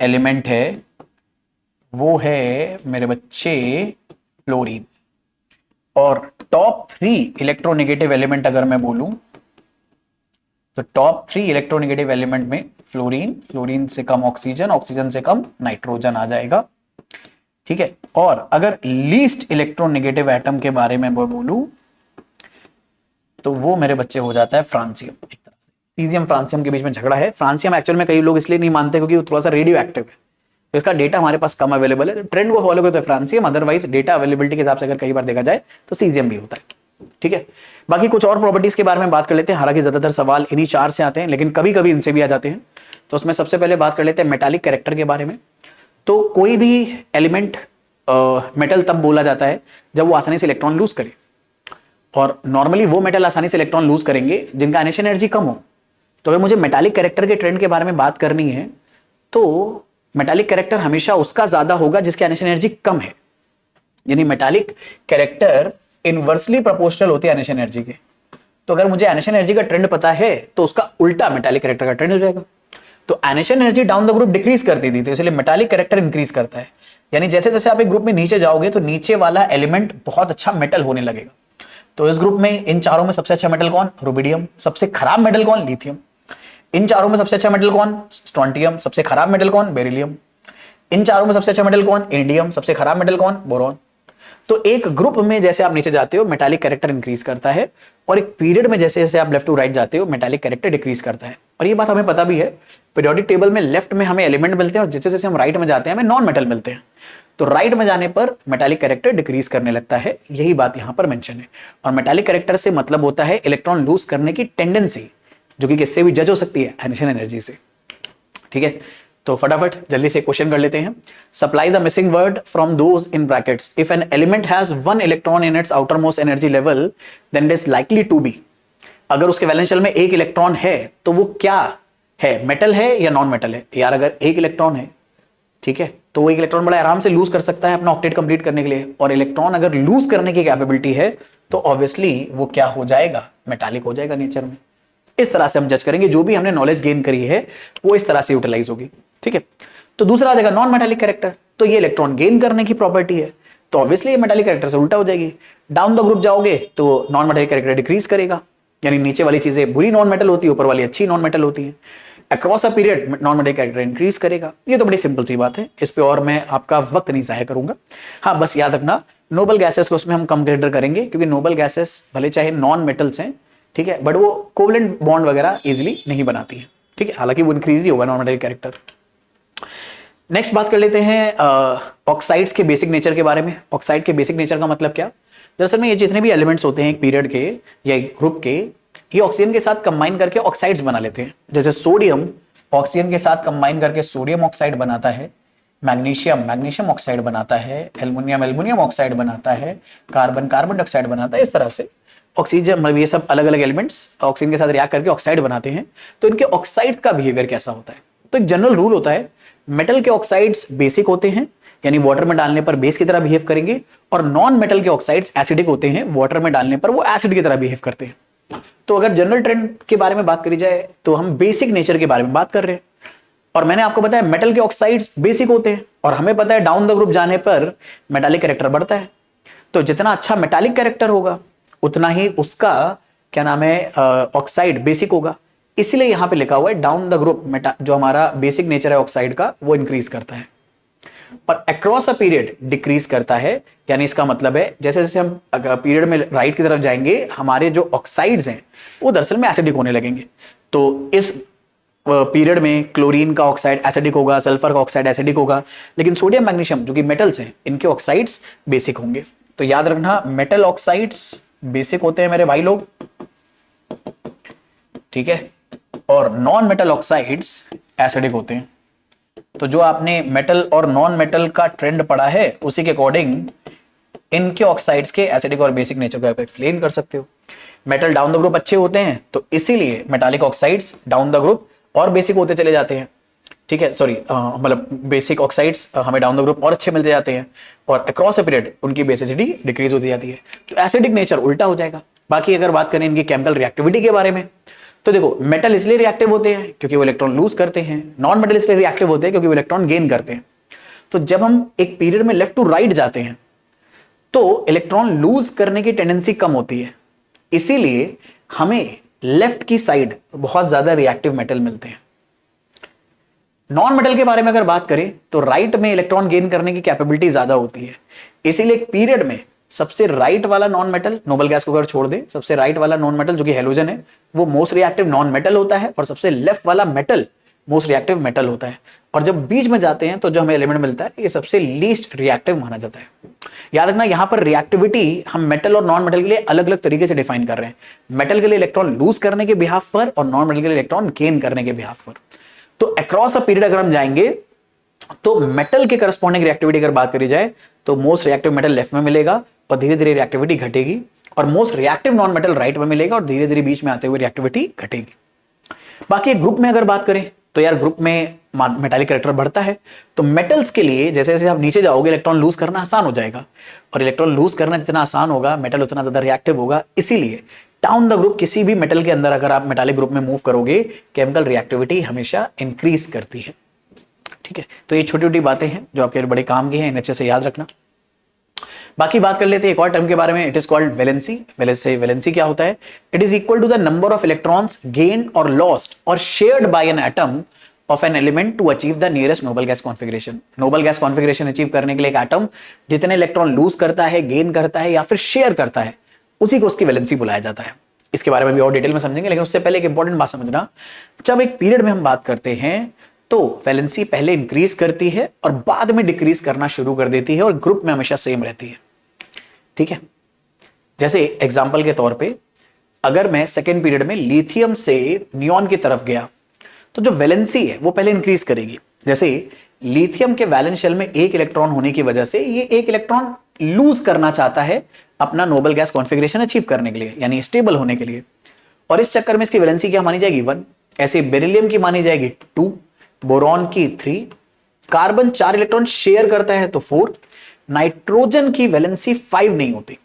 एलिमेंट है वो है मेरे बच्चे फ्लोरीन। और टॉप 3 इलेक्ट्रोनेगेटिव एलिमेंट अगर मैं बोलूं तो टॉप 3 इलेक्ट्रोनेगेटिव एलिमेंट में फ्लोरीन से कम ऑक्सीजन से कम नाइट्रोजन आ जाएगा। ठीक है, और अगर लीस्ट इलेक्ट्रोनेगेटिव एटम के बारे में बोलूं तो वो मेरे बच्चे हो जाता है फ्रांसियम। एक तरह से सीजियम फ्रांसियम के बीच में झगड़ा है। फ्रांसियम एक्चुअल में कई लोग इसलिए नहीं मानते क्योंकि वो थोड़ा सा रेडियो एक्टिव है, तो इसका डेटा हमारे पास कम अवेलेबल है। ट्रेंड को फॉलो करते हैं फ्रांसियम, अदरवाइज डेटा अवेलेबिलिटी के हिसाब से अगर कई बार देखा जाए तो सीजियम भी होता है। ठीक है, बाकी कुछ और प्रॉपर्टीज के बारे में बात कर लेते हैं। हालांकि ज्यादातर सवाल इन्हीं 4 से आते हैं लेकिन कभी कभी इनसे भी आ जाते हैं। तो उसमें सबसे पहले बात कर लेते हैं मेटालिक कैरेक्टर के बारे में। तो कोई भी एलिमेंट मेटल तब बोला जाता है जब वो आसानी से इलेक्ट्रॉन लूज करे, और नॉर्मली वो मेटल आसानी से इलेक्ट्रॉन लूज करेंगे जिनका आयनेशन एनर्जी कम हो। तो अगर मुझे मेटालिक कैरेक्टर के ट्रेंड के बारे में बात करनी है तो मेटालिक कैरेक्टर हमेशा उसका ज्यादा होगा जिसकी आयनेशन एनर्जी कम है। यानी मेटालिक कैरेक्टर इनवर्सली प्रोपोर्शनल होती है आयनेशन एनर्जी के। तो अगर मुझे आयनेशन एनर्जी का ट्रेंड पता है तो उसका उल्टा मेटालिक कैरेक्टर का ट्रेंड हो जाएगा। तो ionisation energy down the group decrease करती थी, तो इसलिए मेटालिक कैरेक्टर इंक्रीज करता है। यानी जैसे जैसे आप एक ग्रुप में नीचे जाओगे तो नीचे वाला एलिमेंट बहुत अच्छा मेटल होने लगेगा। तो इस ग्रुप में इन चारों में सबसे अच्छा मेटल कौन? रुबिडियम। सबसे खराब मेटल कौन? लिथियम। इन चारों में सबसे अच्छा मेटल कौन? स्ट्रोंटियम। सबसे खराब मेटल कौन? बेरिलियम। इन चारों में सबसे अच्छा मेटल कौन? इंडियम। सबसे खराब मेटल कौन? बोरॉन। तो एक ग्रुप में जैसे आप नीचे जाते हो मेटालिक कैरेक्टर इंक्रीज करता है, और एक पीरियड में जैसे जैसे आप लेफ्ट टू राइट जाते हो मेटालिक कैरेक्टर डिक्रीज करता है। और ये बात हमें पता भी है, पीरियोडिक टेबल में लेफ्ट में हमें एलिमेंट मिलते हैं और जैसे जैसे हम राइट में जाते हैं हमें नॉन मेटल मिलते हैं। तो राइट में जाने पर मेटालिक कैरेक्टर डिक्रीज करने लगता है, यही बात यहां पर मेंशन है। और मेटालिक कैरेक्टर से मतलब होता है इलेक्ट्रॉन लूज करने की टेंडेंसी, जो कि किससे भी जज हो सकती है? एडिशन एनर्जी से। ठीक है, तो फटाफट जल्दी से क्वेश्चन कर लेते हैं। Supply the missing word from those in brackets if an element has one electron in its outermost energy level then it is likely to be. अगर उसके वैलेंस शेल में एक इलेक्ट्रॉन है तो वो क्या है? मेटल है या नॉन मेटल है? यार अगर एक इलेक्ट्रॉन है, ठीक है, तो वो एक इलेक्ट्रॉन बड़ा आराम से लूज कर सकता है अपना ऑक्टेट कंप्लीट करने के लिए। और इलेक्ट्रॉन अगर लूज करने की कैपेबिलिटी है तो ऑब्वियसली वो क्या हो जाएगा? मेटालिक हो जाएगा नेचर में। इस तरह से हम जज करेंगे, जो भी हमने नॉलेज गेन करी है वो इस तरह से यूटिलाइज होगी। ठीक है, तो दूसरा आ जाएगा नॉन मेटालिक कैरेक्टर। तो ये इलेक्ट्रॉन गेन करने की प्रॉपर्टी है, तो ऑब्वियसली ये मेटालिक कैरेक्टर से उल्टा हो जाएगी। डाउन द ग्रुप जाओगे तो नॉन मेटालिक कैरेक्टर डिक्रीज करेगा, यानी नीचे वाली चीजें बुरी नॉन मेटल होती है, ऊपर वाली अच्छी नॉन मेटल होती है। Across a period non metallic character increase करेगा। ये तो बड़ी सिंपल सी बात है, इस पे और मैं आपका वक्त नहीं जाया करूंगा। हाँ, बस याद रखना नोबल गैसेस को उसमें हम कम कंसीडर करेंगे, क्योंकि नोबल गैसेस भले चाहे नॉन मेटल्स हैं, ठीक है, बट वो कोवलेंट बॉन्ड वगैरह इजीली नहीं बनाती है। ठीक है, हालांकि वो इंक्रीज ही होगा नॉन मेटालिक कैरेक्टर। नेक्स्ट बात कर लेते हैं ऑक्साइड्स के बेसिक नेचर के बारे में। ऑक्साइड के बेसिक नेचर का मतलब क्या? दरअसल में ये जितने भी एलिमेंट्स होते हैं एक पीरियड के या एक ग्रुप के, ये ऑक्सीजन के साथ कंबाइन करके ऑक्साइड्स बना लेते हैं। जैसे सोडियम ऑक्सीजन के साथ कंबाइन करके सोडियम ऑक्साइड बनाता है, मैग्नीशियम मैग्नीशियम ऑक्साइड बनाता है, एल्युमिनियम एल्युमिनियम ऑक्साइड बनाता है, कार्बन कार्बन डाइऑक्साइड बनाता है। इस तरह से ऑक्सीजन मतलब ये सब अलग अलग एलिमेंट्स ऑक्सीजन के साथ रिएक्ट करके ऑक्साइड बनाते हैं। तो इनके ऑक्साइड्स का बिहेवियर कैसा होता है? तो एक जनरल रूल होता है, मेटल के ऑक्साइड्स बेसिक होते हैं, यानी वाटर में डालने पर बेस की तरह बिहेव करेंगे, और नॉन मेटल के ऑक्साइड्स एसिडिक होते हैं, वाटर में डालने पर वो एसिड की तरह बिहेव करते हैं। तो अगर जनरल ट्रेंड के बारे में बात करी जाए तो हम बेसिक नेचर के बारे में बात कर रहे हैं, और मैंने आपको बताया मेटल के ऑक्साइड्स बेसिक होते हैं, और हमें पता है डाउन द ग्रुप जाने पर मेटालिक कैरेक्टर बढ़ता है। तो जितना अच्छा मेटालिक कैरेक्टर होगा उतना ही उसका क्या नाम है ऑक्साइड बेसिक होगा। इसलिए यहां पे लिखा हुआ है डाउन द ग्रुप जो हमारा बेसिक नेचर है ऑक्साइड का वो इंक्रीज करता है, पर अक्रॉस अ पीरियड डिक्रीज करता है। यानी इसका मतलब है जैसे जैसे हम पीरियड में राइट की तरफ जाएंगे हमारे जो ऑक्साइड्स हैं वो दरअसल में एसिडिक होने लगेंगे। तो इस पीरियड में क्लोरीन का ऑक्साइड एसिडिक होगा, सल्फर का ऑक्साइड एसिडिक होगा, लेकिन सोडियम मैग्नीशियम जो कि मेटल्स हैं इनके ऑक्साइड्स बेसिक होंगे। तो याद रखना मेटल ऑक्साइड्स बेसिक होते हैं मेरे भाई लोग, ठीक है, और नॉन मेटल ऑक्साइड्स एसिडिक होते हैं। तो जो आपने मेटल और नॉन मेटल का ट्रेंड पढ़ा है उसी के अकॉर्डिंग इनके ऑक्साइड्स के एसिडिक और बेसिक नेचर को आप एक्सप्लेन कर सकते हो। मेटल डाउन द ग्रुप अच्छे होते हैं तो इसीलिए metallic oxides down the group और बेसिक होते चले जाते हैं। ठीक है, सॉरी मतलब बेसिक ऑक्साइड्स हमें डाउन द ग्रुप और अच्छे मिलते जाते हैं, और अक्रॉस अ पीरियड उनकी बेसिसिटी डिक्रीज होती जाती है। तो एसिडिक नेचर उल्टा हो जाएगा। बाकी अगर बात करें इनकी केमिकल रिएक्टिविटी के बारे में तो देखो मेटल इसलिए रिएक्टिव होते हैं क्योंकि वो इलेक्ट्रॉन लूज करते हैं, नॉन मेटल इसलिए रिएक्टिव होते हैं क्योंकि वो इलेक्ट्रॉन गेन करते हैं। तो जब हम एक पीरियड में लेफ्ट टू राइट जाते हैं तो इलेक्ट्रॉन लूज करने की टेंडेंसी कम होती है, इसीलिए हमें लेफ्ट की साइड बहुत ज्यादा रिएक्टिव मेटल मिलते हैं। नॉन मेटल के बारे में अगर बात करें तो राइट में इलेक्ट्रॉन गेन करने की कैपेबिलिटी ज्यादा होती है, इसीलिए एक पीरियड में सबसे राइट वाला नॉन मेटल, नोबल गैस को अगर छोड़ दे, सबसे राइट वाला नॉन मेटल जो कि हेलोजन है वो मोस्ट रिएक्टिव नॉन मेटल होता है, और सबसे लेफ्ट वाला मेटल मोस्ट रिएक्टिव मेटल होता है। और जब बीच में जाते हैं तो जो हमें एलिमेंट मिलता है ये सबसे लीस्ट रिएक्टिव माना जाता है। याद रखना यहां पर रिएक्टिविटी हम मेटल और नॉन मेटल के लिए अलग अलग तरीके से डिफाइन कर रहे हैं। मेटल के लिए इलेक्ट्रॉन लूज करने के बिहाफ पर और नॉन मेटल के लिए इलेक्ट्रॉन गेन करने के बिहाफ पर। तो अक्रॉस अ पीरियड अगर हम जाएंगे तो मेटल के करस्पॉन्डिंग रिएक्टिविटी अगर बात करी जाए तो मोस्ट रिएक्टिव मेटल लेफ्ट में मिलेगा और धीरे धीरे रिएक्टिविटी घटेगी, और most reactive non metal right में मिलेगा और धीरे धीरे बीच में आते हुए रिएक्टिविटी घटेगी। बाकी ग्रुप में अगर बात करें तो यार ग्रुप में मेटालिक कैरेक्टर बढ़ता है। तो मेटल्स के लिए जैसे जैसे आप नीचे जाओगे इलेक्ट्रॉन लूज करना आसान हो जाएगा, और इलेक्ट्रॉन लूज करना जितना आसान होगा मेटल उतना ज्यादा रिएक्टिव होगा। इसीलिए डाउन द ग्रुप किसी भी मेटल के अंदर अगर आप मेटालिक ग्रुप में मूव करोगे केमिकल रिएक्टिविटी हमेशा इंक्रीज करती है। ठीक है, तो ये छोटी छोटी बातें हैं जो आपके बड़े काम की हैं, इन्हें अच्छे से याद रखना। बाकी बात कर लेते हैं एक और टर्म के बारे में, it is called valency. Valency क्या होता है? It is equal to the number of electrons gained or lost or shared by an atom of an element to achieve the nearest noble gas configuration. Noble gas configuration achieve करने के लिए एक एटम जितने इलेक्ट्रॉन लूज करता है, गेन करता है या फिर शेयर करता है, उसी को उसकी वैलेंसी बुलाया जाता है। इसके बारे में भी और डिटेल में समझेंगे, लेकिन उससे पहले एक इंपॉर्टेंट बात समझना, जब एक पीरियड में हम बात करते हैं तो वैलेंसी पहले इंक्रीज करती है और बाद में डिक्रीज करना शुरू कर देती है और ग्रुप में हमेशा सेम रहती है। ठीक है, जैसे एग्जांपल के तौर पे अगर मैं सेकेंड पीरियड में लिथियम से नियॉन की तरफ गया तो जो वैलेंसी है वो पहले इंक्रीज करेगी। जैसे लिथियम के वैलेंस शेल में एक इलेक्ट्रॉन होने की वजह से ये एक इलेक्ट्रॉन लूज करना चाहता है अपना नोबल गैस कॉन्फिगरेशन अचीव करने के लिए, यानी स्टेबल होने के लिए, और इस चक्कर में इसकी वैलेंसी क्या मानी जाएगी? 1। ऐसे बेरिलियम की मानी जाएगी 2, बोरॉन की 3, कार्बन 4 इलेक्ट्रॉन शेयर करता है तो 4, नाइट्रोजन की वैलेंसी 5 नहीं होती।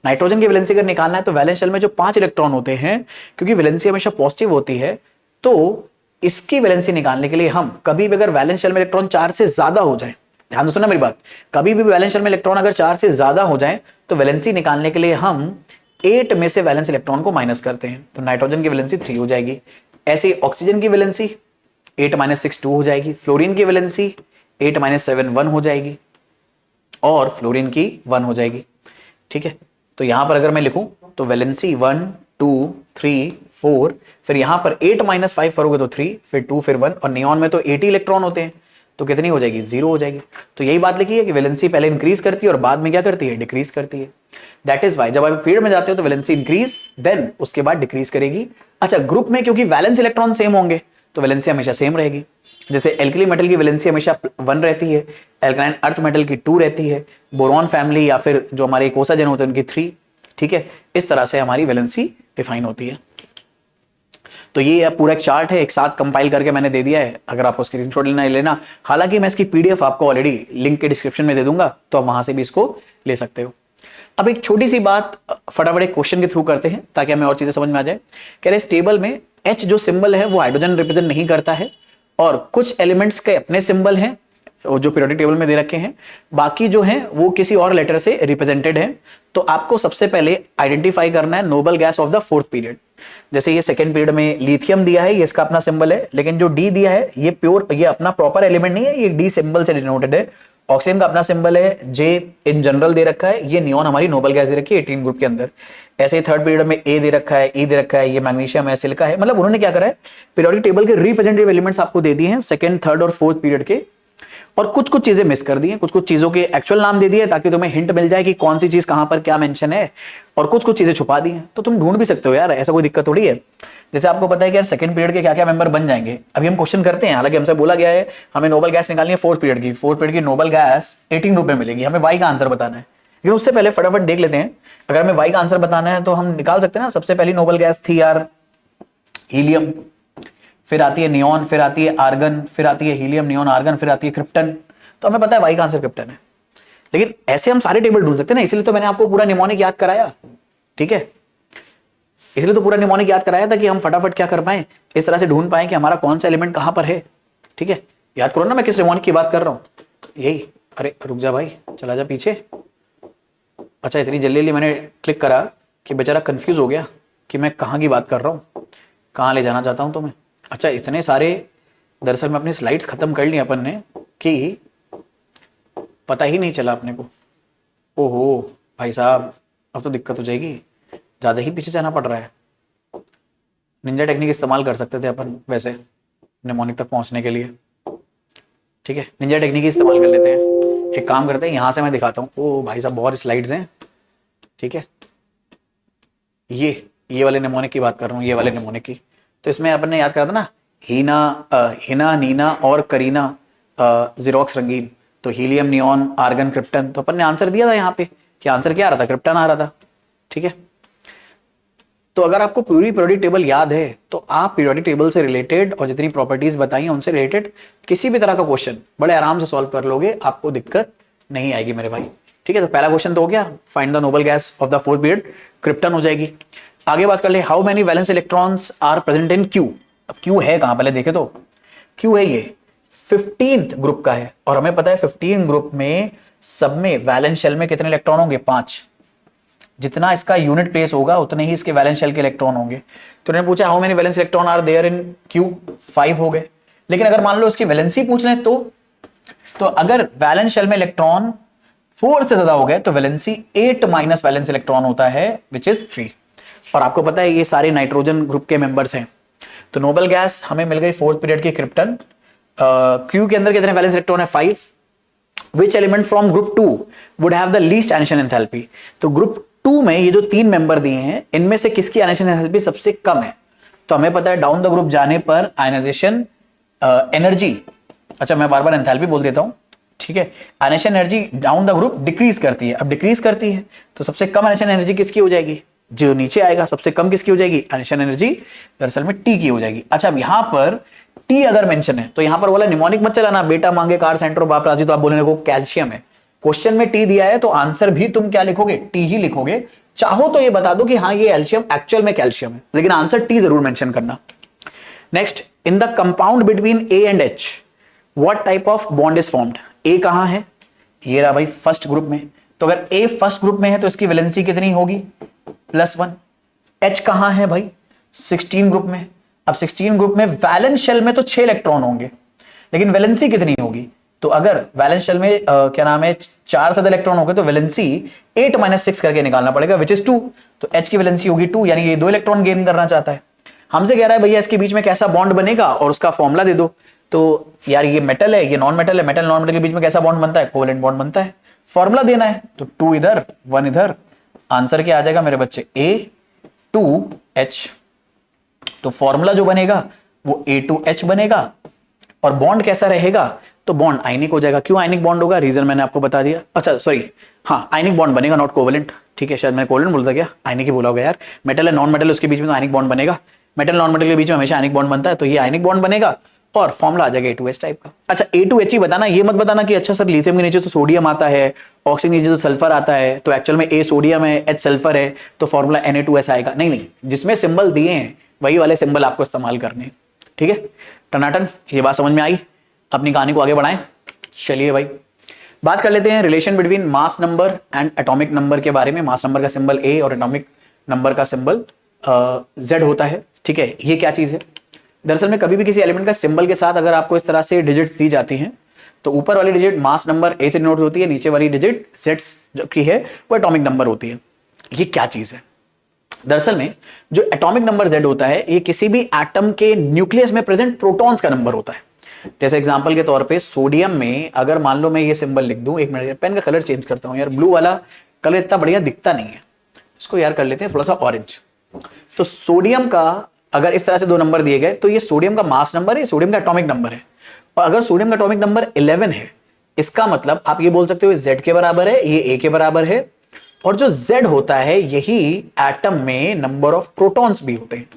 नाइट्रोजन की वैलेंसी अगर निकालना है तो वैलेंस शेल में जो 5 इलेक्ट्रॉन होते हैं, क्योंकि वैलेंसी हमेशा पॉजिटिव होती है, तो इसकी वैलेंसी निकालने के लिए हम कभी भी अगर वैलेंस शेल में इलेक्ट्रॉन 4 से ज्यादा हो जाए, ध्यान से सुनना मेरी बात, कभी भी वैलेंस शेल में इलेक्ट्रॉन अगर 4 से ज्यादा हो जाए तो वैलेंसी निकालने के लिए हम 8 में से वैलेंस इलेक्ट्रॉन को माइनस करते हैं, तो नाइट्रोजन की वैलेंसी 3 हो जाएगी। ऐसे ऑक्सीजन की वैलेंसी 8 - 6 2 हो जाएगी, फ्लोरीन की वैलेंसी 8 - 7 1 हो जाएगी और फ्लोरीन की 1 हो जाएगी। ठीक है, तो यहां पर अगर मैं लिखूं तो वैलेंसी 1 2 3 4, फिर यहां पर 8 - 5 करोगे तो 3, फिर 2, फिर 1, और नियॉन में तो 80 इलेक्ट्रॉन होते हैं तो कितनी हो जाएगी? 0 हो जाएगी। तो यही बात लिखी है कि वैलेंसी पहले इंक्रीज करती है और बाद में क्या करती है? डिक्रीज करती है। दैट इज वाई जब आप पीरियड में जाते हो तो वैलेंसी इंक्रीज, देन उसके बाद डिक्रीज करेगी। अच्छा, ग्रुप में क्योंकि वैलेंस इलेक्ट्रॉन सेम होंगे तो वैलेंसी हमेशा सेम रहेगी। जैसे एल्कली मेटल की वैलेंसी हमेशा 1 रहती है, एल्कलाइन अर्थ मेटल की 2 रहती है, बोरॉन फैमिली या फिर जो हमारे कोसाजेन होते हैं उनकी 3। ठीक है, इस तरह से हमारी वैलेंसी डिफाइन होती है। तो ये पूरा एक चार्ट है, एक साथ कंपाइल करके मैंने दे दिया है, अगर आपको स्क्रीनशॉट लेना है लेना। हालांकि मैं इसकी पीडीएफ आपको ऑलरेडी लिंक के डिस्क्रिप्शन में दे दूंगा, तो आप वहां से भी इसको ले सकते हो। अब एक छोटी सी बात फटाफट एक क्वेश्चन के थ्रू करते हैं ताकि हमें और चीजें समझ में आ जाए। कह रहे इस टेबल में H जो सिंबल है वो हाइड्रोजन रिप्रेजेंट नहीं करता है और कुछ एलिमेंट्स के अपने सिंबल हैं जो पीरियोडिक टेबल में दे रखे हैं, बाकी जो हैं वो किसी और लेटर से रिप्रेजेंटेड है। तो आपको सबसे पहले आइडेंटिफाई करना है Nobel gas of the fourth period. जैसे ये सेकंड पीरियड में लिथियम दिया है, ये इसका अपना सिंबल है, लेकिन जो डी दिया है ये प्योर, ये अपना प्रॉपर एलिमेंट नहीं है, ये डी सिंबल से डिनोटेड है। ऑक्सीजन का अपना सिंबल है, जे इन जनरल दे रखा है, ये नियॉन हमारी नोबल गैस दे रखी है 18 ग्रुप के अंदर। ऐसे ही थर्ड पीरियड में ए दे रखा है, ई दे रखा है, ये मैग्नीशियम है, सिलिका है। मतलब उन्होंने क्या करा है, पीरियोडिक टेबल के रिप्रेजेंटेटिव एलिमेंट्स आपको दे दिए हैं सेकंड, थर्ड और फोर्थ पीरियड के, और कुछ कुछ चीजें मिस कर दी हैं, कुछ कुछ चीजों के एक्चुअल नाम दे दिए ताकि तुम्हें हिंट मिल जाए कि कौन सी चीज कहां पर क्या मेंशन है, और कुछ कुछ चीजें छुपा दी हैं। तो तुम ढूंढ भी सकते हो यार, ऐसा कोई दिक्कत थोड़ी है। जैसे आपको पता है कि यार सेकंड पीरियड के क्या क्या मेंबर बन जाएंगे, अभी हम क्वेश्चन करते हैं। हालांकि हमसे बोला गया है हमें नोबल गैस निकालनी है फोर्थ पीरियड की, फोर्थ पीरियड की नोबल गैस 18 ग्रुप में मिलेगी, हमें वाई का आंसर बताना है। लेकिन उससे पहले फटाफट देख लेते हैं, अगर हमें वाई का आंसर बताना है तो हम निकाल सकते हैं ना। सबसे पहली नोबल गैस थी यार हीलियम, फिर आती है नियॉन, फिर आती है आर्गन, फिर आती है हीलियम, नियॉन, आर्गन, फिर आती है क्रिप्टन। तो हमें पता है वाई का आंसर क्रिप्टन है, लेकिन ऐसे हम सारे टेबल ढूंढ सकते हैं ना, इसलिए तो मैंने आपको पूरा निमोनिक याद कराया। ठीक है, इसलिए तो पूरा निमोनिक याद कराया था कि हम फटाफट क्या कर पाए, इस तरह से ढूंढ पाए कि हमारा कौन सा एलिमेंट कहां पर है। ठीक है, याद करो ना मैं किस निमोनिक की बात कर रहा हूं, यही। अरे रुक जा भाई, चला जा पीछे। अच्छा, इतनी जल्दी मैंने क्लिक करा कि बेचारा कंफ्यूज हो गया कि मैं कहां की बात कर रहा हूं, कहां ले जाना चाहता हूं तुम्हें। अच्छा, इतने सारे दरअसल में अपनी स्लाइड्स खत्म कर ली अपन ने कि पता ही नहीं चला अपने को। ओहो भाई साहब, अब तो दिक्कत हो जाएगी, ज्यादा ही पीछे जाना पड़ रहा है। निंजा टेक्निक इस्तेमाल कर सकते थे अपन वैसे निमोनिक तक पहुंचने के लिए। ठीक है, निंजा टेक्निक ही इस्तेमाल कर लेते हैं। एक काम करते हैं, यहां से मैं दिखाता हूँ। ओ भाई साहब, बहुत स्लाइड्स हैं। ठीक है, ये वाले निमोनिक की बात कर रहा हूँ, ये वाले निमोनिक की। तो इसमें अपन ने याद करा था ना, हिना, नीना और करीना, जीरोक्स, रंगीन। तो हीलियम, नियॉन, आर्गन, क्रिप्टन। तो अपन ने आंसर दिया था यहाँ पे कि आंसर क्या आ रहा था, क्रिप्टन आ रहा था। ठीक है, तो अगर आपको पूरी पीरियोडिक टेबल याद है तो आप पीरियोडिक टेबल से रिलेटेड और जितनी प्रॉपर्टीज बताई हैं उनसे रिलेटेड किसी भी तरह का क्वेश्चन बड़े आराम से सॉल्व कर लोगे, आपको दिक्कत नहीं आएगी मेरे भाई। ठीक है, तो पहला क्वेश्चन तो हो गया, find the noble gas of the fourth period, krypton हो जाएगी। आगे बात कर ले, how many valence electrons are present in Q. अब क्यू है कहां, पहले देखे तो क्यू है ये 15th ग्रुप का है और हमें पता है 15 ग्रुप में सब में वैलेंस शेल में कितने इलेक्ट्रॉन होंगे? 5। जितना इसका यूनिट प्लेस होगा उतने ही इसके वैलेंस शेल के इलेक्ट्रॉन होंगे। तो उन्होंने पूछा how many valence electron are there in Q? 5 हो गए। लेकिन अगर मान लो इसकी वैलेंसी पूछ लें तो अगर वैलेंस शेल में इलेक्ट्रॉन 4 से ज्यादा हो गए तो वैलेंसी 8 माइनस वैलेंस इलेक्ट्रॉन होता है विच इज 3। और आपको पता है ये सारे नाइट्रोजन ग्रुप के मेंबर्स हैं। तो नोबल गैस हमें मिल गई 4th पीरियड की क्रिप्टन। क्यू के अंदर कितने वैलेंस इलेक्ट्रॉन है? 5। Which element from group 2 would have the least ionisation enthalpy? तो ग्रुप 2 में ये जो 3 मेंबर दिए हैं इनमें से किसकी आयनेशन एंथैल्पी सबसे कम है? तो हमें पता है डाउन द ग्रुप जाने पर आयनाइजेशन एनर्जी, अच्छा मैं बार बार एंथैल्पी बोल देता हूं, ठीक है, ionisation energy down the group decrease करती है। अब डिक्रीज करती है तो सबसे कम आयनेशन एनर्जी किसकी हो जाएगी? जो नीचे आएगा सबसे कम किसकी हो जाएगी? आयनेशन एनर्जी दरअसल में टी की हो जाएगी। अच्छा अब यहां पर टी अगर मेंशन है तो यहां पर बोला निमोनिक मत चलाना, बेटा मांगे कार सेंटर बाप राजी, तो आप बोलेंगे वो कैल्शियम है। क्वेश्चन में टी दिया है तो आंसर भी तुम क्या लिखोगे? टी ही लिखोगे। चाहो तो ये बता दो कि हाँ ये एल्शियम एक्चुअल में कैल्शियम है, लेकिन आंसर टी जरूर मेंशन करना। Next, in the compound between A and H what type of bond is formed? A कहां है? ये रहा भाई फर्स्ट ग्रुप में। तो अगर ए फर्स्ट ग्रुप में है तो इसकी वैलेंसी कितनी होगी? +1। एच कहां है भाई? 16 ग्रुप में। अब 16 ग्रुप में वैलेंस शेल में तो 6 इलेक्ट्रॉन होंगे, लेकिन वैलेंसी कितनी होगी? तो अगर वैलेंस शेल में क्या नाम है 4 से ज्यादा इलेक्ट्रॉन हो गए तो वैलेंसी 8 - 6 करके निकालना पड़ेगा विच इज 2। तो एच की वैलेंसी होगी 2, यानी ये 2 इलेक्ट्रॉन गेन करना चाहता है। हमसे कह रहा है भैया इसके बीच में कैसा बॉन्ड बनेगा और उसका फॉर्मूला दे दो। तो यार ये मेटल है, ये नॉन मेटल है, मेटल नॉन मेटल के बीच में कैसा बॉन्ड बनता है? कोवेलेंट बॉन्ड बनता है। फॉर्मूला देना है तो 2 इधर 1 इधर, आंसर क्या आ जाएगा मेरे बच्चे? A2H। तो फॉर्मूला जो बनेगा वो A2H बनेगा। और बॉन्ड कैसा रहेगा? तो बॉन्ड आयनिक हो जाएगा। क्यों आयनिक बॉन्ड होगा? रीजन मैंने आपको बता दिया। अच्छा सॉरी, हाँ आयनिक बॉन्ड बनेगा, नॉट कोवेलेंट। ठीक है, शायद मैं कोवेलेंट बोलता क्या, आयनिक ही बोला होगा यार। मेटल है नॉन मेटल उसके बीच में तो आयनिक बॉन्ड बनेगा। मेटल नॉन मेटल के बीच में हमेशा आयनिक बॉन्ड बनता है, तो ये आयनिक बॉन्ड बनेगा और फॉर्मूला आ जाएगा A2H टाइप का। अच्छा A2H ही बताना, ये मत बताना कि अच्छा सर लिथियम के नीचे तो सोडियम आता है, ऑक्सीजन के नीचे तो सल्फर आता है, तो एक्चुअल में A सोडियम है, H सल्फर है, तो फॉर्मूला Na2S आएगा। नहीं नहीं, जिसमें सिंबल दिए हैं वही वाले सिंबल आपको इस्तेमाल करने। ठीक है, टनाटन, ये बात समझ में आई? अपनी कहानी को आगे बढ़ाएं। चलिए भाई बात कर लेते हैं relation between mass number and atomic number के बारे में। मास नंबर का सिंबल A और एटॉमिक नंबर का सिंबल Z होता है। ठीक है, ये क्या चीज है? दरअसल में कभी भी किसी एलिमेंट का सिंबल के साथ अगर आपको इस तरह से डिजिट्स दी जाती हैं तो ऊपर वाली डिजिट मास नंबर A से डिनोट होती है, नीचे वाली डिजिट Z जो की है वो एटॉमिक नंबर होती है। ये क्या चीज है? दरअसल में जो एटॉमिक नंबर Z होता है ये किसी भी एटम के न्यूक्लियस में प्रेजेंट प्रोटॉन्स का नंबर होता है। जैसे एग्जांपल के तौर पे सोडियम में अगर मान लो मैं ये सिंबल लिख दूं, एक मिनट पेन का कलर चेंज करता हूं यार, ब्लू वाला कलर इतना बढ़िया दिखता नहीं है, इसको यार कर लेते हैं थोड़ा सा ऑरेंज। तो सोडियम का अगर इस तरह से 2 नंबर दिए गए तो ये सोडियम का मास नंबर है, सोडियम का एटॉमिक नंबर है। और अगर सोडियम का एटॉमिक नंबर 11 है, इसका मतलब आप ये बोल सकते हो Z के बराबर है, ये A के बराबर है। और जो Z होता है यही एटम में नंबर ऑफ प्रोटॉन्स भी होते हैं।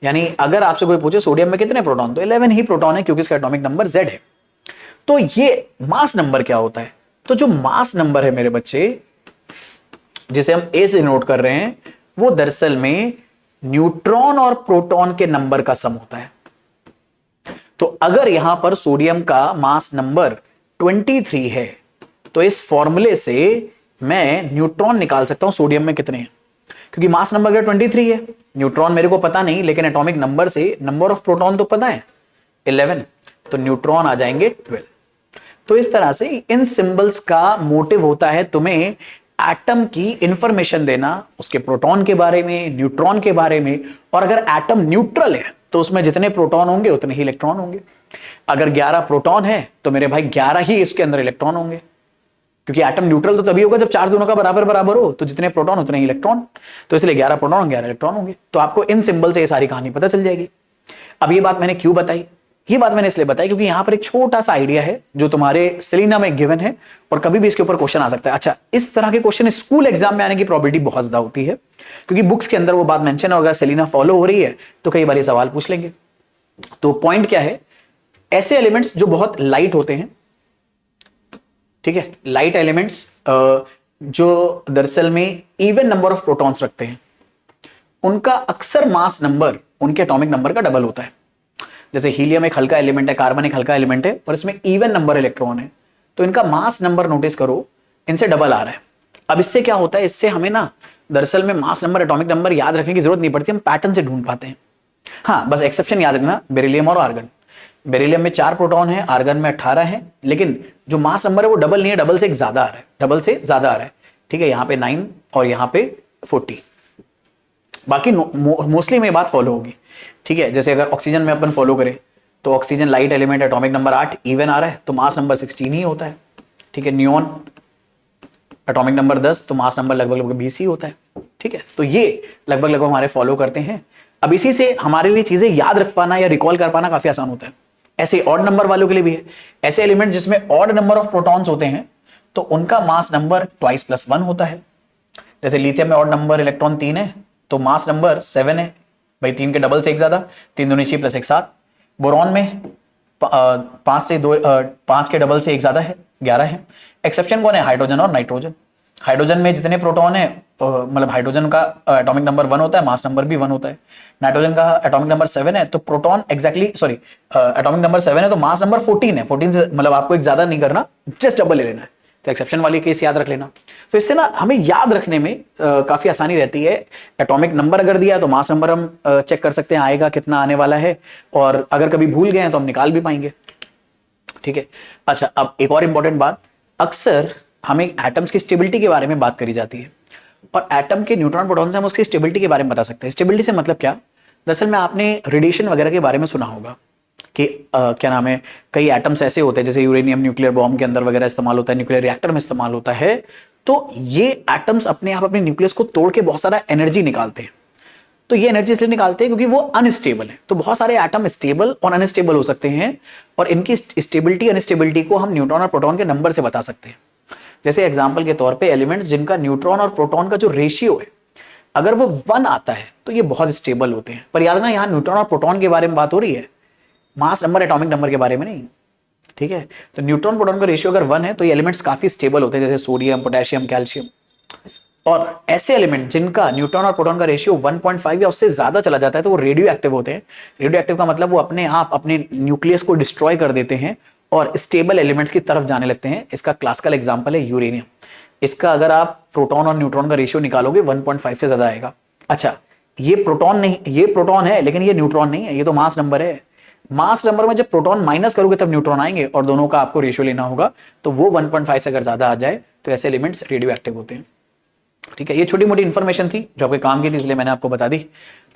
यानी अगर आपसे कोई पूछे सोडियम में कितने प्रोटॉन, तो 11 ही प्रोटॉन है क्योंकि इसका एटॉमिक नंबर Z है। तो ये मास नंबर क्या होता है? तो जो मास नंबर है मेरे बच्चे जिसे हम A से नोट कर रहे हैं वो दरअसल में न्यूट्रॉन और प्रोटॉन के नंबर का सम होता है। तो अगर यहां पर सोडियम का मास नंबर 23 है तो इस फॉर्मूले से मैं न्यूट्रॉन निकाल सकता हूं सोडियम में कितने हैं, क्योंकि मास नंबर अगर 23 है, न्यूट्रॉन मेरे को पता नहीं, लेकिन एटॉमिक नंबर से नंबर ऑफ प्रोटॉन तो पता है 11, तो न्यूट्रॉन आ जाएंगे 12। तो इस तरह से इन सिंबल्स का मोटिव होता है तुम्हें एटम की इंफॉर्मेशन देना, उसके प्रोटॉन के बारे में, न्यूट्रॉन के बारे में। और अगर एटम न्यूट्रल है तो उसमें जितने प्रोटॉन होंगे उतने ही इलेक्ट्रॉन होंगे। अगर 11 प्रोटॉन है तो मेरे भाई 11 ही इसके अंदर इलेक्ट्रॉन होंगे, क्योंकि एटम न्यूट्रल तो तभी होगा जब चार्ज दोनों का बराबर बराबर हो, तो जितने प्रोटॉन उतने ही इलेक्ट्रॉन। तो इसलिए 11 प्रोटॉन 11 इलेक्ट्रॉन होंगे। तो आपको इन सिंबल से ये सारी कहानी पता चल जाएगी। अब ये बात मैंने क्यों बताई? ये बात मैंने इसलिए बताई क्योंकि यहां पर एक छोटा सा आइडिया है जो तुम्हारे सेलिना में गिवन है और कभी भी इसके ऊपर क्वेश्चन आ सकता है। अच्छा, इस तरह के क्वेश्चन स्कूल एग्जाम में आने की प्रोबेबिलिटी बहुत ज्यादा होती है क्योंकि बुक्स के अंदर वो बात मेंशन है और अगर सेलिना फॉलो हो रही है तो कई बार ये सवाल पूछ लेंगे। तो पॉइंट क्या है? ऐसे एलिमेंट्स जो बहुत लाइट होते हैं, ठीक है, लाइट एलिमेंट्स जो दरअसल में इवन नंबर ऑफ प्रोटॉन्स रखते हैं, उनका अक्सर मास नंबर उनके एटॉमिक नंबर का डबल होता है। जैसे हीलियम एक हल्का एलिमेंट है, कार्बन एक हल्का एलिमेंट है और इसमें इवन नंबर इलेक्ट्रॉन है, तो इनका मास नंबर नोटिस करो, इनसे डबल आ रहा है। अब इससे क्या होता है, इससे हमें ना दरअसल में मास नंबर, एटॉमिक नंबर याद रखने की जरूरत नहीं पड़ती, हम पैटर्न से ढूंढ पाते हैं। हाँ, बस एक्सेप्शन याद रखना, बेरिलियम और आर्गन। बेरिलियम में 4 प्रोटॉन है, आर्गन में 18 है, लेकिन जो मास नंबर है वो डबल नहीं है, डबल से एक ज्यादा आ रहा है, डबल से ज्यादा आ रहा है। ठीक है, यहाँ पे 9 और यहाँ पे 40। बाकी मोस्टली में बात फॉलो होगी। ठीक है, जैसे अगर ऑक्सीजन में अपन फॉलो करें तो oxygen light element, atomic number 8, even आ रहा है तो मास नंबर 16 ही होता है। ठीक है, नियॉन एटॉमिक नंबर 10 तो मास नंबर लगभग 20 ही होता है। ठीक है, तो ये लगभग हमारे फॉलो करते हैं। अब इसी से हमारे लिए चीजें याद रख पाना या रिकॉल कर पाना काफी आसान होता है। ऐसे ऑड नंबर वालों के लिए भी है। ऐसे एलिमेंट जिसमें ऑड नंबर ऑफ प्रोटॉन्स होते हैं तो उनका मास नंबर 2 + 1 होता है। जैसे लिथियम में ऑड नंबर इलेक्ट्रॉन 3 है तो मास नंबर 7 है, भाई 3 के डबल से एक ज्यादा, 3 दूनी 6 + 1 7। बोरॉन में 5 के डबल से एक ज्यादा है, 11 है। एक्सेप्शन कौन है, हाइड्रोजन और नाइट्रोजन। हाइड्रोजन में जितने प्रोटॉन है, मतलब हाइड्रोजन का एटॉमिक नंबर 1 होता है, मास नंबर भी 1 होता है। नाइट्रोजन का एटॉमिक नंबर 7 है तो प्रोटॉन एटॉमिक नंबर 7 है तो मास नंबर 14 है। 14 से मतलब आपको एक ज्यादा नहीं करना, जस्ट डबल ले लेना है। तो एक्सेप्शन वाली केस याद रख लेना। तो इससे ना हमें याद रखने में काफी आसानी रहती है। एटॉमिक नंबर अगर दिया तो मास नंबर हम चेक कर सकते हैं आएगा कितना आने वाला है, और अगर कभी भूल गए हैं तो हम निकाल भी पाएंगे। ठीक है, अच्छा अब एक और इंपॉर्टेंट बात, अक्सर हमें एटम्स की स्टेबिलिटी के बारे में बात करी जाती है और एटम के न्यूट्रॉन प्रोटॉन से हम उसकी स्टेबिलिटी के बारे में बता सकते हैं। स्टेबिलिटी से मतलब क्या, दरअसल में आपने रेडिएशन वगैरह के बारे में सुना होगा कि क्या नाम है, कई एटम्स ऐसे होते हैं जैसे यूरेनियम न्यूक्लियर बॉम्ब के अंदर वगैरह इस्तेमाल होता है, न्यूक्लियर रिएक्टर में इस्तेमाल होता है। तो ये एटम्स अपने आप अपने न्यूक्लियस को तोड़ के बहुत सारा एनर्जी निकालते हैं। तो ये एनर्जी इसलिए निकालते हैं क्योंकि वो अनस्टेबल है। तो बहुत सारे एटम स्टेबल और अनस्टेबल हो सकते हैं और इनकी स्टेबिलिटी अनस्टेबिलिटी को हम न्यूट्रॉन और प्रोटॉन के नंबर से बता सकते हैं। जैसे एग्जांपल के तौर पे एलिमेंट्स जिनका न्यूट्रॉन और प्रोटॉन का जो रेशियो है अगर वो 1 आता है तो ये बहुत स्टेबल होते हैं। पर याद रखना यहाँ न्यूट्रॉन और प्रोटॉन के बारे में बात हो रही है, मास नंबर एटॉमिक नंबर के बारे में नहीं। ठीक है, तो न्यूट्रॉन प्रोटॉन का रेशियो अगर 1 है तो ये एलिमेंट्स काफी स्टेबल होते हैं, जैसे सोडियम, पोटेशियम, कैल्शियम। और ऐसे एलिमेंट जिनका न्यूट्रॉन और प्रोटॉन का रेशियो 1.5 या उससे ज्यादा चला जाता है तो वो रेडियो एक्टिव होते हैं। रेडियो एक्टिव का मतलब वो अपने आप अपने न्यूक्लियस को डिस्ट्रॉय कर देते हैं और स्टेबल एलिमेंट्स की तरफ जाने लगते हैं। इसका क्लासिकल एग्जांपल है यूरेनियम। इसका अगर आप प्रोटॉन और न्यूट्रॉन का रेशियो निकालोगे 1.5 से ज्यादा आएगा। अच्छा, ये प्रोटॉन नहीं, ये प्रोटॉन है लेकिन ये न्यूट्रॉन नहीं है, ये तो मास नंबर है। मास नंबर में जब प्रोटॉन माइनस करोगे तब न्यूट्रॉन आएंगे और दोनों का आपको रेशियो लेना होगा। तो वो 1.5 से अगर ज्यादा आ जाए तो ऐसे एलिमेंट्स रेडियो एक्टिव होते हैं। ठीक है, ये छोटी मोटी इन्फॉर्मेशन थी जो आपके काम की थी, इसलिए मैंने आपको बता दी।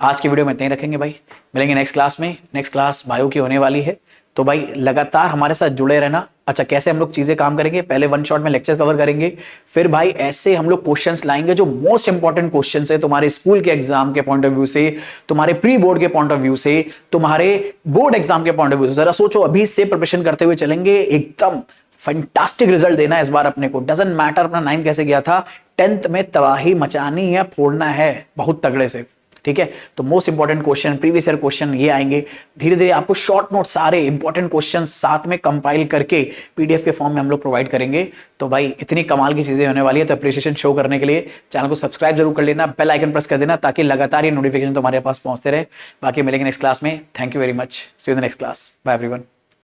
आज की वीडियो में इतना ही रखेंगे भाई, मिलेंगे नेक्स्ट क्लास में। नेक्स्ट क्लास बायो की होने वाली है, तो भाई लगातार हमारे साथ जुड़े रहना। अच्छा, कैसे हम लोग चीजें काम करेंगे, पहले 1 शॉट में लेक्चर कवर करेंगे, फिर भाई ऐसे हम लोग क्वेश्चंस लाएंगे जो मोस्ट इंपॉर्टेंट क्वेश्चंस है तुम्हारे स्कूल के एग्जाम के पॉइंट ऑफ व्यू से, तुम्हारे प्री बोर्ड के पॉइंट ऑफ व्यू से, तुम्हारे बोर्ड एग्जाम के पॉइंट ऑफ व्यू से। जरा सोचो, अभी से प्रिपरेशन करते हुए चलेंगे, एकदम फैंटास्टिक रिजल्ट देना है इस बार अपने को। डजंट मैटर अपना 9th कैसे गया था, 10th में तबाही मचानी है, फोड़ना है बहुत तगड़े से। ठीक है, तो most important question, previous year question ये आएंगे। धीरे धीरे आपको शॉर्ट नोट सारे इंपॉर्टेंट क्वेश्चन साथ में कंपाइल करके पीडीएफ के फॉर्म में हम लोग प्रोवाइड करेंगे। तो भाई इतनी कमाल की चीजें होने वाली है, तो अप्रिशिएशन शो करने के लिए चैनल को सब्सक्राइब जरूर कर लेना, बेल आइकन प्रेस कर देना ताकि लगातार ये नोटिफिकेशन तुम्हारे पास पहुंचते रहे। बाकी मिलेंगे नेक्स्ट क्लास में। Thank you very much, see you in the next class, bye everyone.